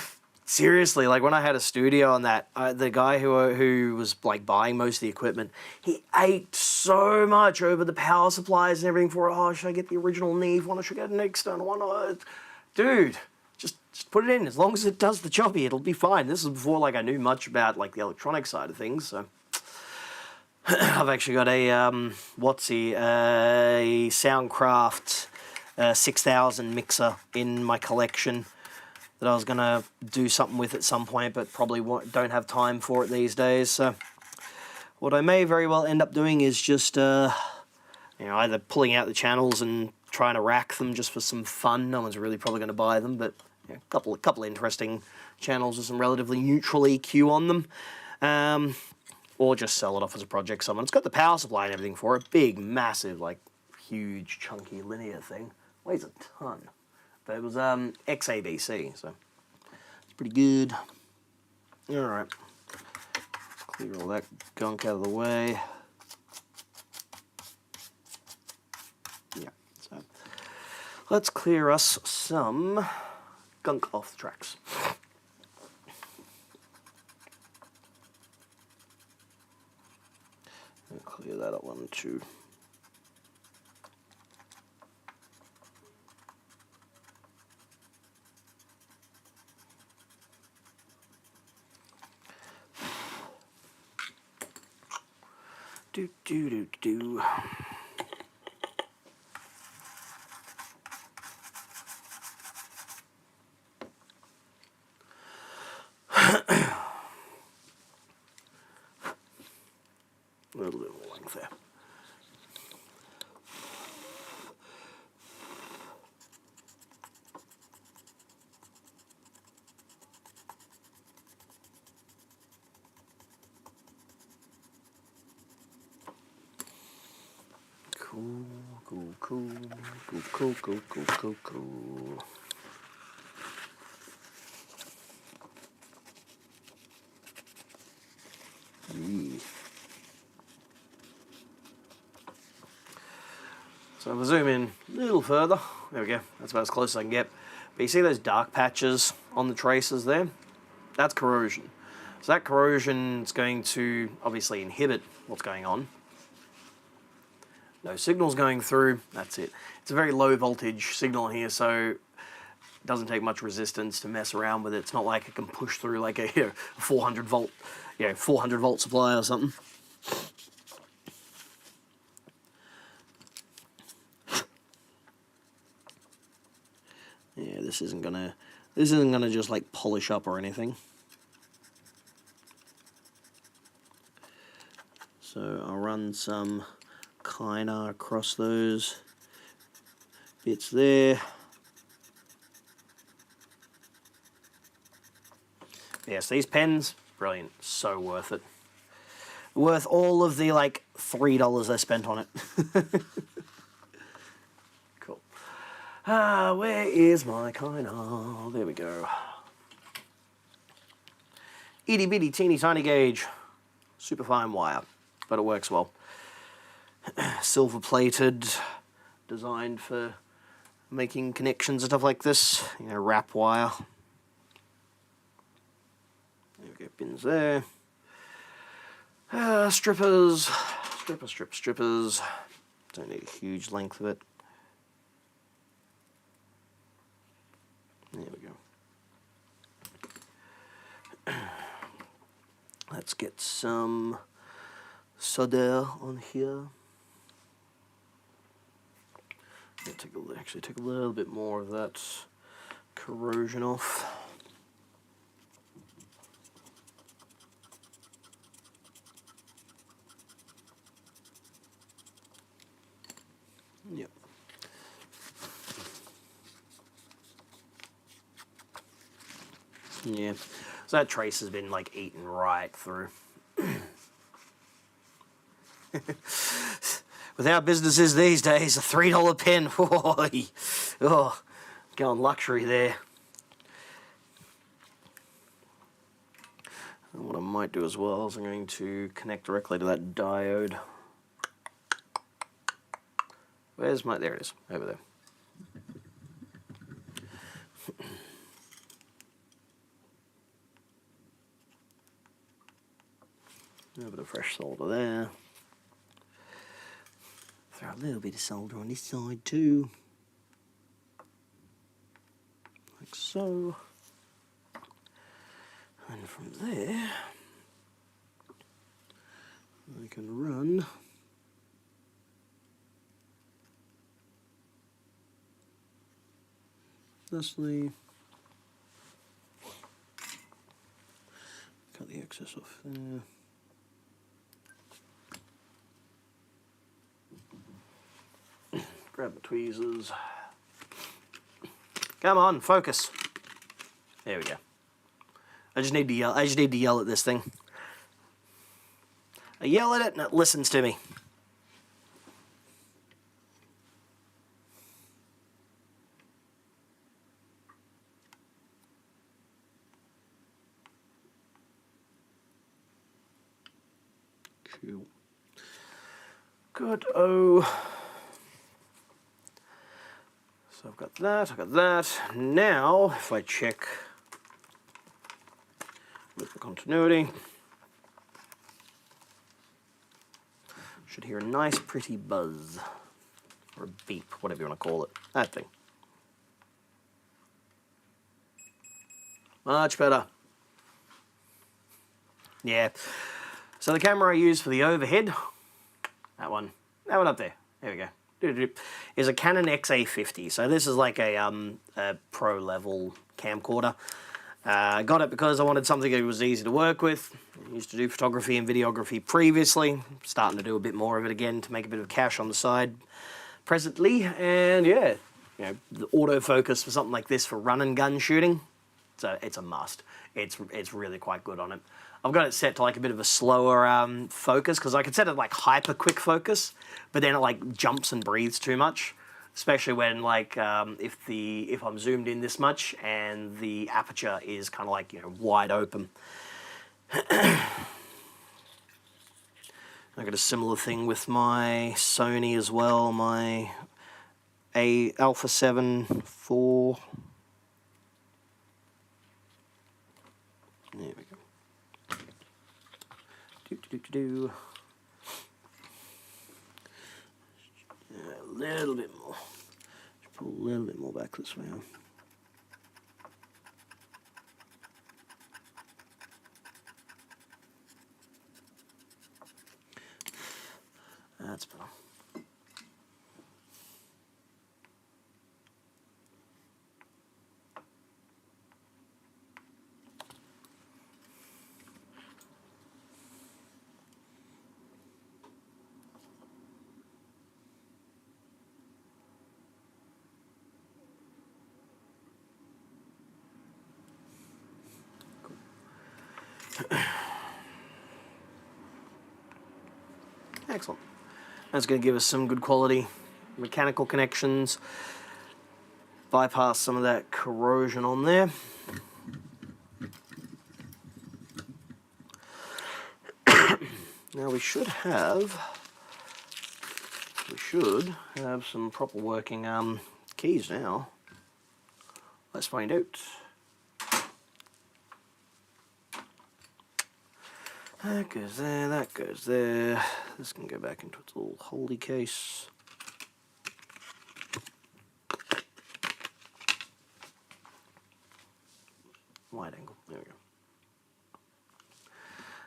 seriously, like when I had a studio on that, the guy who was like buying most of the equipment, he ate so much over the power supplies and everything for it. Oh, should I get the original Neve one or should I get an external one? Oh, dude, just put it in. As long as it does the job, it'll be fine. This is before like I knew much about like the electronic side of things. So I've actually got a a Soundcraft 6000 mixer in my collection that I was gonna do something with at some point, but probably don't have time for it these days. So what I may very well end up doing is just either pulling out the channels and trying to rack them just for some fun. No one's really probably going to buy them, but a couple interesting channels with some relatively neutral EQ on them. Or just sell it off as a project someone. It's got the power supply and everything for it. Big, massive, like, huge, chunky linear thing. Weighs a ton. But it was XABC, so it's pretty good. Alright. Clear all that gunk out of the way. Yeah, so let's clear us some gunk off the tracks. Clear that up one too. Do do do do. A little bit more length there. Cool, cool, cool, cool, cool, cool, cool, cool, cool. Yeah. So if I zoom in a little further, there we go, that's about as close as I can get. But you see those dark patches on the traces there? That's corrosion. So that corrosion is going to obviously inhibit what's going on. No signals going through, that's it. It's a very low voltage signal here, so it doesn't take much resistance to mess around with it. It's not like it can push through like a 400 volt, 400 volt supply or something. Yeah, this isn't gonna just like polish up or anything. So I'll run some Kynar across those bits there. Yes, these pens, brilliant, so worth it. Worth all of the like $3 I spent on it. Cool. Where is my Kynar? There we go. Itty bitty teeny tiny gauge. Super fine wire, but it works well. Silver plated, designed for making connections and stuff like this. Wrap wire. There we go, pins there. Strippers. Strippers. Don't need a huge length of it. There we go. Let's get some solder on here. Actually take a little bit more of that corrosion off. Yep. Yeah. So that trace has been like eaten right through. With our businesses these days, a $3 pen, oh, going luxury there. And what I might do as well is I'm going to connect directly to that diode. Where's my, there it is, over there. A bit of fresh solder there. Throw a little bit of solder on this side too. Like so. And from there, I can run thusly. Cut the excess off there. Grab the tweezers. Come on, focus. There we go. I just need to yell. I just need to yell at this thing. I yell at it and it listens to me. Cool. Good. Oh. So I've got that. I've got that. Now, if I check with the continuity, should hear a nice pretty buzz, or a beep, whatever you want to call it. That thing. Much better. Yeah. So the camera I use for the overhead, that one up there, there we go, is a Canon XA50. So this is like a pro level camcorder. I got it because I wanted something that was easy to work with. I used to do photography and videography previously. Starting to do a bit more of it again to make a bit of cash on the side presently. And yeah, you know, the autofocus for something like this for run and gun shooting, so it's a must. It's really quite good on it. I've got it set to like a bit of a slower focus because I could set it like hyper quick focus, but then it like jumps and breathes too much. Especially when like if I'm zoomed in this much and the aperture is kind of like, you know, wide open. I got a similar thing with my Sony as well. My Alpha 7 IV. There we go. A little bit more. Just pull a little bit more back this way. That's better. Excellent. That's going to give us some good quality mechanical connections. Bypass some of that corrosion on there. Now we should have some proper working keys now. Let's find out. That goes there, that goes there. This can go back into its little holdy case. Wide angle, there we go.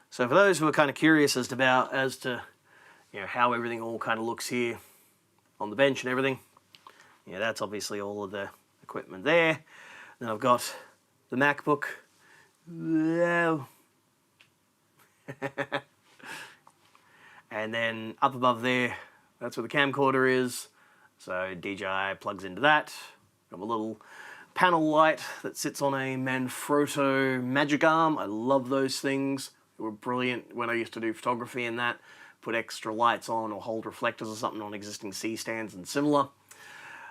So for those who are kind of curious as to you know, how everything all kind of looks here on the bench and everything, yeah, that's obviously all of the equipment there. Then I've got the MacBook. Whoa. And then up above there, that's where the camcorder is. So DJI plugs into that. Got my little panel light that sits on a Manfrotto Magic Arm. I love those things. They were brilliant when I used to do photography and that. Put extra lights on or hold reflectors or something on existing C-stands and similar.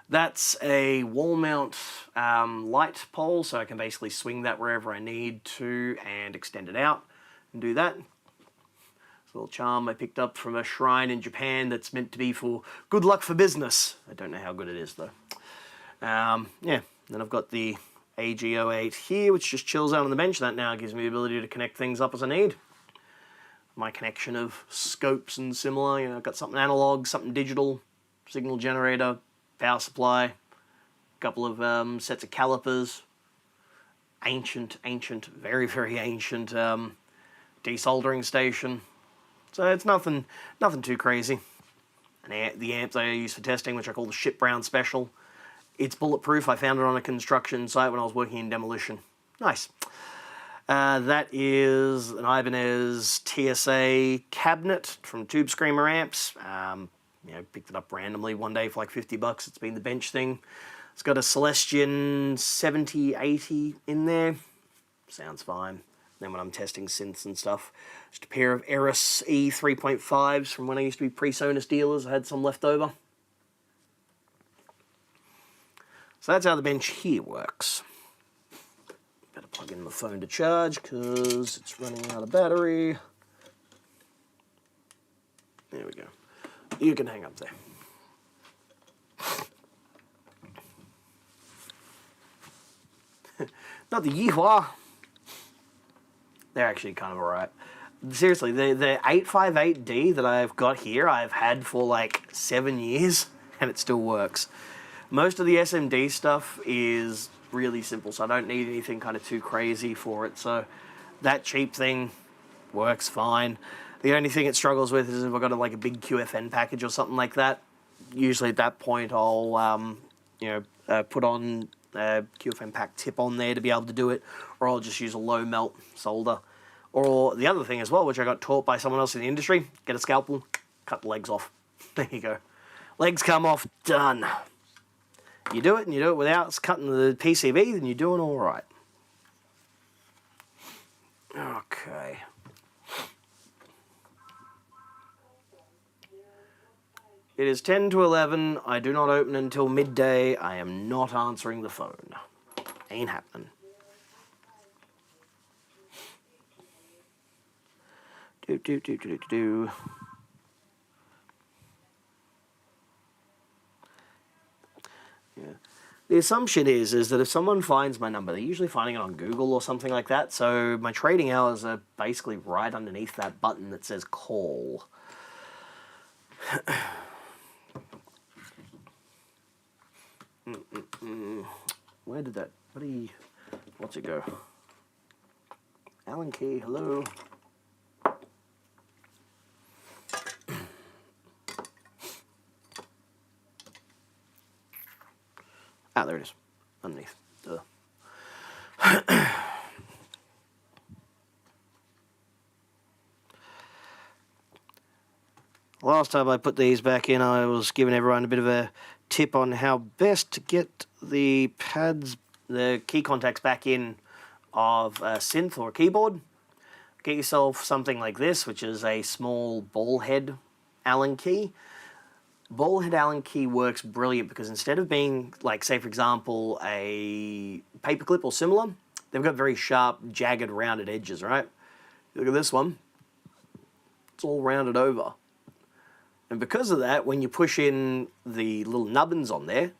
That's a wall mount light pole, so I can basically swing that wherever I need to and extend it out and do that. It's a little charm I picked up from a shrine in Japan that's meant to be for good luck for business. I don't know how good it is though. Yeah, then I've got the AG08 here, which just chills out on the bench. That now gives me the ability to connect things up as I need. my connection of scopes and similar. You know, I've got something analog, something digital, signal generator, power supply, a couple of sets of calipers, ancient, very, very ancient desoldering station. So it's nothing too crazy. And the amp that I use for testing, which I call the Ship Brown Special, it's bulletproof. I found it on a construction site when I was working in demolition. Nice. That is an Ibanez TSA cabinet from Tube Screamer Amps. You know, picked it up randomly one day for like $50. It's been the bench thing. It's got a Celestion 7080 in there. Sounds fine. Then when I'm testing synths and stuff, just a pair of Eris E3.5s from when I used to be pre-Sonus dealers. I had some left over. So that's how the bench here works. Better plug in the phone to charge because it's running out of battery. There we go. You can hang up there. Not the Yeehwa. They're actually kind of alright. Seriously, the 858D that I've got here, I've had for like 7 years, and it still works. Most of the SMD stuff is really simple, so I don't need anything kind of too crazy for it. So that cheap thing works fine. The only thing it struggles with is if I've got like a big QFN package or something like that. Usually at that point I'll put on a QFN pack tip on there to be able to do it, or I'll just use a low melt solder. Or the other thing as well, which I got taught by someone else in the industry, get a scalpel, cut the legs off. There you go. Legs come off, done. You do it, and you do it without cutting the PCB, then you're doing all right. Okay. It is 10 to 11. I do not open until midday. I am not answering the phone. Ain't happening. Do. Yeah. The assumption is that if someone finds my number, they're usually finding it on Google or something like that, so my trading hours are basically right underneath that button that says call. Where did that... What's it go? Allen key, hello? Ah, there it is. Underneath. Duh. Last time I put these back in, I was giving everyone a bit of a tip on how best to get the pads, the key contacts back in of a synth or a keyboard. Get yourself something like this, which is a small ball head Allen key. Ball head Allen key works brilliant because instead of being, like, say, for example, a paperclip or similar, they've got very sharp, jagged, rounded edges, right? Look at this one. It's all rounded over. And because of that, when you push in the little nubbins on there,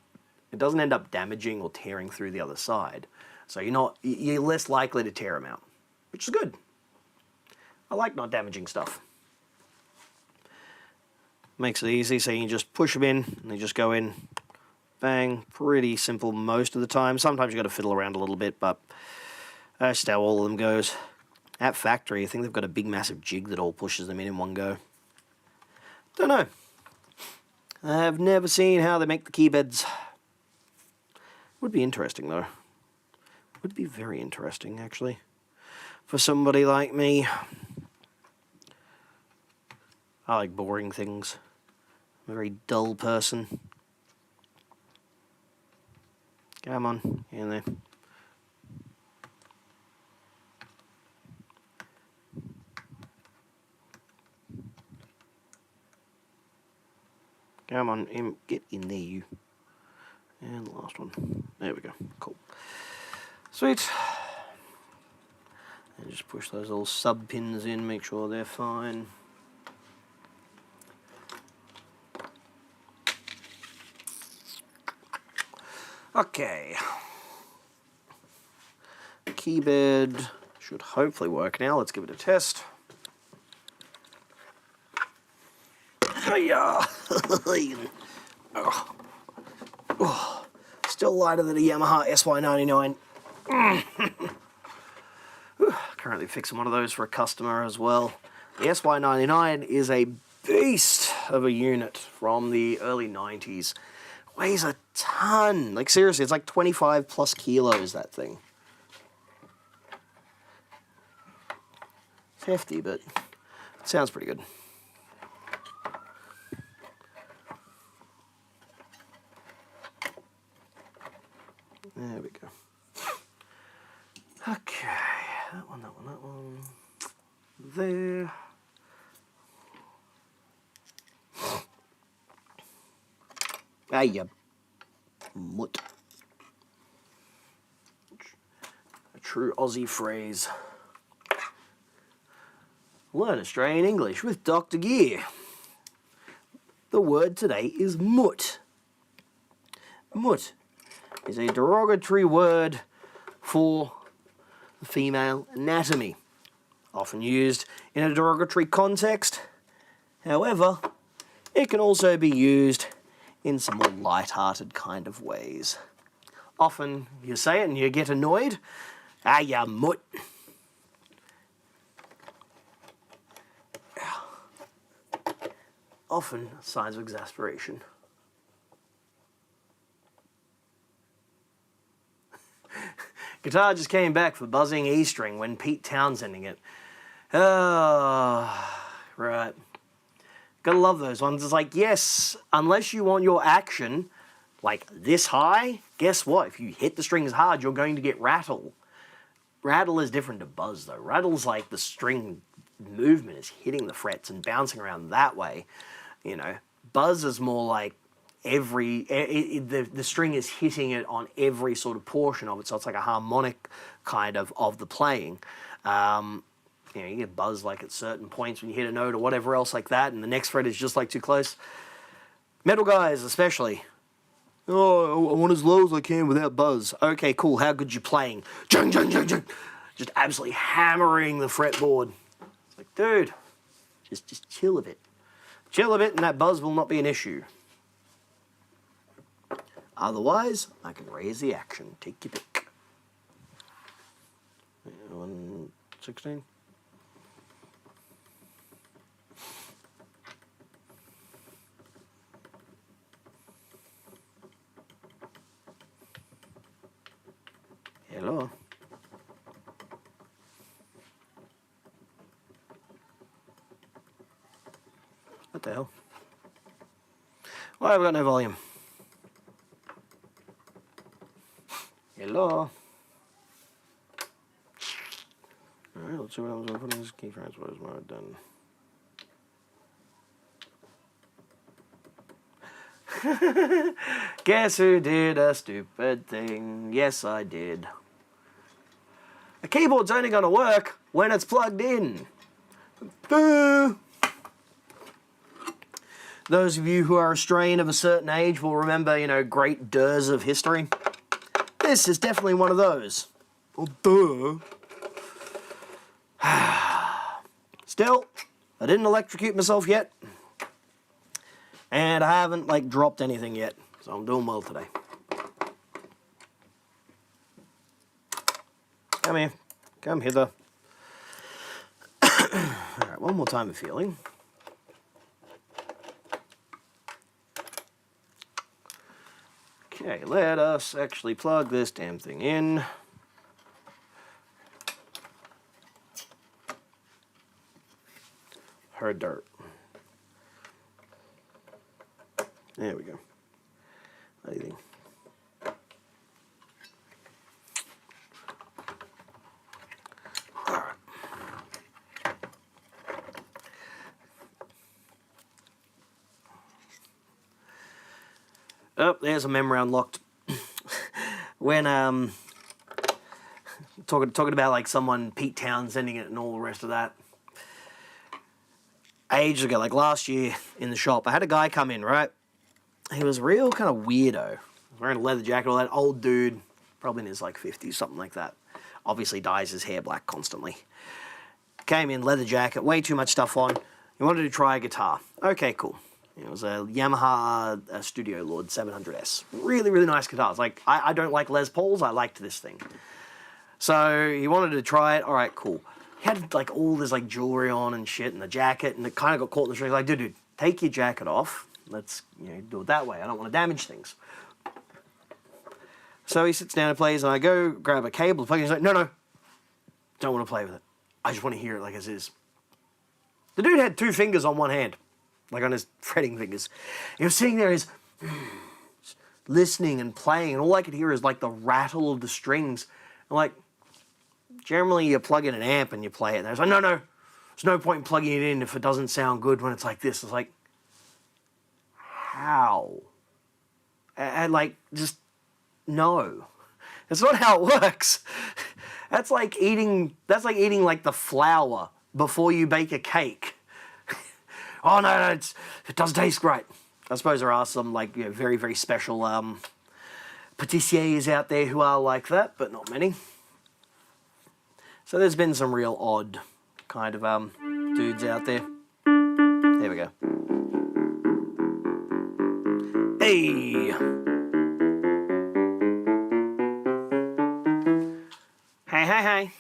it doesn't end up damaging or tearing through the other side. So you're less likely to tear them out, which is good. I like not damaging stuff. Makes it easy, so you can just push them in, and they just go in, bang, pretty simple most of the time. Sometimes you've got to fiddle around a little bit, but that's just how all of them goes. At factory, I think they've got a big massive jig that all pushes them in one go. Don't know. I've never seen how they make the key beds. Would be interesting, though. Would be very interesting, actually. For somebody like me. I like boring things. I'm a very dull person. Come on, get in there. Come on, get in there, you. And the last one. There we go. Cool. Sweet. And just push those little sub pins in, make sure they're fine. Okay. Key bed should hopefully work now. Let's give it a test. Hiya. Oh, still lighter than a Yamaha SY99. Currently fixing one of those for a customer as well. The SY99 is a beast of a unit from the early 90s. Weighs a ton. Like, seriously, it's like 25 plus kilos, that thing. It's hefty, but it sounds pretty good. There we go. Okay, that one. There. Ah, you mutt. A true Aussie phrase. Learn Australian English with Dr. Gear. The word today is mutt. Mutt is a derogatory word for the female anatomy, often used in a derogatory context. However, it can also be used in some more light-hearted kind of ways. Often you say it and you get annoyed. Ah, ya mutt. Often signs of exasperation. Guitar just came back for buzzing E string when Pete Townsending it. Oh, right. Gotta love those ones. It's like, yes, unless you want your action like this high, guess what? If you hit the strings hard, you're going to get rattle. Rattle is different to buzz, though. Rattle's like the string movement is hitting the frets and bouncing around that way. You know, buzz is more like the string is hitting it on every sort of portion of it, so it's like a harmonic kind of the playing. You know, you get buzz like at certain points when you hit a note or whatever else like that, and the next fret is just like too close. Metal guys especially. Oh, I want as low as I can without buzz. Okay, cool. How good you playing? Jung, jung, jung, jung. Just absolutely hammering the fretboard. It's like, dude, just chill a bit. Chill a bit and that buzz will not be an issue. Otherwise, I can raise the action. Take your pick. 116. Hello. What the hell? Why have I got no volume? Hello. Alright, let's see what happens when I put in this key transpose mode then. Guess who did a stupid thing? Yes, I did. A keyboard's only going to work when it's plugged in. Boo! Those of you who are Australian of a certain age will remember, you know, great durs of history. This is definitely one of those. Oh, duh. Still, I didn't electrocute myself yet. And I haven't, like, dropped anything yet. So I'm doing well today. Come here. Come hither. Alright, one more time of feeling. Okay, let us actually plug this damn thing in. Her dirt. There we go. What do you think? Oh, there's a memory unlocked. When talking about like someone Pete Townsending it and all the rest of that. Ages ago, like last year in the shop, I had a guy come in, right? He was real kind of weirdo. Wearing a leather jacket, all that old dude, probably in his like 50s, something like that. Obviously dyes his hair black constantly. Came in, leather jacket, way too much stuff on. He wanted to try a guitar. Okay, cool. It was a Yamaha Studio Lord 700S. Really, really nice guitars. Like, I don't like Les Pauls. I liked this thing. So he wanted to try it. All right, cool. He had like all this like jewelry on and shit, and the jacket, and it kind of got caught in the string. Like, dude, take your jacket off. Let's do it that way. I don't want to damage things. So he sits down and plays, and I go grab a cable to plug it. He's like, no, don't want to play with it. I just want to hear it like as is. The dude had 2 fingers on one hand, like on his fretting fingers. He was sitting there, he's listening and playing, and all I could hear is like the rattle of the strings. I'm like, generally you plug in an amp and you play it. And I was like, no, there's no point in plugging it in if it doesn't sound good when it's like this. It's like, how? And like, just, no. That's not how it works. That's like eating like the flour before you bake a cake. Oh no, it doesn't taste great. I suppose there are some like very, very special patissiers out there who are like that, but not many. So there's been some real odd kind of dudes out there. There we go. Hey! Hey.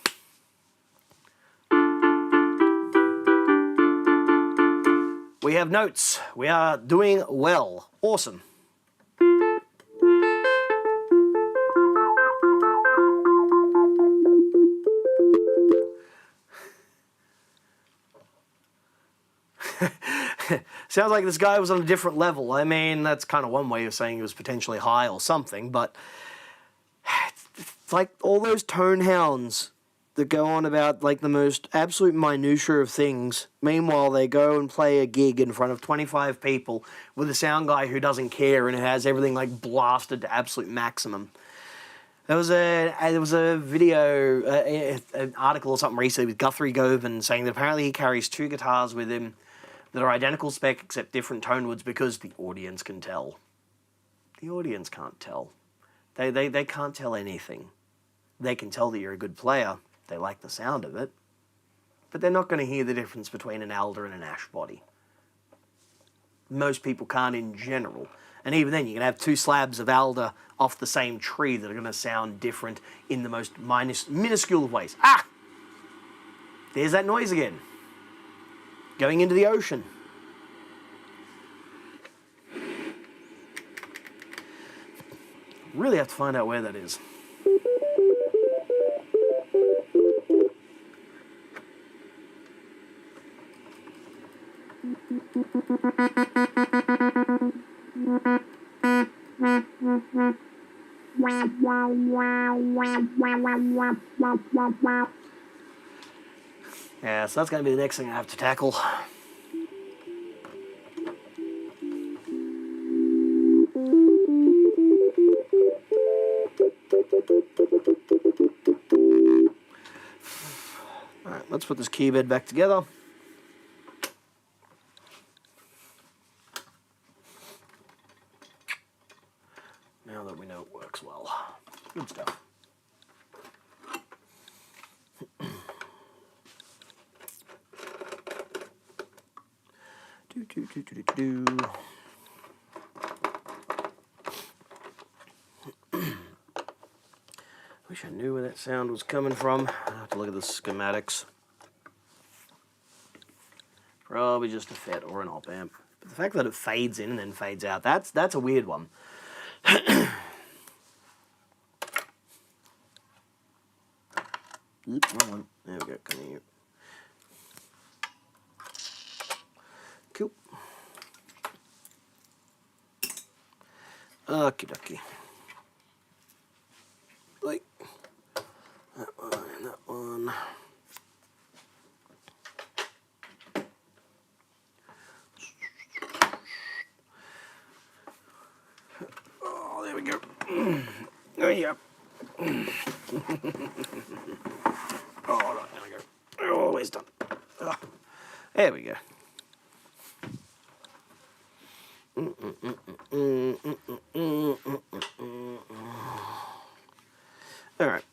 We have notes. We are doing well. Awesome. Sounds like this guy was on a different level. I mean, that's kind of one way of saying he was potentially high or something, but it's like all those tone hounds that go on about like the most absolute minutiae of things. Meanwhile, they go and play a gig in front of 25 people with a sound guy who doesn't care and has everything like blasted to absolute maximum. There was a video, an article or something recently with Guthrie Govan saying that apparently he carries 2 guitars with him that are identical spec except different tone woods because the audience can tell. The audience can't tell. They can't tell anything. They can tell that you're a good player. They like the sound of it. But they're not going to hear the difference between an alder and an ash body. Most people can't in general. And even then, you can have 2 slabs of alder off the same tree that are going to sound different in the most minuscule of ways. Ah! There's that noise again. Going into the ocean. Really have to find out where that is. Yeah, so that's going to be the next thing I have to tackle. Alright, let's put this key bed back together. Now that we know it works well. Good stuff. Wish I knew where that sound was coming from. I have to look at the schematics. Probably just a FET or an op amp. But the fact that it fades in and then fades out, that's a weird one. Oops, wrong one. There we go, come here. Cool. Okie dokie. Like that one and that one. Oh, there we go. Oh, yeah. Oh, right, there we go. Always done. Oh, there we go. All right.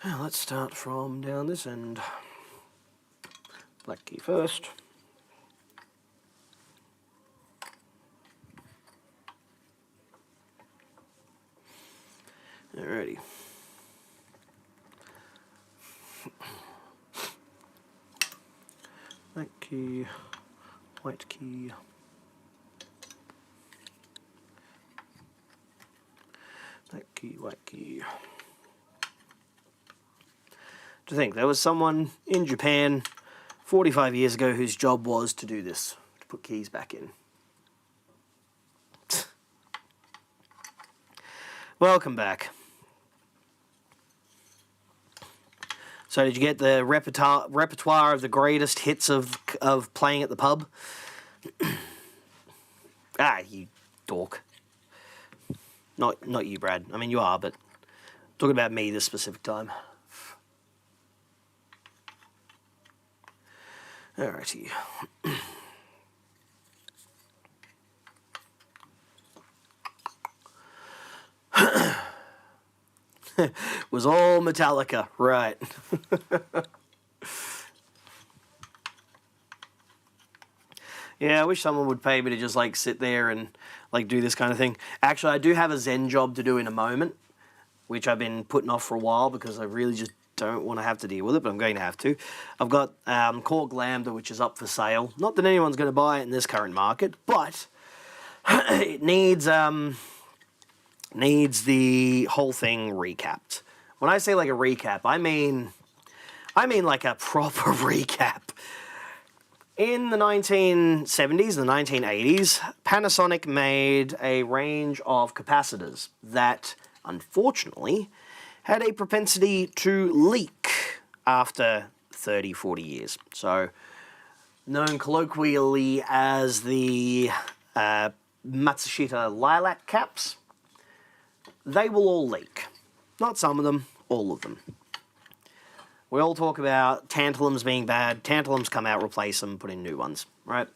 Let's start from down this end. Black key first. Alrighty. Black key, white key. Black key, white key. To think, there was someone in Japan 45 years ago whose job was to do this, to put keys back in. Welcome back. So did you get the repertoire of the greatest hits of playing at the pub? Ah, you dork. Not you, Brad. I mean, you are, but I'm talking about me this specific time. Alrighty. Was all Metallica, right. Yeah, I wish someone would pay me to just like sit there and like do this kind of thing. Actually, I do have a Zen job to do in a moment, which I've been putting off for a while because I really just don't want to have to deal with it, but I'm going to have to. I've got Korg Lambda, which is up for sale. Not that anyone's going to buy it in this current market, but it needs the whole thing recapped. When I say like a recap, I mean like a proper recap. In the 1970s, the 1980s, Panasonic made a range of capacitors that, unfortunately, had a propensity to leak after 30, 40 years. So, known colloquially as the Matsushita lilac caps, they will all leak. Not some of them, all of them. We all talk about tantalums being bad. Tantalums come out, replace them, put in new ones, right?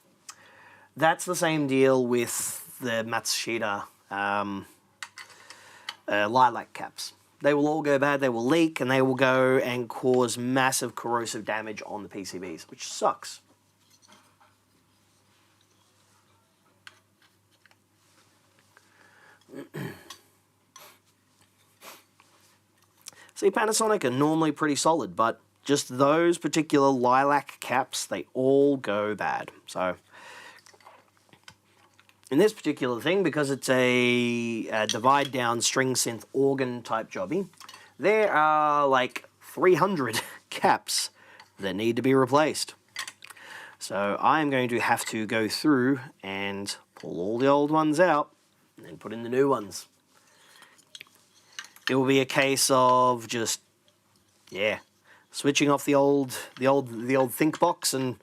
That's the same deal with the Matsushita lilac caps. They will all go bad, they will leak, and they will go and cause massive corrosive damage on the PCBs, which sucks. See, Panasonic are normally pretty solid, but just those particular lilac caps, they all go bad. So, in this particular thing, because it's a divide-down string synth organ type jobby, there are like 300 caps that need to be replaced. So I'm going to have to go through and pull all the old ones out and then put in the new ones. It will be a case of just, yeah, switching off the old think box and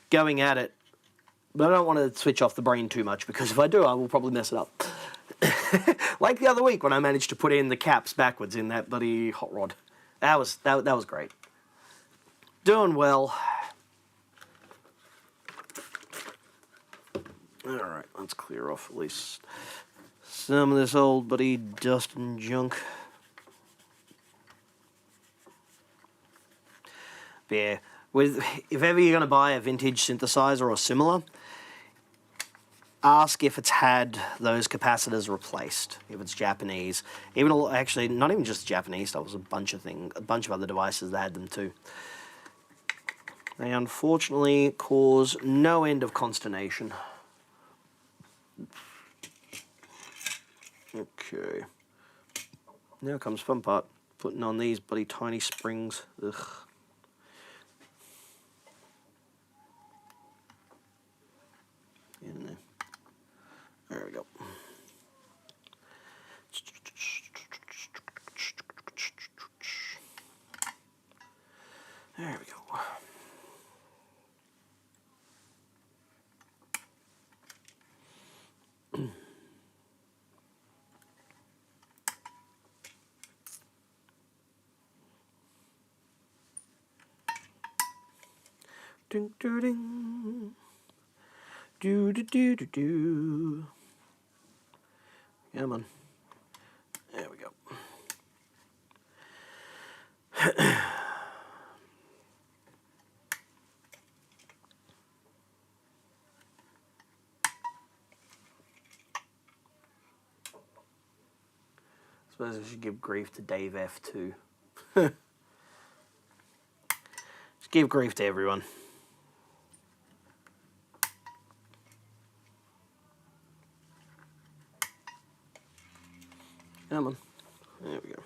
going at it. But I don't want to switch off the brain too much, because if I do, I will probably mess it up. Like the other week when I managed to put in the caps backwards in that bloody hot rod. That was great. Doing well. Alright, let's clear off at least some of this old bloody dust and junk. But yeah, if ever you're going to buy a vintage synthesizer or similar, ask if it's had those capacitors replaced, if it's Japanese. Actually, not even just Japanese stuff, it was a bunch of other devices that had them too. They unfortunately cause no end of consternation. Okay. Now comes fun part, putting on these bloody tiny springs. Ugh. In there. There we go. There we go. Ding, ding, ding. Do do do do do. Come on. There we go. suppose I should give grief to Dave F too. Just give grief to everyone. Come on. There we go.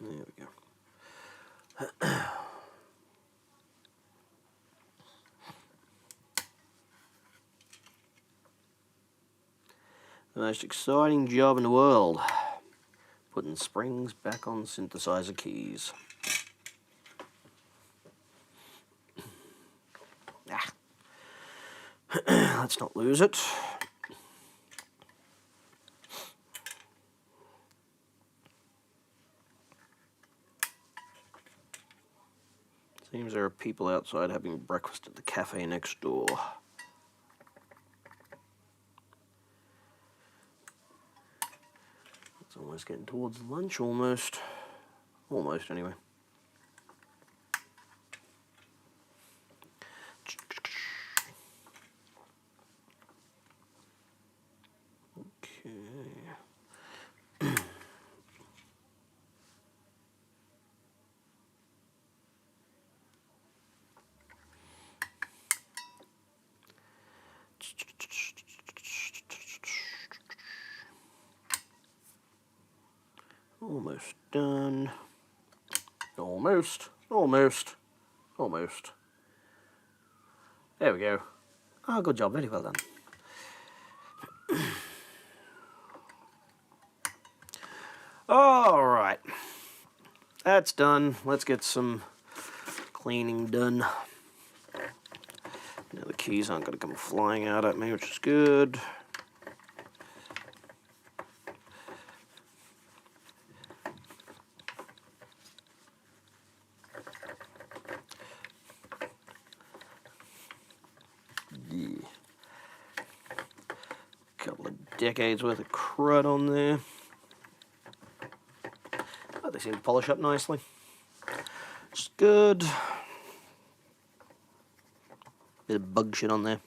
There we go. The most exciting job in the world. Putting springs back on synthesizer keys. Let's not lose it. Seems there are people outside having breakfast at the cafe next door. It's almost getting towards lunch, almost. Almost, anyway. Almost done. Almost. There we go. Oh, good job. Very well done. All right. That's done. Let's get some cleaning done. Now the keys aren't going to come flying out at me, which is good. Couple of decades worth of crud on there. Oh, they seem to polish up nicely. It's good. Bit of bug shit on there.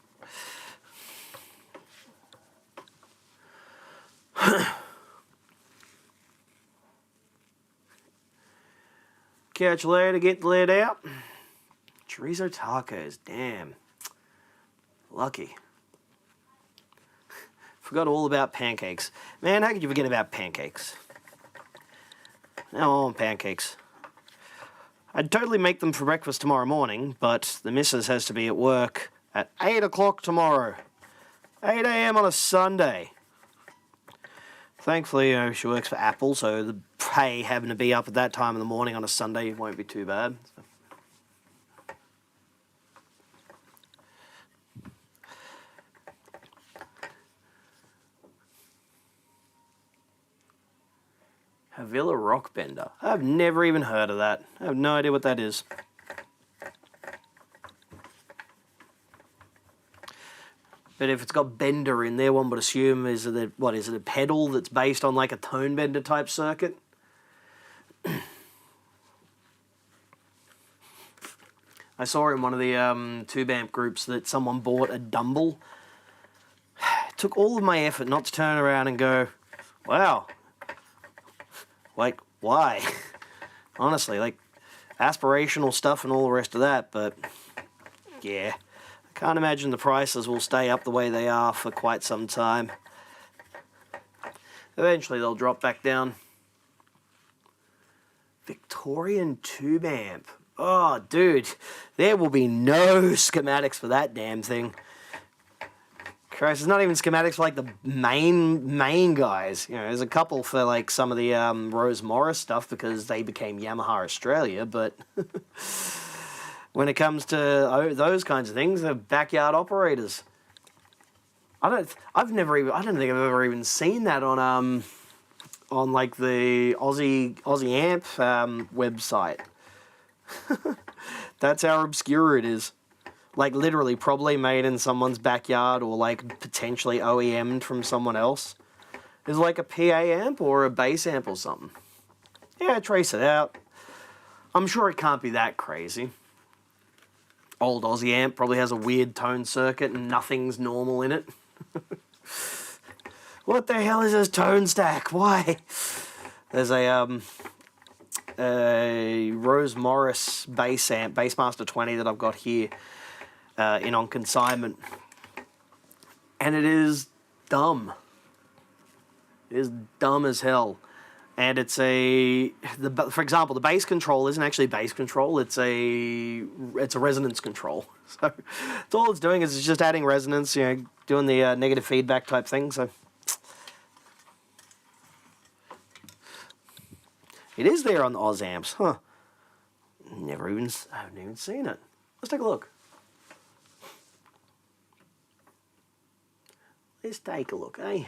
Catch you later, get let out. Chorizo tacos, damn. Lucky. Forgot all about pancakes. Man, how could you forget about pancakes? Now I want pancakes. I'd totally make them for breakfast tomorrow morning, but the missus has to be at work at 8 o'clock tomorrow. 8 a.m. on a Sunday. Thankfully, she works for Apple, so the pay having to be up at that time in the morning on a Sunday won't be too bad. Havila Rockbender. I've never even heard of that. I have no idea what that is. But if it's got bender in there, one would assume is it a pedal that's based on like a tone bender type circuit? I saw in one of the tube amp groups that someone bought a Dumble. It took all of my effort not to turn around and go, wow. Like, why? Honestly, like, aspirational stuff and all the rest of that, but, yeah. I can't imagine the prices will stay up the way they are for quite some time. Eventually they'll drop back down. Victorian tube amp. Oh, dude, there will be no schematics for that damn thing. Christ, there's not even schematics for like the main guys. You know, there's a couple for like some of the Rose Morris stuff because they became Yamaha Australia, but when it comes to those kinds of things, they're backyard operators. I don't think I've ever even seen that on like the Aussie Amp website. That's how obscure it is. Like, literally, probably made in someone's backyard or, like, potentially OEM'd from someone else. is like a PA amp or a bass amp or something. Yeah, trace it out. I'm sure it can't be that crazy. Old Aussie amp probably has a weird tone circuit and nothing's normal in it. What the hell is this tone stack? Why? There's a Rose Morris bass amp, Bassmaster 20 that I've got here in on consignment. And it is dumb. It is dumb as hell. And it's for example, the bass control isn't actually bass control. It's a resonance control. So it's all it's doing is it's just adding resonance, you know, doing the negative feedback type thing. So it is there on the Oz amps, huh? I haven't even seen it. Let's take a look. Let's take a look, eh?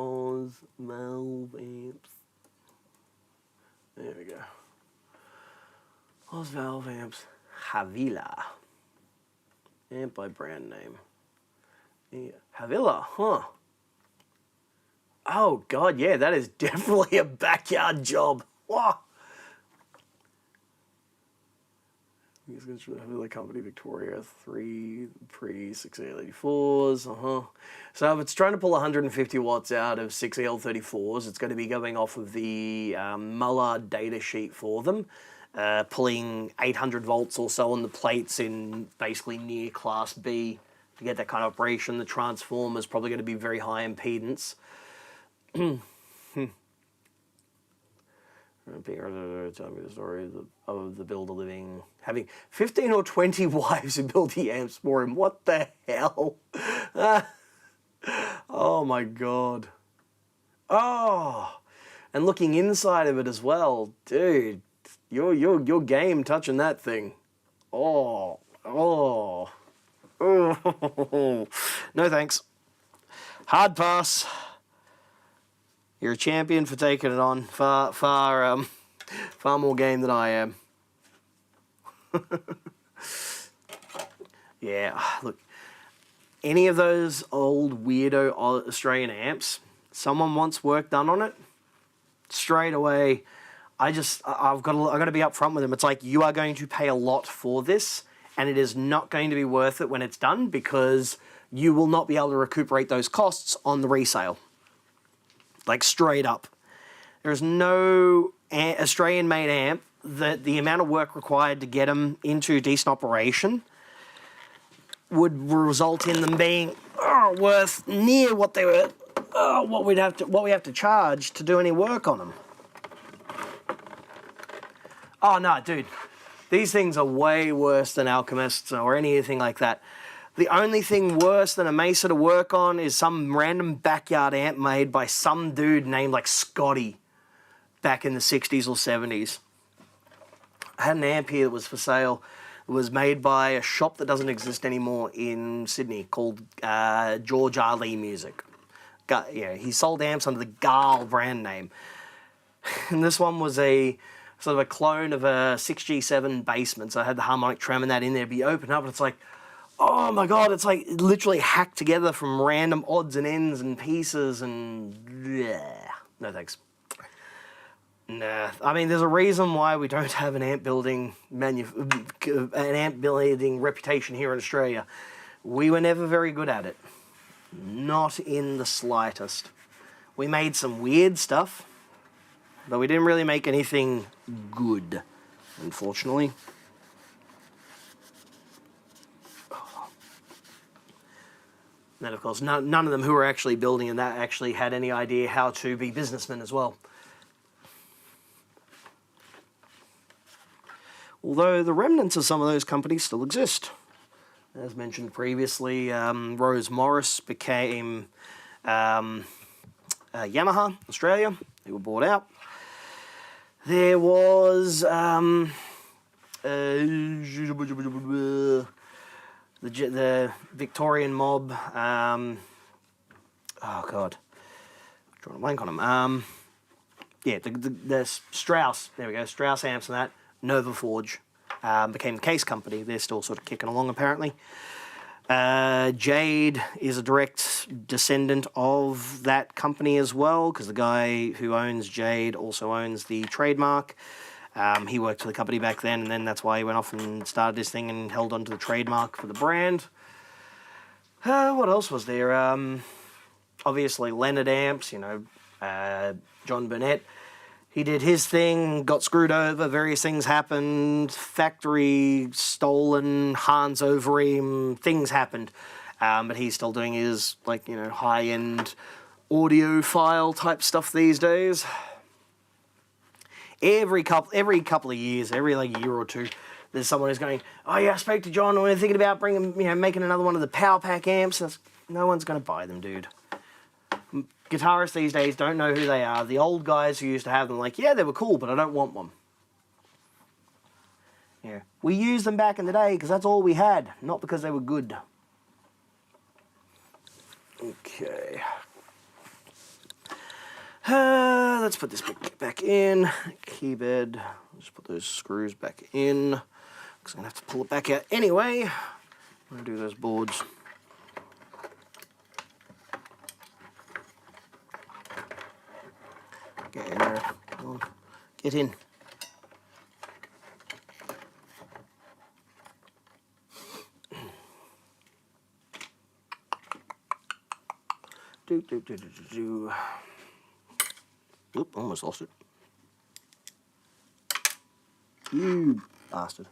Oz Valve amps. There we go. Oz Valve amps. Havila. Amp by brand name. Yeah. Havila, huh? Oh, God, yeah, that is definitely a backyard job. Wow. He's going to have the company Victoria 3 pre-6EL84s. So if it's trying to pull 150 watts out of 6EL34s, it's going to be going off of the Mullard data sheet for them, pulling 800 volts or so on the plates in basically near Class B to get that kind of operation. The transformer is probably going to be very high impedance. Tell me the story of the builder having 15 or 20 wives who build the amps for him. What the hell? Oh my God. Oh, and looking inside of it as well, dude. Your game touching that thing. Oh. No thanks. Hard pass. You're a champion for taking it on. Far more game than I am. Yeah, look. Any of those old weirdo Australian amps, someone wants work done on it, straight away, I've got to be upfront with them. It's like, you are going to pay a lot for this, and it is not going to be worth it when it's done, because you will not be able to recuperate those costs on the resale. Like, straight up. There's no Australian-made amp that the amount of work required to get them into decent operation would result in them being worth near what they were, what we have to charge to do any work on them. Oh no, dude, these things are way worse than Alchemists or anything like that. The only thing worse than a Mesa to work on is some random backyard amp made by some dude named like Scotty back in the 60s or 70s. I had an amp here that was for sale. It was made by a shop that doesn't exist anymore in Sydney called George R. Lee Music. Yeah, he sold amps under the Garl brand name. And this one was a sort of a clone of a 6G7 Bassman. So I had the harmonic trem and that in there. But you open up and it's like, oh my God, it's like literally hacked together from random odds and ends and pieces and... yeah. No thanks. Nah. I mean, there's a reason why we don't have an amp building reputation here in Australia. We were never very good at it. Not in the slightest. We made some weird stuff, but we didn't really make anything good, unfortunately. And then, of course, none of them who were actually building and that actually had any idea how to be businessmen as well. Although the remnants of some of those companies still exist. As mentioned previously, Rose Morris became Yamaha, Australia. They were bought out. There was the Victorian mob. Oh God, I'm drawing a blank on them. Yeah, the Strauss. There we go. Strauss amps and that. Nova Forge became the Case Company. They're still sort of kicking along apparently. Jade is a direct descendant of that company as well, because the guy who owns Jade also owns the trademark. He worked for the company back then, and then that's why he went off and started this thing and held onto the trademark for the brand. What else was there? Obviously, Leonard Amps, John Burnett. He did his thing, got screwed over, various things happened, factory stolen, Hans over him, things happened. But he's still doing his, high-end audiophile type stuff these days. Every couple of years, every year or two, there's someone who's going, oh yeah, I spoke to John, and we're thinking about making another one of the Power Pack amps. No one's going to buy them, dude. Guitarists these days don't know who they are. The old guys who used to have them, yeah, they were cool, but I don't want one. Yeah, we used them back in the day because that's all we had, not because they were good. Okay. Let's put this back in. Keyboard. Just put those screws back in, because I'm going to have to pull it back out anyway. I'm going to do those boards. Get in there. Come on. Get in. Do. Oop, almost lost it. You bastard.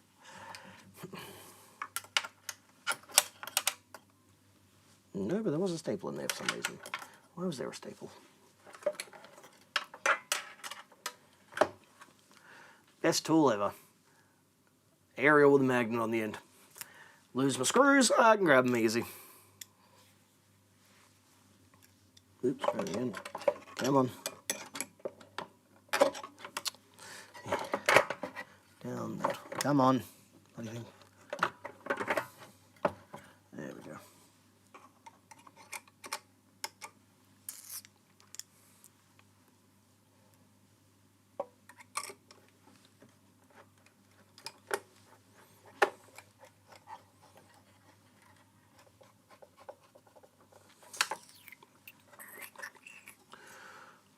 No, but there was a staple in there for some reason. Why was there a staple? Best tool ever. Aerial with a magnet on the end. Lose my screws, I can grab them easy. Oops, try it again. Come on. Down that. Come on. What do you think? There we go.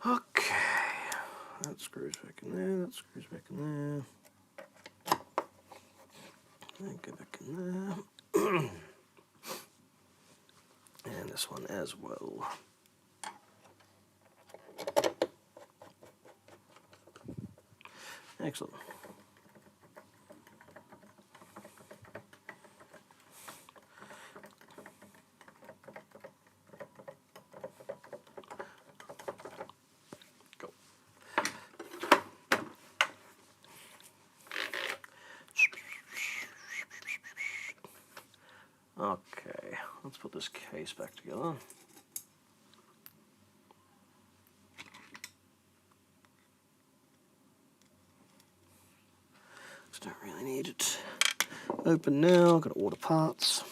Okay. That screws back in there, that screws back in there. And go back in there. And this one as well. Excellent. Go. Okay, let's put this case back together. Just don't really need it open now. Got to order parts.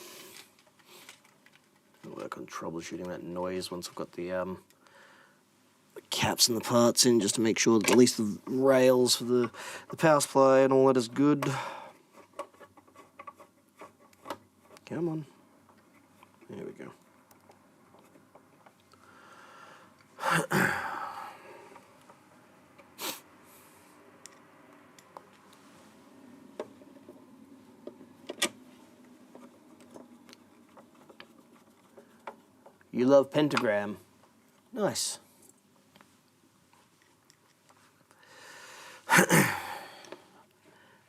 I'll work on troubleshooting that noise once I've got the caps and the parts in, just to make sure that at least the rails for the power supply and all that is good. Come on. There we go. You love pentagram. Nice.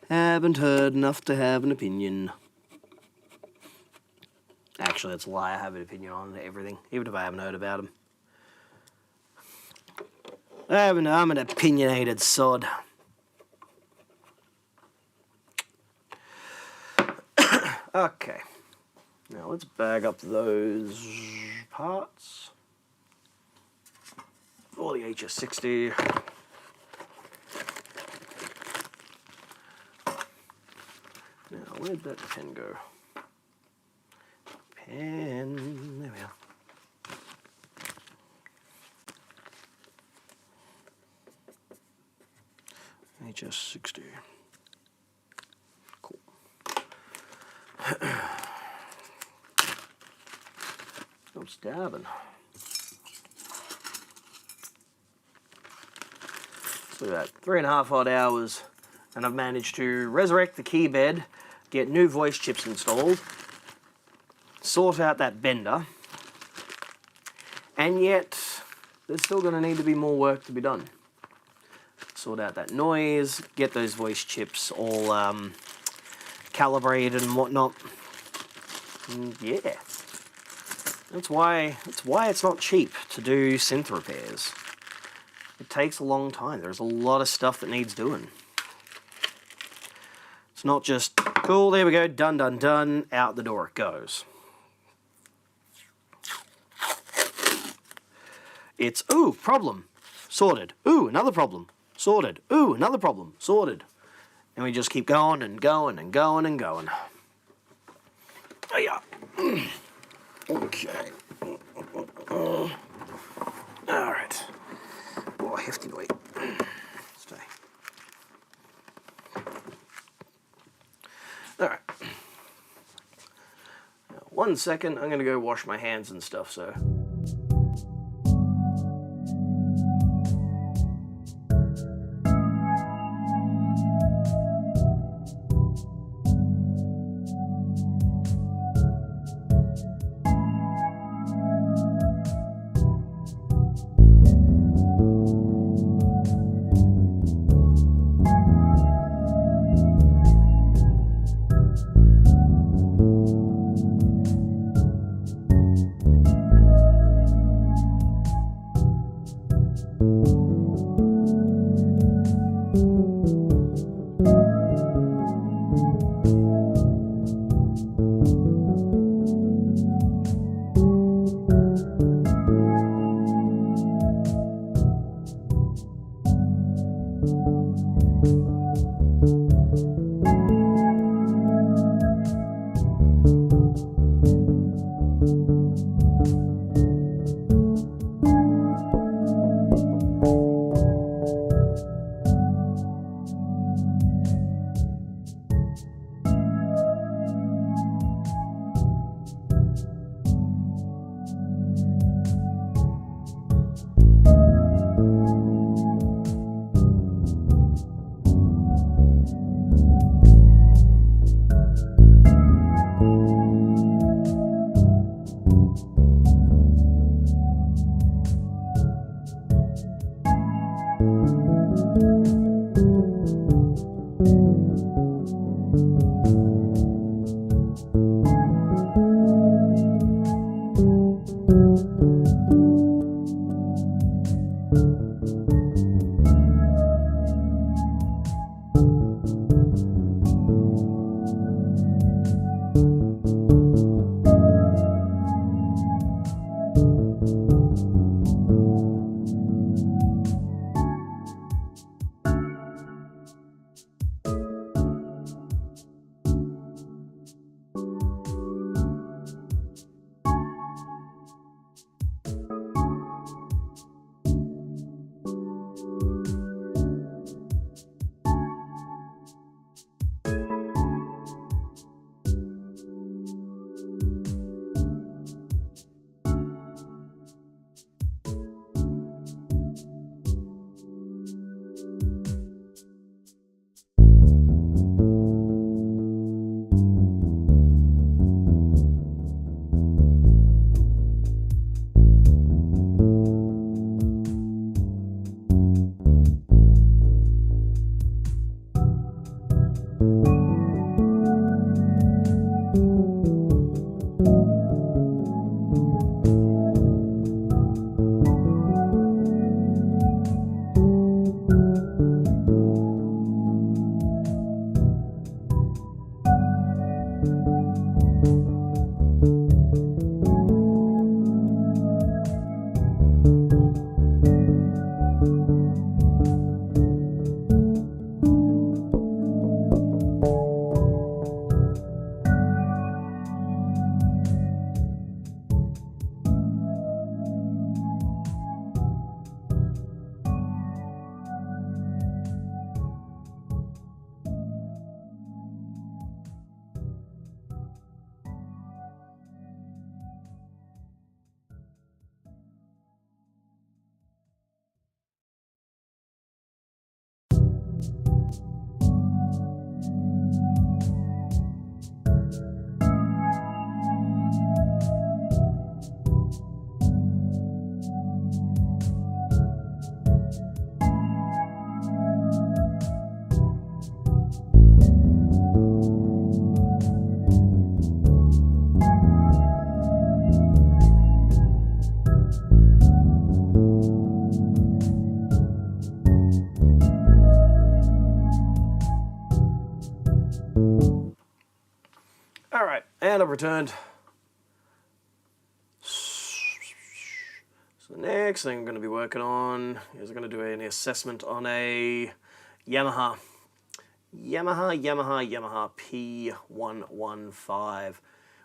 Haven't heard enough to have an opinion. Actually, that's a lie. I have an opinion on everything, even if I haven't heard about them. I'm an opinionated sod. Okay. Now let's bag up those parts for the HS60. Now, where'd that pen go? Pen, there we are. HS60. Cool. stabbing. So about 3.5 odd hours, and I've managed to resurrect the key bed, get new voice chips installed, sort out that bender, and yet there's still going to need to be more work to be done. Sort out that noise, get those voice chips all calibrated and whatnot. And yeah, that's why it's not cheap to do synth repairs. It takes a long time. There's a lot of stuff that needs doing. It's not just, cool, there we go, done, done, done, out the door it goes. It's, ooh, problem, sorted. Ooh, another problem, sorted. Ooh, another problem, sorted. And we just keep going and going and going and going. Oh, yeah. Okay. All right. Oh, hefty weight. Stay. All right. Now, 1 second, I'm going to go wash my hands and stuff, so... And I've returned. So the next thing I'm going to be working on is I'm going to do an assessment on a Yamaha P115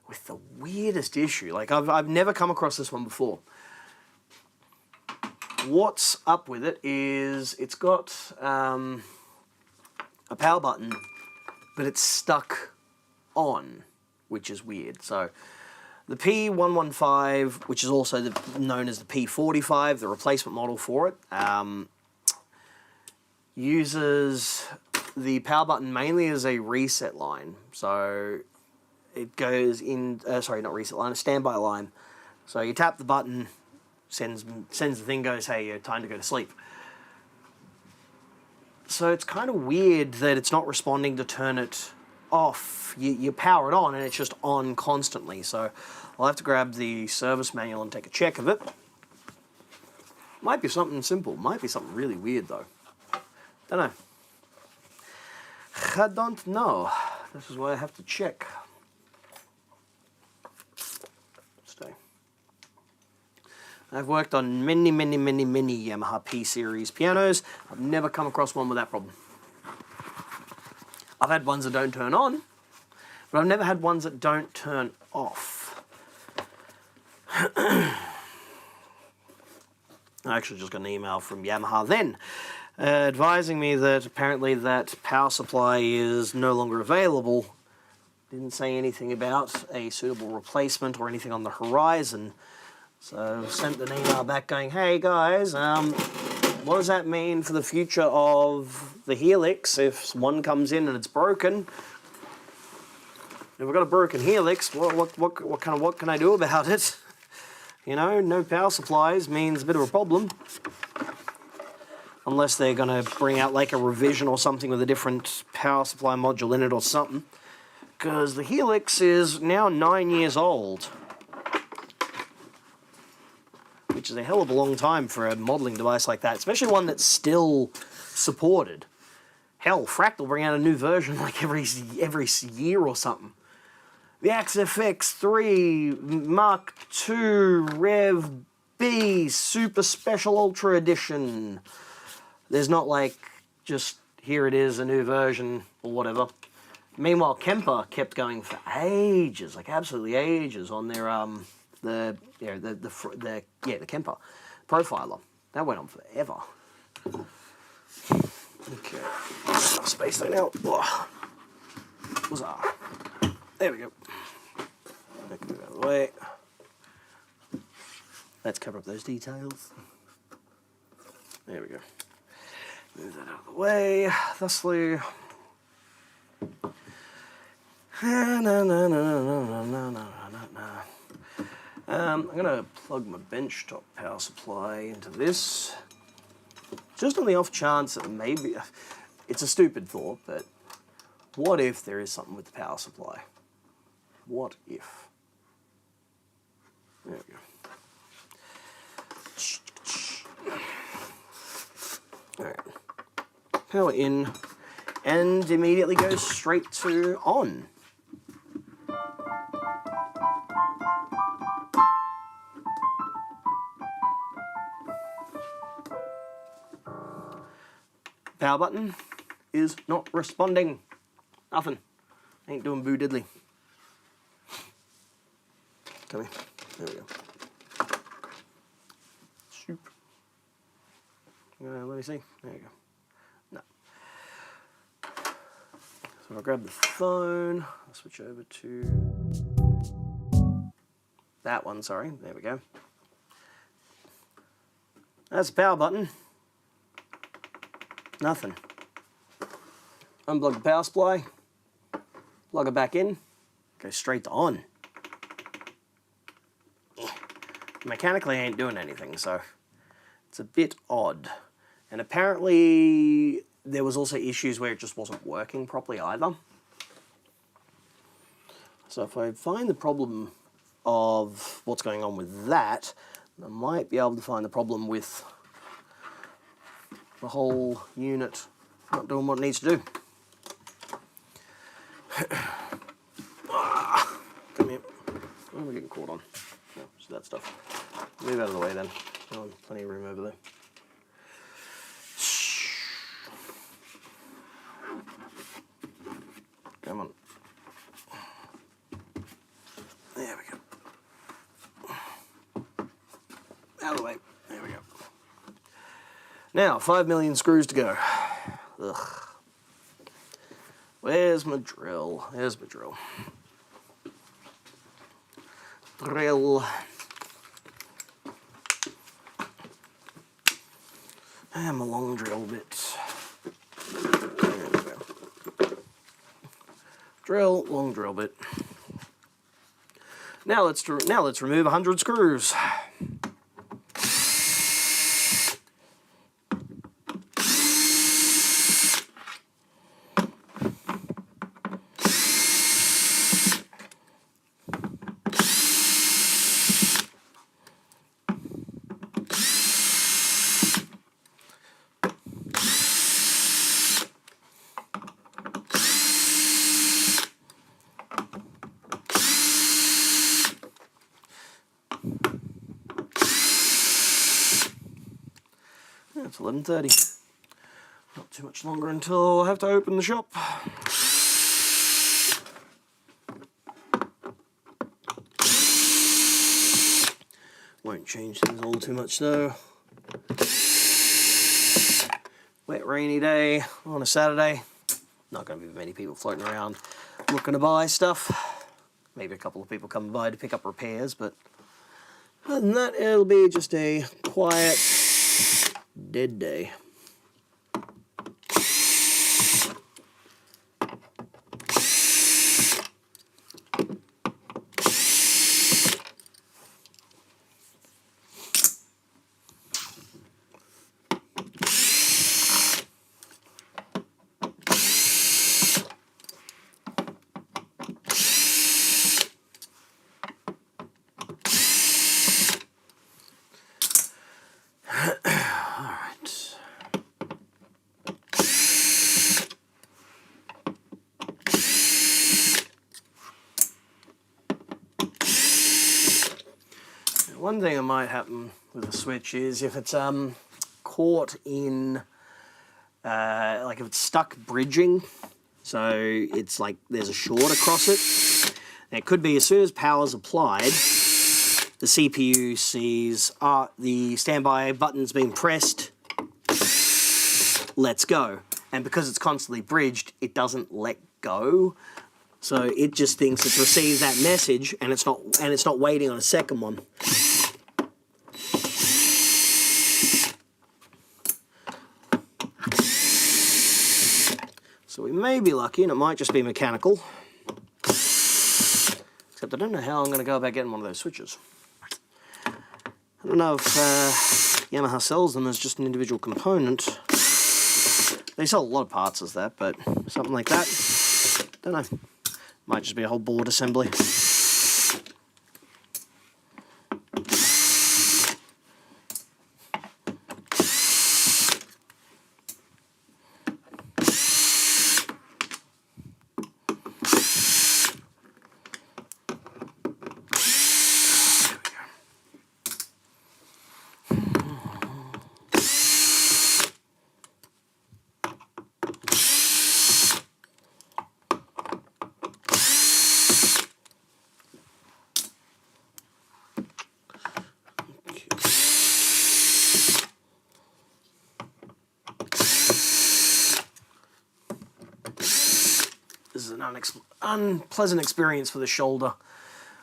with the weirdest issue. Like I've never come across this one before. What's up with it is it's got a power button, but it's stuck on, which is weird. So the P115, which is also known as the P45, the replacement model for it, uses the power button mainly as a reset line. So it goes in, sorry, not reset line, a standby line. So you tap the button, sends the thing, goes, hey, time to go to sleep. So it's kind of weird that it's not responding to turn it off. You power it on and it's just on constantly. So I'll have to grab the service manual and take a check of it. Might be something simple. Might be something really weird though. Don't know. I don't know. This is why I have to check. Stay. I've worked on many Yamaha P-Series pianos. I've never come across one with that problem. I've had ones that don't turn on, but I've never had ones that don't turn off. I actually just got an email from Yamaha then, advising me that apparently that power supply is no longer available. Didn't say anything about a suitable replacement or anything on the horizon. So sent an email back going, hey guys, what does that mean for the future of the Helix if one comes in and it's broken? If we've got a broken Helix, what can I do about it? You know, no power supplies means a bit of a problem. Unless they're going to bring out like a revision or something with a different power supply module in it or something. Because the Helix is now 9 years old. Which is a hell of a long time for a modelling device like that, especially one that's still supported. Hell, Fractal bring out a new version like every year or something. The XFX 3 Mark II Rev B Super Special Ultra Edition. There's not like just here it is, a new version or whatever. Meanwhile, Kemper kept going for ages, like absolutely ages, on their the Kemper profiler. That went on forever. Okay, space that out. Huzzah. There we go. That can move out of the way. Let's cover up those details. There we go. Move that out of the way. Thusly. I'm going to plug my benchtop power supply into this. Just on the off chance that maybe, it's a stupid thought, but what if there is something with the power supply? What if? There we go. Alright. Power in, and immediately goes straight to on. Power button is not responding. Nothing. Ain't doing boo diddly. Come here. There we go. Soup. Let me see. There you go. No. So I'll grab the phone. I'll switch over to that one, sorry. There we go. That's the power button. Nothing. Unplug the power supply. Plug it back in. Go straight to on. Mechanically, I ain't doing anything, so it's a bit odd. And apparently, there was also issues where it just wasn't working properly either. So if I find the problem of what's going on with that, I might be able to find the problem with the whole unit not doing what it needs to do. Come cord on. No, just that stuff. Move out of the way then. Oh, plenty of room over there. Come on. There we go. Out of the way. There we go. Now, 5 million screws to go. Ugh. Where's my drill? There's my drill. Drill. And my long drill bit. There we go. Drill, long drill bit. Now let's remove 100 screws. It's 11:30. Not too much longer until I have to open the shop. Won't change things all too much though. Wet, rainy day on a Saturday. Not going to be many people floating around looking to buy stuff. Maybe a couple of people coming by to pick up repairs, but other than that, it'll be just a quiet, dead day. One thing that might happen with the switch is if it's caught in, like if it's stuck bridging, so it's like there's a short across it, and it could be as soon as power's applied, the CPU sees the standby button's been pressed, let's go. And because it's constantly bridged, it doesn't let go. So it just thinks it's received that message and it's not waiting on a second one. So we may be lucky, and it might just be mechanical. Except I don't know how I'm going to go about getting one of those switches. I don't know if Yamaha sells them as just an individual component. They sell a lot of parts as that, but something like that, don't know. Might just be a whole board assembly. This is an unpleasant experience for the shoulder.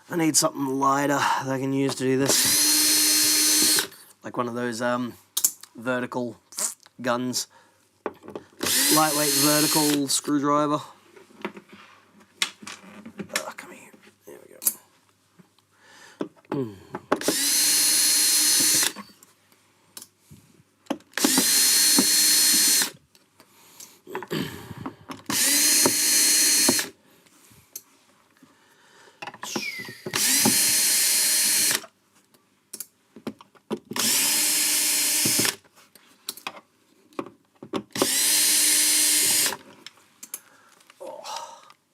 I need something lighter that I can use to do this. Like one of those vertical guns. Lightweight vertical screwdriver. Come here. There we go.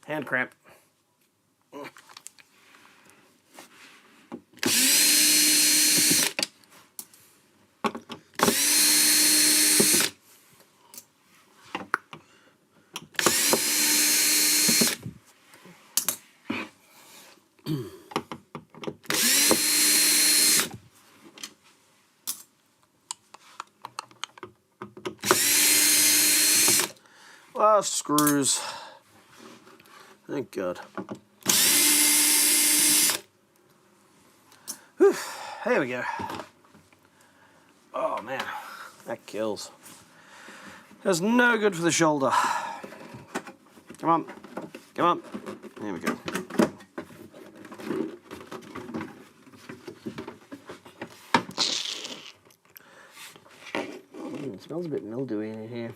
Hand cramp. Last screws. Thank God. Whew. There we go. Oh man, that kills. That's no good for the shoulder. Come on. Come on. There we go. It smells a bit mildewy in here.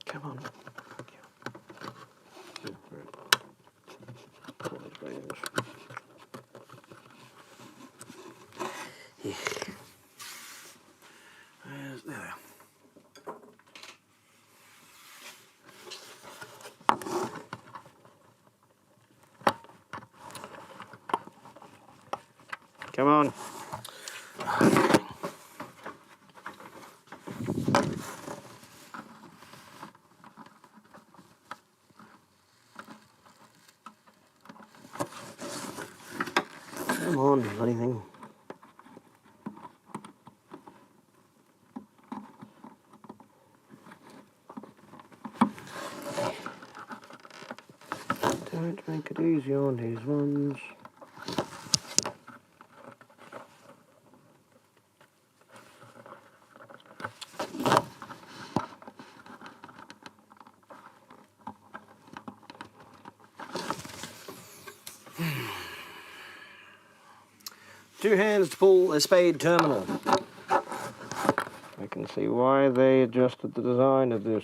Come on. There. Come on. Come on, bloody thing. Don't make it easy on these ones. Two hands to pull a spade terminal. I can see why they adjusted the design of this.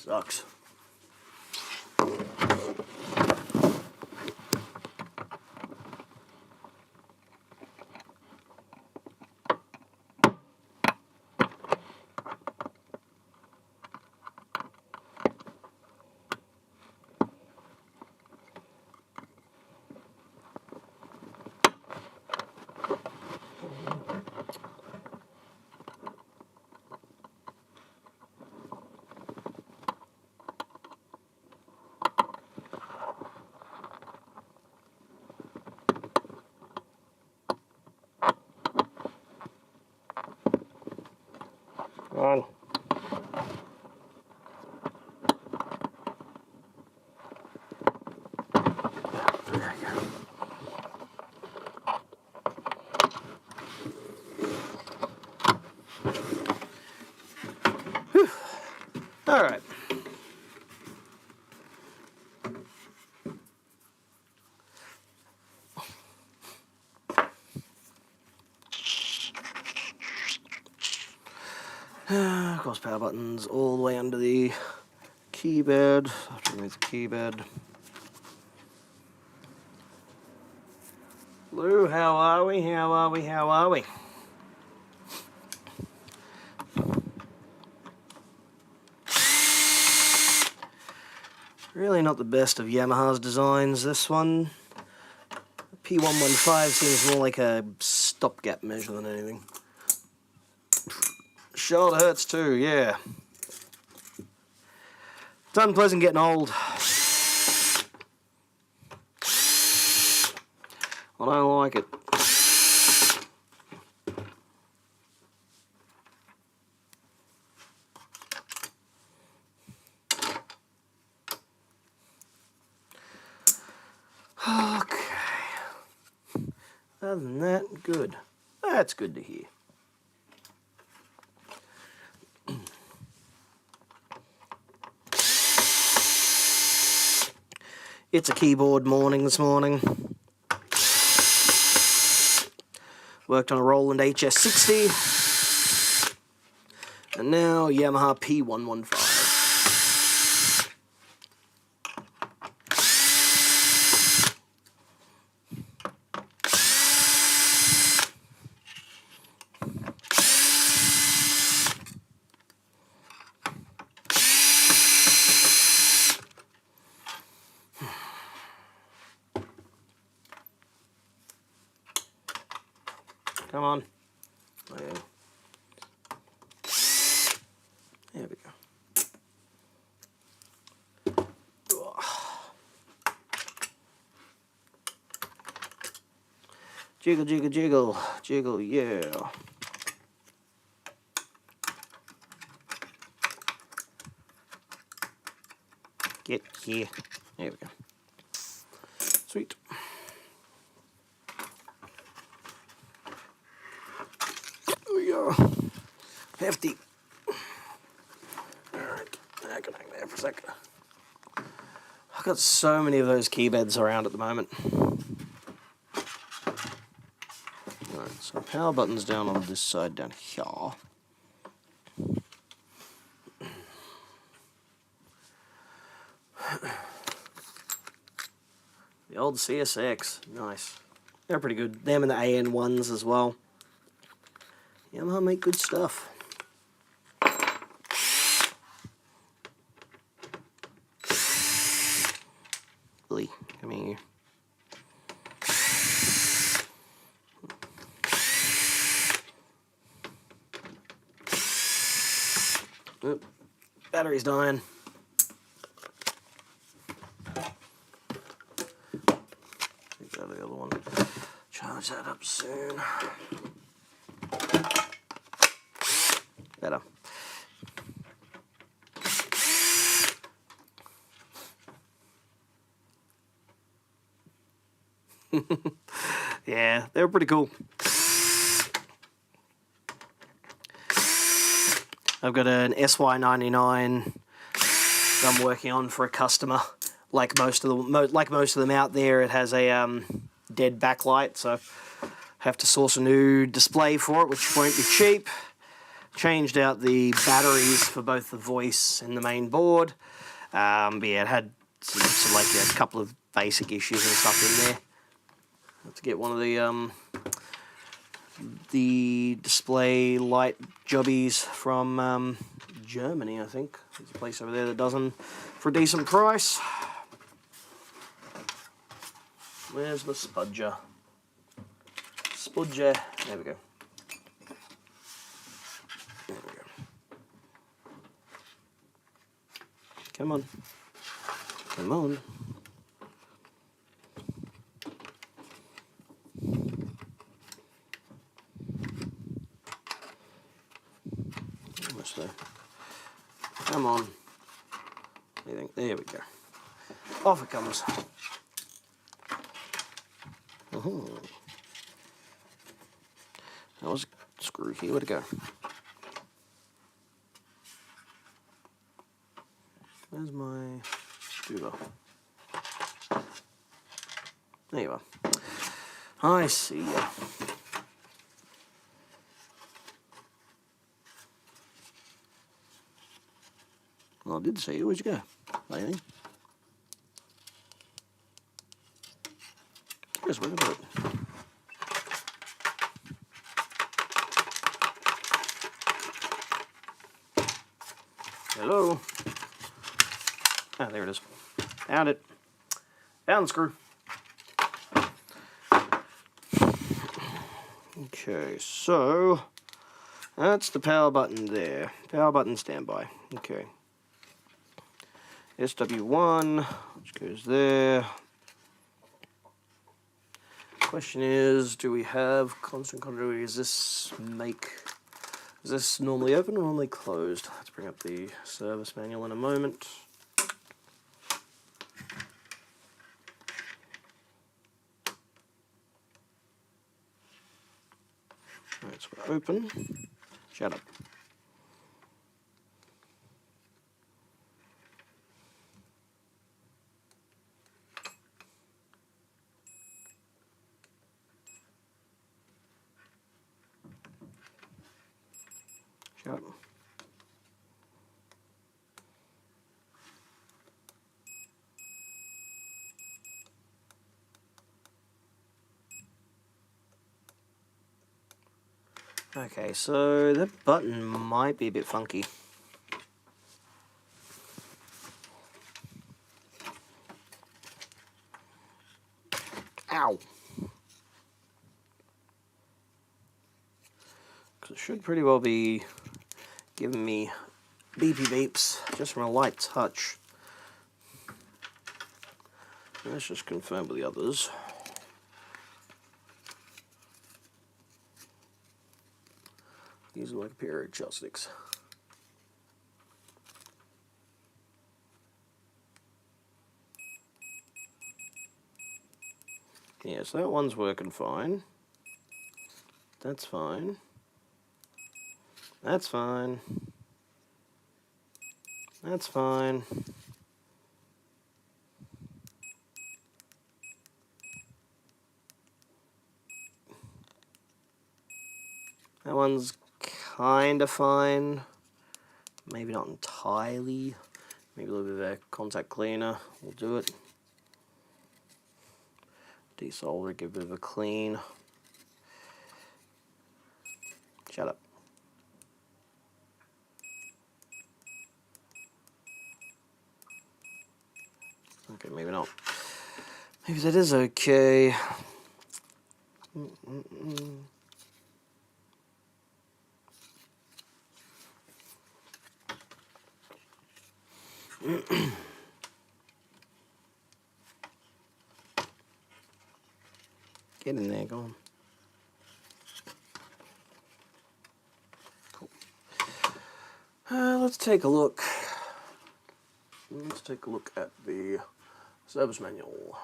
Sucks. Come on. Whew. All right. Of course, power buttons all the way under the keyboard. I have to remove the keyboard. Lou, how are we? How are we? How are we? Really not the best of Yamaha's designs, this one. P115 seems more like a stopgap measure than anything. Shoulder hurts too, yeah. It's unpleasant getting old. I don't like it. Okay. Other than that, good. That's good to hear. It's a keyboard morning this morning. Worked on a Roland HS60. And now Yamaha P115. Come on. There we go. Jiggle, jiggle, jiggle, jiggle, yeah. Get here. There we go. Sweet. There we go. Hefty. Alright, I can hang there for a second. I've got so many of those key beds around at the moment. Alright, so power button's down on this side down here. The old CSX, nice. They're pretty good. Them and the AN ones as well. Yamaha make good stuff. Billy, come here. Oop, battery's dying. Take out the other one. Charge that up soon. Better. Yeah, they were pretty cool. I've got an SY99 that I'm working on for a customer. Like most of them out there, it has a dead backlight, so I have to source a new display for it, which won't be cheap. Changed out the batteries for both the voice and the main board. But yeah, it had some like a couple of basic issues and stuff in there. I have to get one of the display light jobbies from Germany, I think. There's a place over there that does them for a decent price. Where's the spudger? Spudger. There we go. There we go. Come on. Come on. Almost there. Come on. There we go. Off it comes. That was a screw here. Where'd it go? Where's my scuba? There you are. I see ya. Well, I did see you. Where'd you go? Lady? Yes, where about it? Hello? Ah, there it is. Found it. Found the screw. Okay, so that's the power button there. Power button standby. Okay. SW1, which goes there. Question is, do we have constant continuity? Is this normally open or normally closed? Let's bring up the service manual in a moment. Alright, so we're open. Shut up. Shut up. Okay, so that button might be a bit funky. Ow. should pretty well be giving me beepy beeps just from a light touch. Let's just confirm with the others. These are like a pair of chopsticks. Yeah, so that one's working fine. That's fine. That's fine. That's fine. That one's kind of fine. Maybe not entirely. Maybe a little bit of a contact cleaner will do it. Desolder, give a bit of a clean. Shut up. Okay, maybe not. Maybe that is okay. Get in there, go on. Cool. Let's take a look. Let's take a look at the service manual.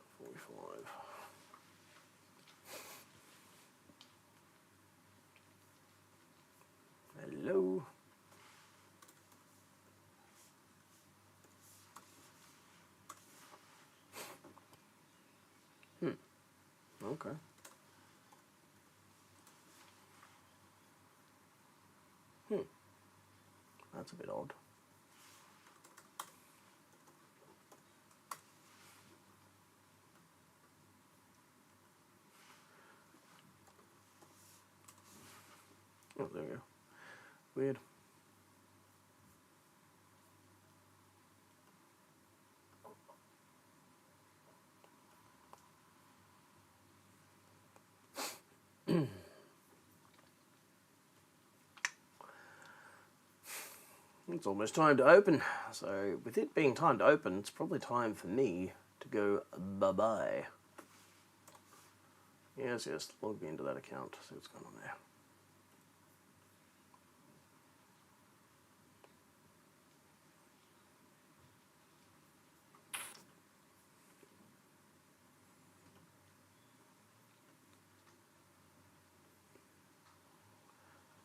P45. Hello. Okay. That's a bit odd. Oh, there we go. Weird. It's almost time to open. So with it being time to open, it's probably time for me to go bye-bye. Yes, log me into that account, see what's going on there.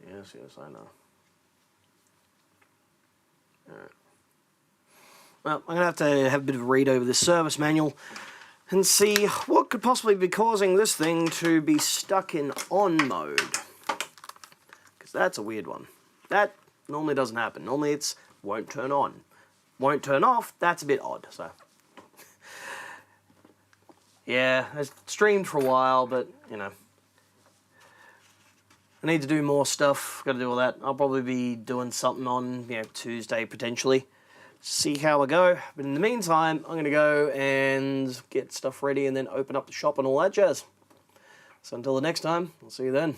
Yes, I know. Alright. Well, I'm going to have a bit of a read over this service manual and see what could possibly be causing this thing to be stuck in on mode. Because that's a weird one. That normally doesn't happen. Normally it's won't turn on. Won't turn off, that's a bit odd. So, yeah, I streamed for a while, but, you know. I need to do more stuff, got to do all that. I'll probably be doing something on, Tuesday potentially. See how I go. But in the meantime, I'm going to go and get stuff ready and then open up the shop and all that jazz. So until the next time, I'll see you then.